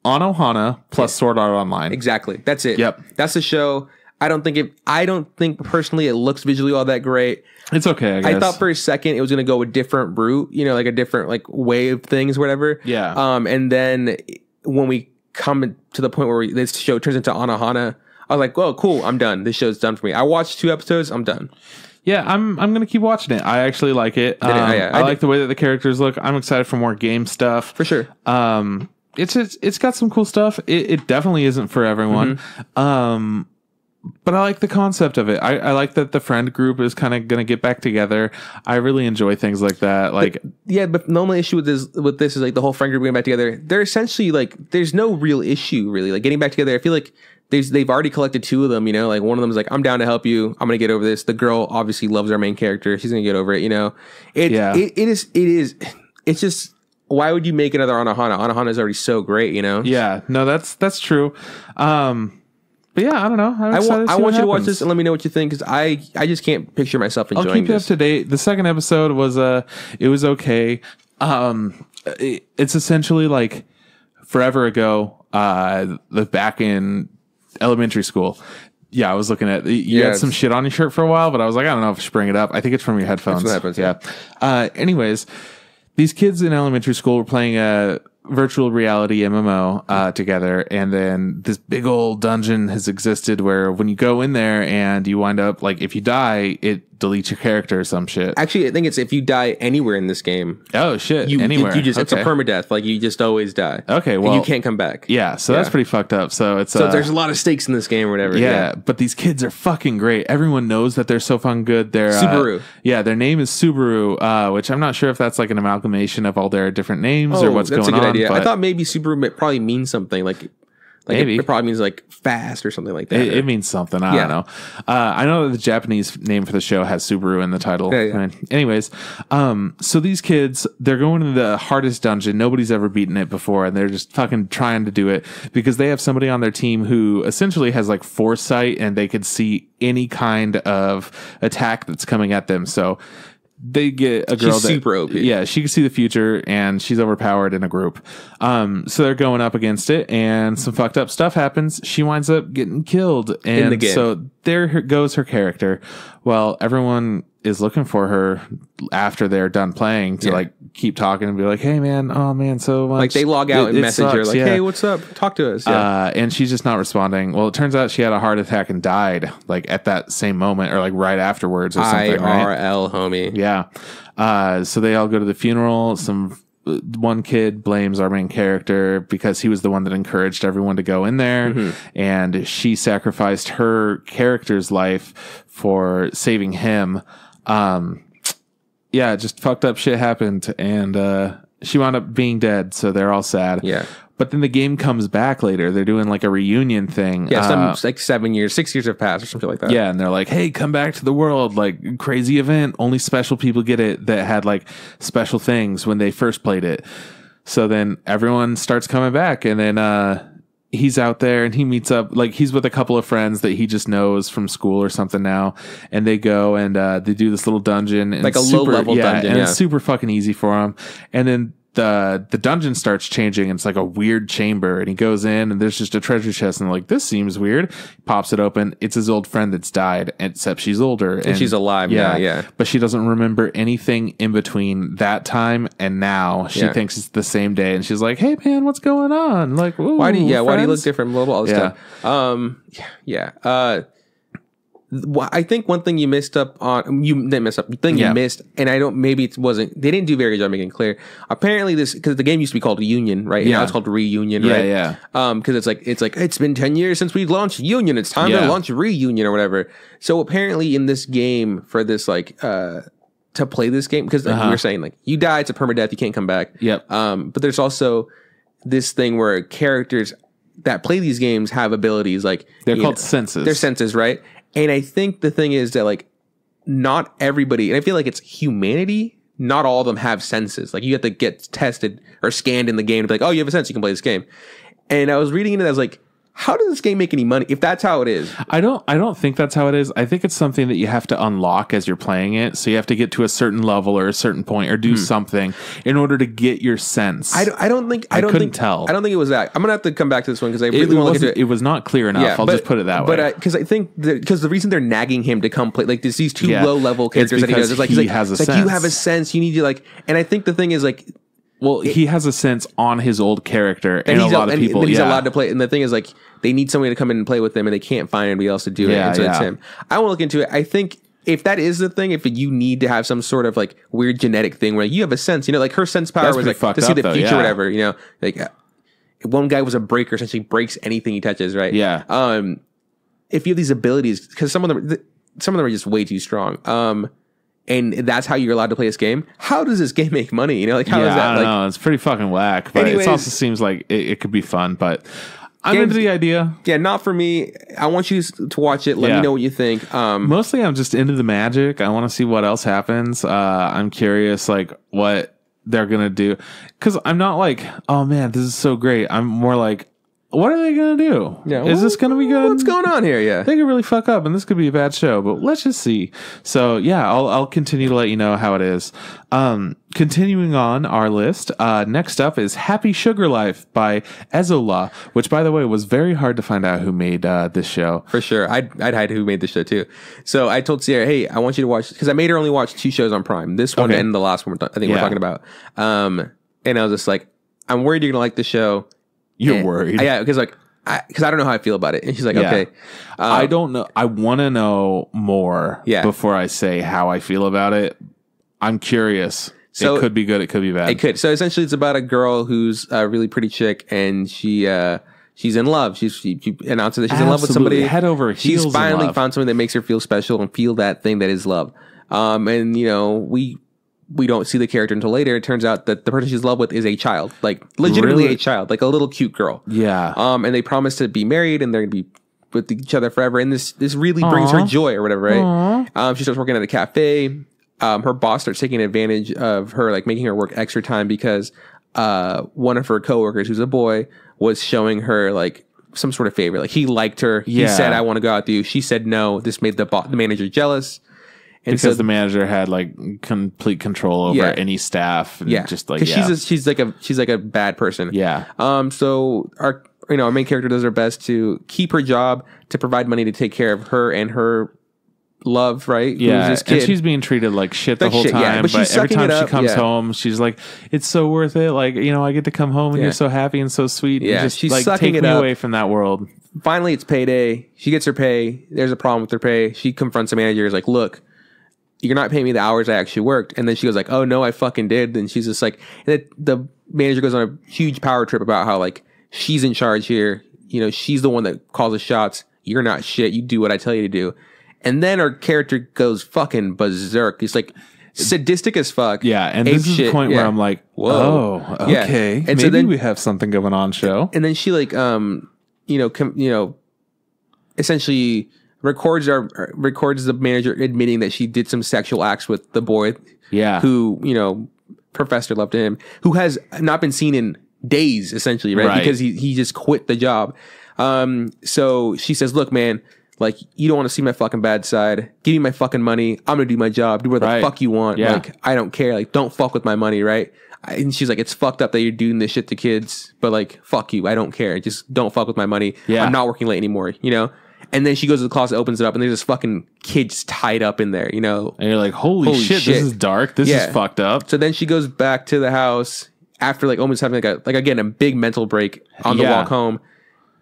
Anohana plus Sword Art Online. Exactly. That's it. Yep. That's the show. I don't think personally it looks visually all that great. It's okay, I guess. I thought for a second it was going to go a different route, like a different like way of things, whatever. Yeah. And then when we come to the point where this show turns into Anohana, I was like, "Whoa, cool! I'm done. This show's done for me." I watched 2 episodes. I'm done. Yeah, I'm gonna keep watching it. I actually like it. I like the way that the characters look. I'm excited for more game stuff for sure. It's got some cool stuff. It definitely isn't for everyone. But I like the concept of it. I like that the friend group is kind of gonna get back together. I really enjoy things like that. Like, but the only issue with this is like the whole friend group getting back together. They're essentially like, there's no real issue really. Like getting back together, I feel like they've already collected 2 of them. Like one of them is like, I'm down to help you. I'm gonna get over this. The girl obviously loves our main character. She's gonna get over it. It is. It's just, why would you make another Anohana? Anohana is already so great. Yeah. No, that's true. But yeah, I don't know. I want you to watch this and let me know what you think, because I just can't picture myself enjoying this. I'll keep you up to date. The second episode was it was okay. It's essentially like forever ago, back in elementary school. Yeah, I was looking at you had some shit on your shirt for a while, but I was like, I don't know if I should bring it up. I think it's from your headphones. That's what happens. Yeah. Anyways, these kids in elementary school were playing virtual reality MMO together, and then this big old dungeon has existed where when you go in there and you wind up like if you die, it deletes your character or some shit. Actually, I think it's if you die anywhere in this game. Oh shit! Anywhere. It's a permadeath. Like you just always die. Okay, well, and you can't come back. Yeah, so that's pretty fucked up. So there's a lot of stakes in this game or whatever. Yeah, but these kids are fucking great. Everyone knows that they're so fucking good. They're Subaru. Their name is Subaru, which I'm not sure if that's like an amalgamation of all their different names or what's going on. That's a good idea. I thought maybe Subaru probably means something like maybe it probably means like fast or something like that. It means something. I don't know. I know that the Japanese name for the show has Subaru in the title. Yeah. Anyways, so these kids, they're going to the hardest dungeon. Nobody's ever beaten it before, and they're just fucking trying to do it because they have somebody on their team who essentially has like foresight, and they could see any kind of attack that's coming at them. So they get a girl she's super OP. Yeah, she can see the future, and she's overpowered in a group. So they're going up against it, and some fucked up stuff happens. She winds up getting killed, and in the game. So there goes her character. Well, everyone is looking for her after they're done playing to like keep talking and be like, "Hey, man, oh man, so much." Like they log out and message her like, "Hey, what's up? Talk to us." Yeah. And she's just not responding. Well, it turns out she had a heart attack and died like at that same moment or like right afterwards or something. IRL, homie. Yeah. So they all go to the funeral. One kid blames our main character because he was the one that encouraged everyone to go in there, and she sacrificed her character's life for saving him. Just fucked up shit happened, and she wound up being dead, so they're all sad. Yeah. But then the game comes back later. They're doing like a reunion thing. Yeah, like 6 years have passed or something like that. Yeah, and they're like, "Hey, come back to the world! Like crazy event. Only special people get it that had like special things when they first played it." So then everyone starts coming back, and then he's out there and he meets up. Like he's with a couple of friends that he just knows from school or something now, and they go and they do this little dungeon, and like a low level dungeon, and it's super fucking easy for him. And then the dungeon starts changing, and it's like a weird chamber, and he goes in and there's just a treasure chest, and like, this seems weird. He pops it open. It's his old friend that's died, except she's older and she's alive now. Yeah, but she doesn't remember anything in between that time and now. She thinks it's the same day, and she's like, "Hey man, what's going on? Like, why do you look different?" Blah, blah, all this stuff. I think one thing you missed up on, you didn't miss up, the thing you missed, and I don't, maybe it wasn't, they didn't do a very good job making it clear. Apparently this, because the game used to be called Union, right? Yeah. Now it's called Reunion, right? Yeah. Because it's like, it's been 10 years since we launched Union. It's time to launch Reunion or whatever. So apparently in this game, for this, like, to play this game, because like we were saying, like, you die, it's a permadeath, you can't come back. Yep. But there's also this thing where characters that play these games have abilities, like, they're called senses. They're senses, right? And I think the thing is that, like, not everybody, and I feel like it's humanity, not all of them have senses. Like, you have to get tested or scanned in the game to be like, oh, you have a sense, you can play this game. And I was reading it, I was like, how does this game make any money if that's how it is? I don't think that's how it is. I think it's something that you have to unlock as you're playing it. So you have to get to a certain level or a certain point or do something in order to get your sense. I couldn't tell. I don't think it was that. I'm gonna have to come back to this one because I really want to look into it. It was not clear enough. Yeah, I'll just put it that way. But because I think because the reason they're nagging him to come play, like there's these two low level characters that he does. It's like he has a sense. You have a sense. You need to like. And I think the thing is like. Well, he has a sense on his old character, and a lot of people. And he's allowed to play. And the thing is, like, they need somebody to come in and play with them, and they can't find anybody else to do it. And so it's him. I want to look into it. I think if that is the thing, if you need to have some sort of like weird genetic thing where you have a sense, you know, like her sense power was like to see the future, or whatever. You know, like one guy was a breaker, essentially breaks anything he touches. Right? Yeah. If you have these abilities, because some of them are just way too strong. And that's how you're allowed to play this game. How does this game make money? You know, like how is that? I don't know. It's pretty fucking whack. But it also seems like it could be fun. But I'm into the idea. Yeah, not for me. I want you to watch it. Let me know what you think. Mostly, I'm just into the magic. I want to see what else happens. I'm curious, like what they're gonna do, because I'm not like, oh man, this is so great. I'm more like, what are they going to do? Yeah, is this going to be good? What's going on here? Yeah. They could really fuck up, and this could be a bad show, but let's just see. So, yeah, I'll continue to let you know how it is. Continuing on our list, next up is Happy Sugar Life by Ezola, which, by the way, was very hard to find out who made this show. For sure. I'd hide who made the show, too. So I told Sierra, hey, I want you to watch, because I made her only watch 2 shows on Prime. This one and the last one we're talking about. And I was just like, I'm worried you're gonna like the show. You're worried? Yeah, because like because I don't know how I feel about it. And she's like, okay. I don't know. I want to know more before I say how I feel about it. I'm curious. So it could be good. It could be bad. It could. So essentially, it's about a girl who's a really pretty chick, and she's in love. She announces that she's in love with somebody. Head over heels. She's finally found something that makes her feel special and feel that thing that is love. And you know, we don't see the character until later. It turns out that the person she's in love with is a child, like legitimately a child, like a little cute girl. Yeah. And they promise to be married, and they're gonna be with each other forever. And this really brings her joy or whatever, right? She starts working at a cafe. Her boss starts taking advantage of her, like making her work extra time because one of her coworkers, who's a boy, was showing her like some sort of favor. Like he liked her. He said, "I want to go out with you." She said no. This made the manager jealous. And because the manager had like complete control over any staff. And just like she's like a bad person. Yeah. So our main character does her best to keep her job, to provide money to take care of her and her love, right? Yeah, this kid. And she's being treated like shit the whole time. Yeah, but every time she comes home, she's like, "It's so worth it. Like, I get to come home and you're so happy and so sweet. Yeah, and just she's like sucking take me away from that world." Finally, it's payday. She gets her pay. There's a problem with her pay. She confronts the manager. Is like, "Look, you're not paying me the hours I actually worked." And then she goes like, "Oh no, I fucking did." Then she's just like, and the manager goes on a huge power trip about how like she's in charge here. She's the one that calls the shots. You're not shit. You do what I tell you to do. And then our character goes fucking berserk. He's like sadistic as fuck. Yeah, and this is the point where I'm like, whoa, okay, and maybe so then we have something going on, show. And then she like, essentially records the manager admitting that she did some sexual acts with the boy. Yeah, who professed her love to him, who has not been seen in days, essentially, right? Because he just quit the job. So she says, "Look, man. Like, you don't want to see my fucking bad side. Give me my fucking money. I'm going to do my job. Do what the fuck you want. Yeah. Like, I don't care. Like, don't fuck with my money, right?" And she's like, "It's fucked up that you're doing this shit to kids, but like, fuck you. I don't care. Just don't fuck with my money. I'm not working late anymore, And then she goes to the closet, opens it up, and there's this fucking kid just tied up in there, And you're like, holy shit, this is dark. This is fucked up. So then she goes back to the house after like almost having like a big mental break on the walk home.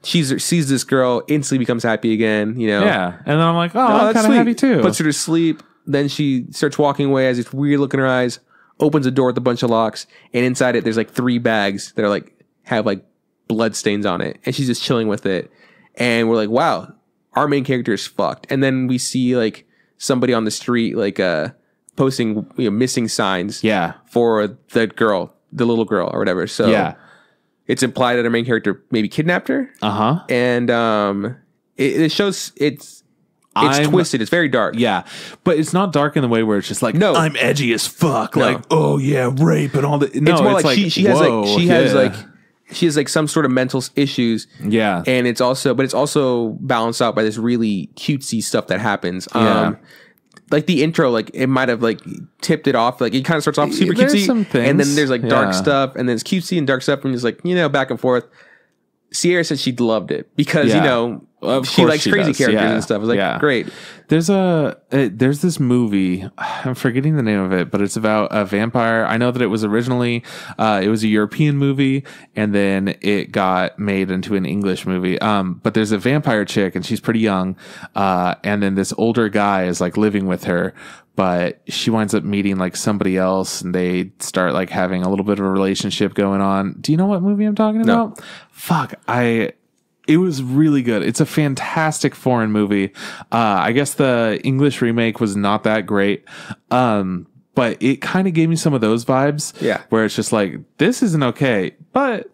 She sees this girl, instantly becomes happy again, Yeah. And then I'm like, I'm kind of happy too. Puts her to sleep. Then she starts walking away, has this weird look in her eyes, opens a door with a bunch of locks, and inside it, there's like 3 bags that are like, have like blood stains on it. And she's just chilling with it. And we're like, wow, our main character is fucked. And then we see like somebody on the street, like, posting, missing signs. For the girl, the little girl or whatever. So, it's implied that our main character maybe kidnapped her. And it shows it's twisted. It's very dark. Yeah. But it's not dark in the way where it's just like, no, I'm edgy as fuck. No. Like, oh yeah, rape and all that. No, it's more like she has like some sort of mental issues. Yeah. And it's also balanced out by this really cutesy stuff that happens. Like the intro, like it might have like tipped it off. Like it kind of starts off super cutesy, and then there's like dark stuff, and then it's cutesy and dark stuff, and it's like back and forth. Sierra said she loved it because she likes crazy characters and stuff. I was like, great. There's this movie, I'm forgetting the name of it, but it's about a vampire. I know that it was originally it was a European movie, and then it got made into an English movie. But there's a vampire chick, and she's pretty young, and then this older guy is like living with her, but she winds up meeting like somebody else, and they start like having a little bit of a relationship going on. Do you know what movie I'm talking about? Fuck, it was really good. It's a fantastic foreign movie. I guess the English remake was not that great. But it kind of gave me some of those vibes. Yeah. Where it's just like, this isn't okay, but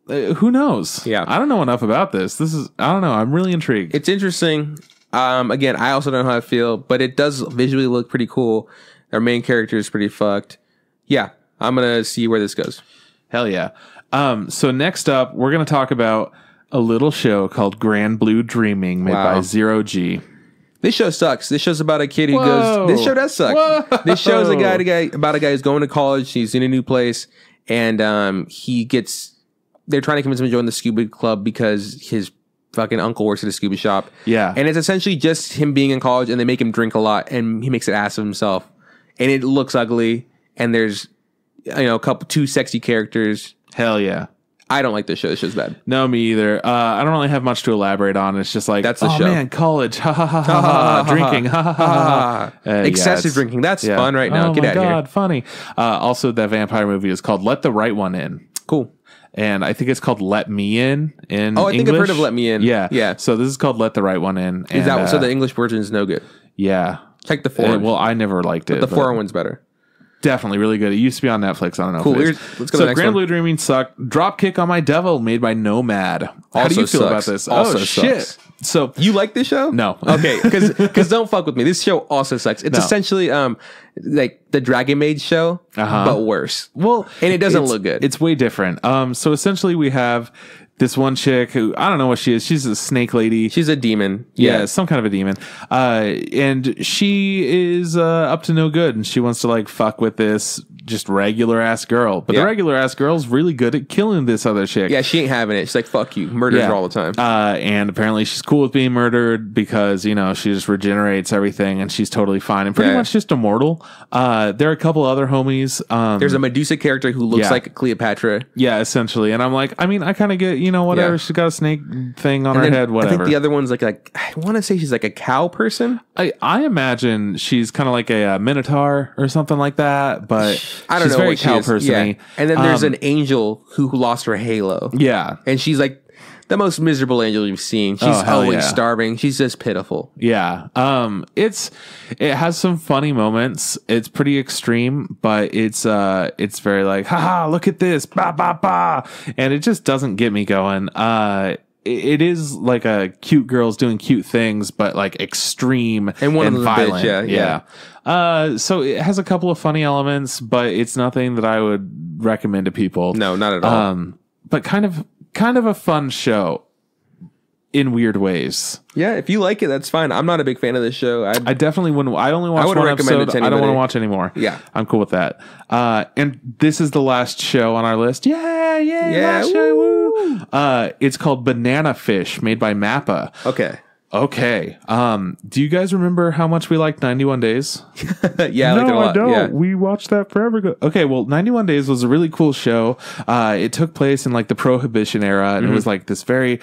who knows? Yeah. I don't know enough about this. I don't know. I'm really intrigued. It's interesting. Again, I also don't know how I feel, but it does visually look pretty cool. Our main character is pretty fucked. Yeah. I'm going to see where this goes. Hell yeah. So next up, we're going to talk about a little show called Grand Blue Dreaming made by Zero G. This show sucks. This show's about a kid who goes... This show does suck. Whoa. This show is about a guy who's going to college. He's in a new place. And he gets... They're trying to convince him to join the scuba club because his fucking uncle works at a scuba shop. Yeah. And it's essentially just him being in college, and they make him drink a lot, and he makes an ass of himself. And it looks ugly. And there's, 2 sexy characters. Hell yeah. I don't like this show. This show's bad. No, me either. I don't really have much to elaborate on. It's just like, that's the oh show. Man, college, ha ha ha ha ha, drinking, ha ha ha ha. Excessive drinking. That's fun right now. Get out of here. Funny. Also, that vampire movie is called Let the Right One In. Cool. And I think it's called Let Me In I think I've heard of Let Me In. Yeah. So this is called Let the Right One In. Is that so? The English version is no good. Yeah. Check the foreign. Well, I never liked it. The foreign one's better. Definitely really good. It used to be on Netflix. I don't know. Cool. If it is. Let's go to the next Grand one. Blue Dreaming sucked. Dropkick on My Devil, made by Nomad. How do you feel about this? Also shit. Sucks. So you like this show? No. Okay, because don't fuck with me. This show also sucks. It's essentially like the Dragon Maid show, but worse. Well, and it doesn't look good. It's way different. So essentially, we have this one chick who, I don't know what she is. She's a snake lady. She's a demon. Yeah, some kind of a demon. And she is up to no good, and she wants to like fuck with this just regular ass girl. But the regular ass girl's really good at killing this other chick. Yeah, she ain't having it. She's like, fuck you. Murders her all the time. And apparently she's cool with being murdered because, you know, she just regenerates everything and she's totally fine and pretty much just immortal. There are a couple other homies. There's a Medusa character who looks like Cleopatra. Yeah, essentially. And I'm like, I mean, I kind of get, you know, whatever. Yeah. She's got a snake thing on her head, whatever. I think the other one's like I want to say she's like a cow person. I imagine she's kind of like a minotaur or something like that, but I don't she's know very what cow she is. person-y. Yeah. And then there's an angel who lost her halo. Yeah. And she's like the most miserable angel you've seen. She's always starving. She's just pitiful. Yeah. It has some funny moments. It's pretty extreme, but it's very like, haha, look at this, ba ba ba. And it just doesn't get me going. It is like a cute girls doing cute things, but like extreme and violent. Bitch, so it has a couple of funny elements, but it's nothing that I would recommend to people. No, not at all. But kind of a fun show in weird ways. Yeah, if you like it, that's fine. I'm not a big fan of this show. I definitely wouldn't. I only watched one episode. I don't want to watch anymore. Yeah, I'm cool with that. And this is the last show on our list. Yeah. Last show, woo. It's called Banana Fish, made by Mappa. Okay. Do you guys remember how much we liked 91 Days? Yeah, I liked it a lot. I don't. Yeah. We watched that forever ago. Okay, well, 91 Days was a really cool show. It took place in like the Prohibition era, and it was like this very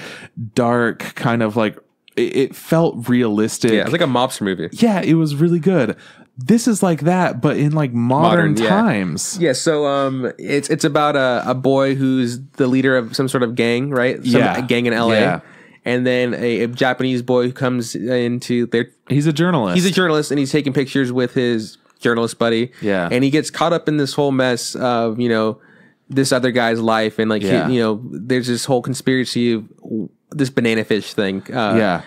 dark kind of like, it felt realistic. Yeah, it's like a mobster movie. Yeah, it was really good. This is like that, but in like modern times. Yeah, so it's about a boy who's the leader of some sort of gang, right? Some gang in LA. Yeah. And then a Japanese boy who comes into their... He's a journalist. He's a journalist, and he's taking pictures with his journalist buddy. Yeah. And he gets caught up in this whole mess of, you know, this other guy's life. And, like, you know, there's this whole conspiracy of this banana fish thing.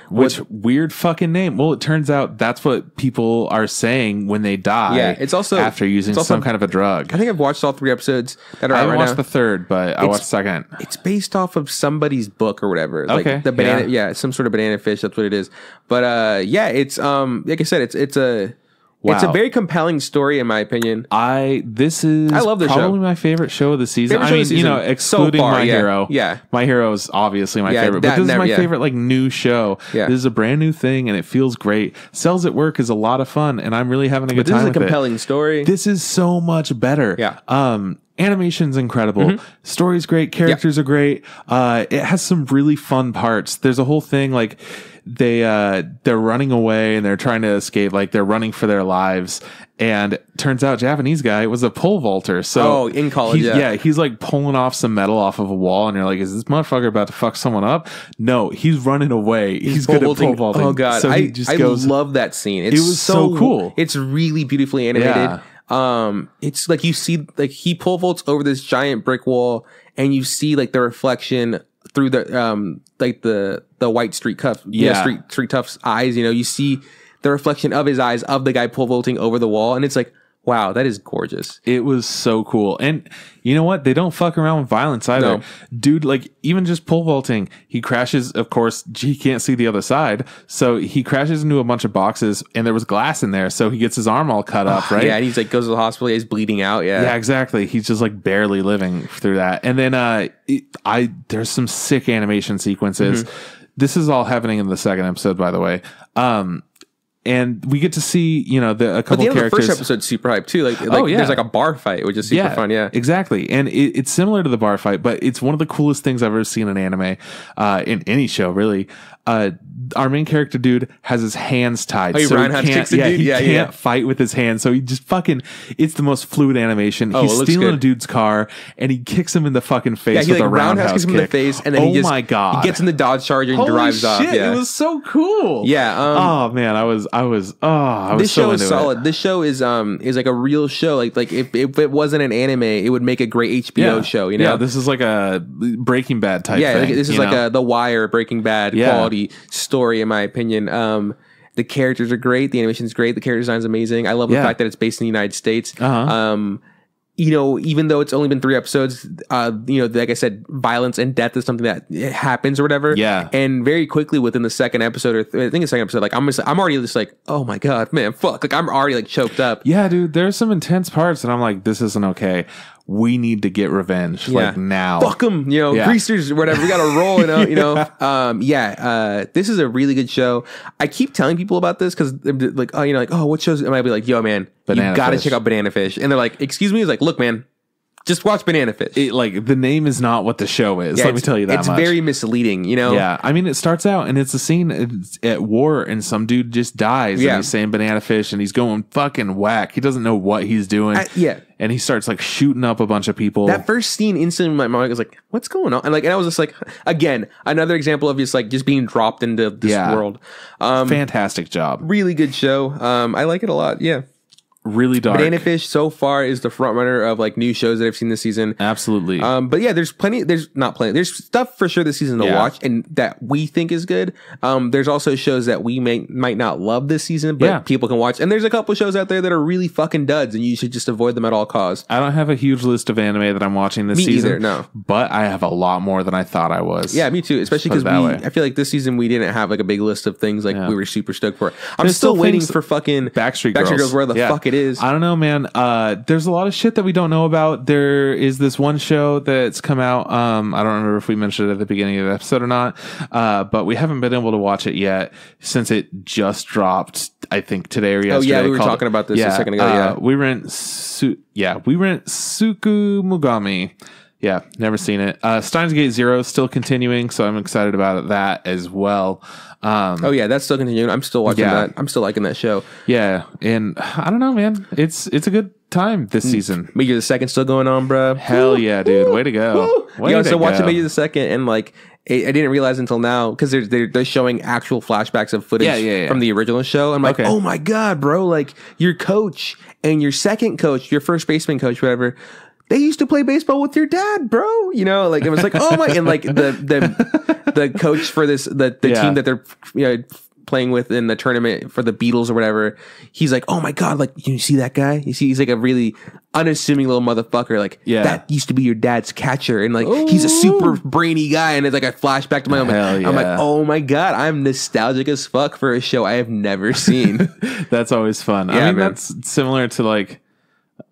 Which weird fucking name. Well, it turns out that's what people are saying when they die. Yeah, it's also... after using some kind of a drug. I think I've watched all 3 episodes that are I out haven't right watched the third, but I watched the second. It's based off of somebody's book or whatever. Like the banana, some sort of banana fish. That's what it is. But it's like I said, it's a very compelling story in my opinion. I love this probably show. My favorite show of the season. I mean, you know, excluding My Hero. Yeah, My Hero is obviously my favorite, but this is my favorite like new show. Yeah. This is a brand new thing, and it feels great. Cells at Work is a lot of fun, and I'm really having a good time with it. This is a compelling story. This is so much better. Yeah. Animation's incredible. Story's great. Characters are great. It has some really fun parts. There's a whole thing like they're running away and they're trying to escape. Like they're running for their lives. And turns out Japanese guy was a pole vaulter. So in college, he's like pulling off some metal off of a wall, and you're like, is this motherfucker about to fuck someone up? No, he's running away. He's good at pole vaulting. Oh god, so I love that scene. It was so cool. It's really beautifully animated. Yeah. It's like you see like he pole vaults over this giant brick wall, and you see like the reflection through the like the white street street tough's eyes. You know, you see the reflection of his eyes of the guy pole vaulting over the wall, and it's like, wow, that is gorgeous. It was so cool. And you know what? They don't fuck around with violence either. No. Dude, like, even just pole vaulting, he crashes, of course, he can't see the other side, so he crashes into a bunch of boxes, and there was glass in there, so he gets his arm all cut up, right? Yeah, and he's like, goes to the hospital, he's bleeding out, Yeah, exactly. He's just, like, barely living through that. And then there's some sick animation sequences. This is all happening in the second episode, by the way. and we get to see, you know, a But couple the end of the characters. first episode's super hype too. Like there's like a bar fight, which is super fun. Yeah, exactly. And it's similar to the bar fight, but it's one of the coolest things I've ever seen in anime, in any show, really. Our main character dude has his hands tied. Oh, so he can't fight with his hands. So he just fucking, it's the most fluid animation. He's stealing a dude's car and he kicks him in the fucking face with a roundhouse kicks him in the face, and then he gets in the Dodge Charger and drives off. Yeah, it was so cool. Yeah. Oh man, I was this so show is into solid. it. This show is like a real show. Like if it wasn't an anime, it would make a great HBO show. You know, yeah, this is like a Breaking Bad type. Yeah, thing, this is like a The Wire, Breaking Bad quality story, in my opinion. The characters are great. The animation is great. The character design is amazing. I love the fact that it's based in the United States. You know, even though it's only been 3 episodes, you know, like I said, violence and death is something that happens or whatever. Yeah. And very quickly within the second episode, or I think the second episode, like I'm already just like, oh my God, man, fuck. Like I'm already like choked up. Yeah, dude, there's some intense parts and I'm like, this isn't okay. We need to get revenge, like now. Fuck them, you know, greasers or whatever. We got to roll, you know. This is a really good show. I keep telling people about this because like, oh, you know, like, oh, what shows? And I'd be like, yo, man, you got to check out Banana Fish. And they're like, excuse me? It's like, look, man, just watch Banana Fish. Like the name is not what the show is. Let me tell you that much. It's very misleading, you know? Yeah. I mean, it starts out and it's a scene at war and some dude just dies and he's saying Banana Fish and he's going fucking whack. He doesn't know what he's doing. And he starts like shooting up a bunch of people. That first scene instantly, my mind was like, what's going on? And I was just like, again, another example of just being dropped into this world. Fantastic job. Really good show. I like it a lot. Yeah. Really dark. Banana Fish so far is the front runner of like new shows that I've seen this season. Absolutely. But yeah, there's stuff for sure this season to watch and that we think is good. There's also shows that we might not love this season, but people can watch. And there's a couple shows out there that are really fucking duds and you should just avoid them at all costs. I don't have a huge list of anime that I'm watching this season. Either, no. But I have a lot more than I thought I was. Yeah, me too. Especially because I feel like this season we didn't have like a big list of things like we were super stoked for. I'm still waiting for fucking Backstreet Girls. Where the fuck it is. I don't know, man. There's a lot of shit that we don't know about. There is this one show that's come out. I don't remember if we mentioned it at the beginning of the episode or not, but we haven't been able to watch it yet since it just dropped, I think today or yesterday. Oh yeah, we were talking about this a second ago. We rent Sukumugami. Yeah, never seen it. Steins Gate Zero is still continuing, so I'm excited about that as well. Oh yeah, that's still continuing. I'm still watching that. I'm still liking that show. Yeah, and I don't know, man. It's a good time this season. Meteor the Second still going on, bro. Hell yeah, dude. Way to go. Way to go. Watching Meteor the Second, and like I didn't realize until now because they're showing actual flashbacks of footage from the original show. I'm like, oh my God, bro! Like your coach and your second coach, your first baseman coach, whatever. They used to play baseball with your dad, bro. You know, like it was like, oh my, and like the coach for this the team that they're playing with in the tournament for the Beatles or whatever. He's like, oh my God, like you see that guy? You see, he's like a really unassuming little motherfucker. Like that used to be your dad's catcher, and like he's a super brainy guy. And it's like a flashback to my own. I'm like, oh my God, I'm nostalgic as fuck for a show I have never seen. That's always fun. I mean, that's similar to like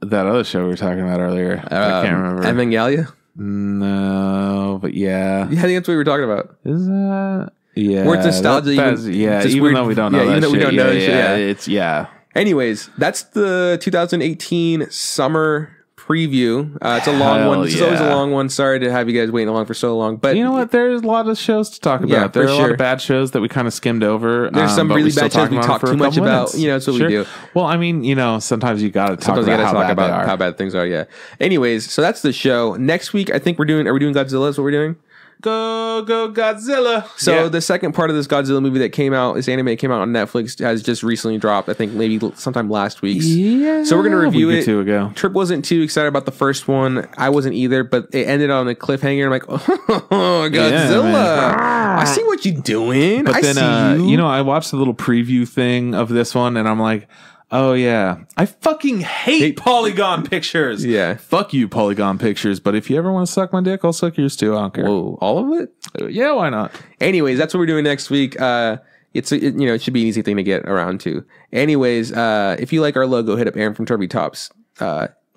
that other show we were talking about earlier. I can't remember. Evangelion? No, but yeah. I think that's what we were talking about. Is that? Yeah. Where it's nostalgia. Even though we don't know that shit. We don't know that shit. Anyways, that's the 2018 summer preview. It's a long one. This is always a long one. Sorry to have you guys waiting along for so long. But you know what? There's a lot of shows to talk about. Yeah, there are a lot of bad shows that we kind of skimmed over. There's some really bad shows we talk too much about. You know, that's what we do. Well, I mean, you know, sometimes you got to talk about how bad things are. Yeah. Anyways, so that's the show. Next week, I think are we doing Godzilla? Is what we're doing? Go Godzilla. So the second part of this Godzilla movie that came out, this anime came out on Netflix, has just recently dropped. I think maybe sometime last week. Yeah. So we're going to review it. Two ago. Trip wasn't too excited about the first one. I wasn't either, but it ended on a cliffhanger. I'm like, oh, Godzilla. I see what you're doing. But I then, see you. I watched the little preview thing of this one and I'm like, oh yeah, I fucking hate Polygon Pictures. Yeah, fuck you, Polygon Pictures. But if you ever want to suck my dick, I'll suck yours too. I don't care. Whoa, all of it? Yeah, why not? Anyways, that's what we're doing next week. It should be an easy thing to get around to. Anyways, if you like our logo, hit up Aaron from Turby Tops.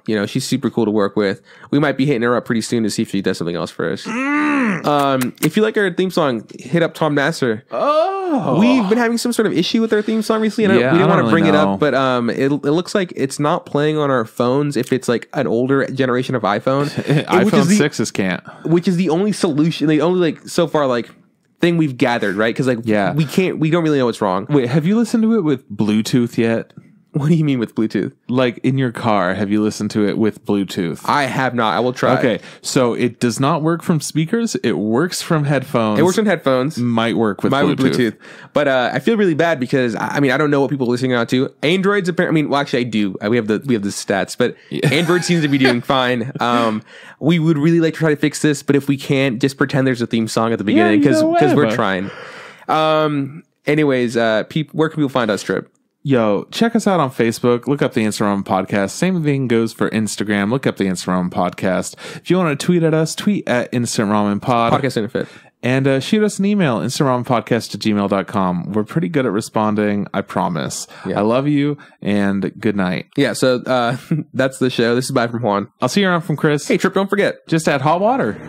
You know, she's super cool to work with. We might be hitting her up pretty soon to see if she does something else for us. If you like our theme song, hit up Tom Nasser. Oh, we've been having some sort of issue with our theme song recently, and we didn't want to bring it up, but it looks like it's not playing on our phones if it's like an older generation of iPhone. iPhone 6s can't. Which is the only solution, the only like so far like thing we've gathered, right? Because like we don't really know what's wrong. Wait, have you listened to it with Bluetooth yet? What do you mean with Bluetooth? Like in your car, have you listened to it with Bluetooth? I have not. I will try. Okay, so it does not work from speakers. It works from headphones. It works from headphones. Might work with Bluetooth. But I feel really bad because I mean I don't know what people are listening out to. Androids apparently. I mean, well, actually I do. We have the stats, but Android seems to be doing fine. We would really like to try to fix this, but if we can't, just pretend there's a theme song at the beginning because we're trying. Anyways, where can people find us, Trip? Yo, check us out on Facebook. Look up the Instant Ramen Podcast. Same thing goes for Instagram. Look up the Instant Ramen Podcast. If you want to tweet at us, tweet at Instant Ramen Pod. Podcast Interfit. And shoot us an email, instantramenpodcast@gmail.com. We're pretty good at responding, I promise. Yeah. I love you, and good night. Yeah, so that's the show. This is bye from Juan. I'll see you around from Chris. Hey, Trip, don't forget. Just add hot water.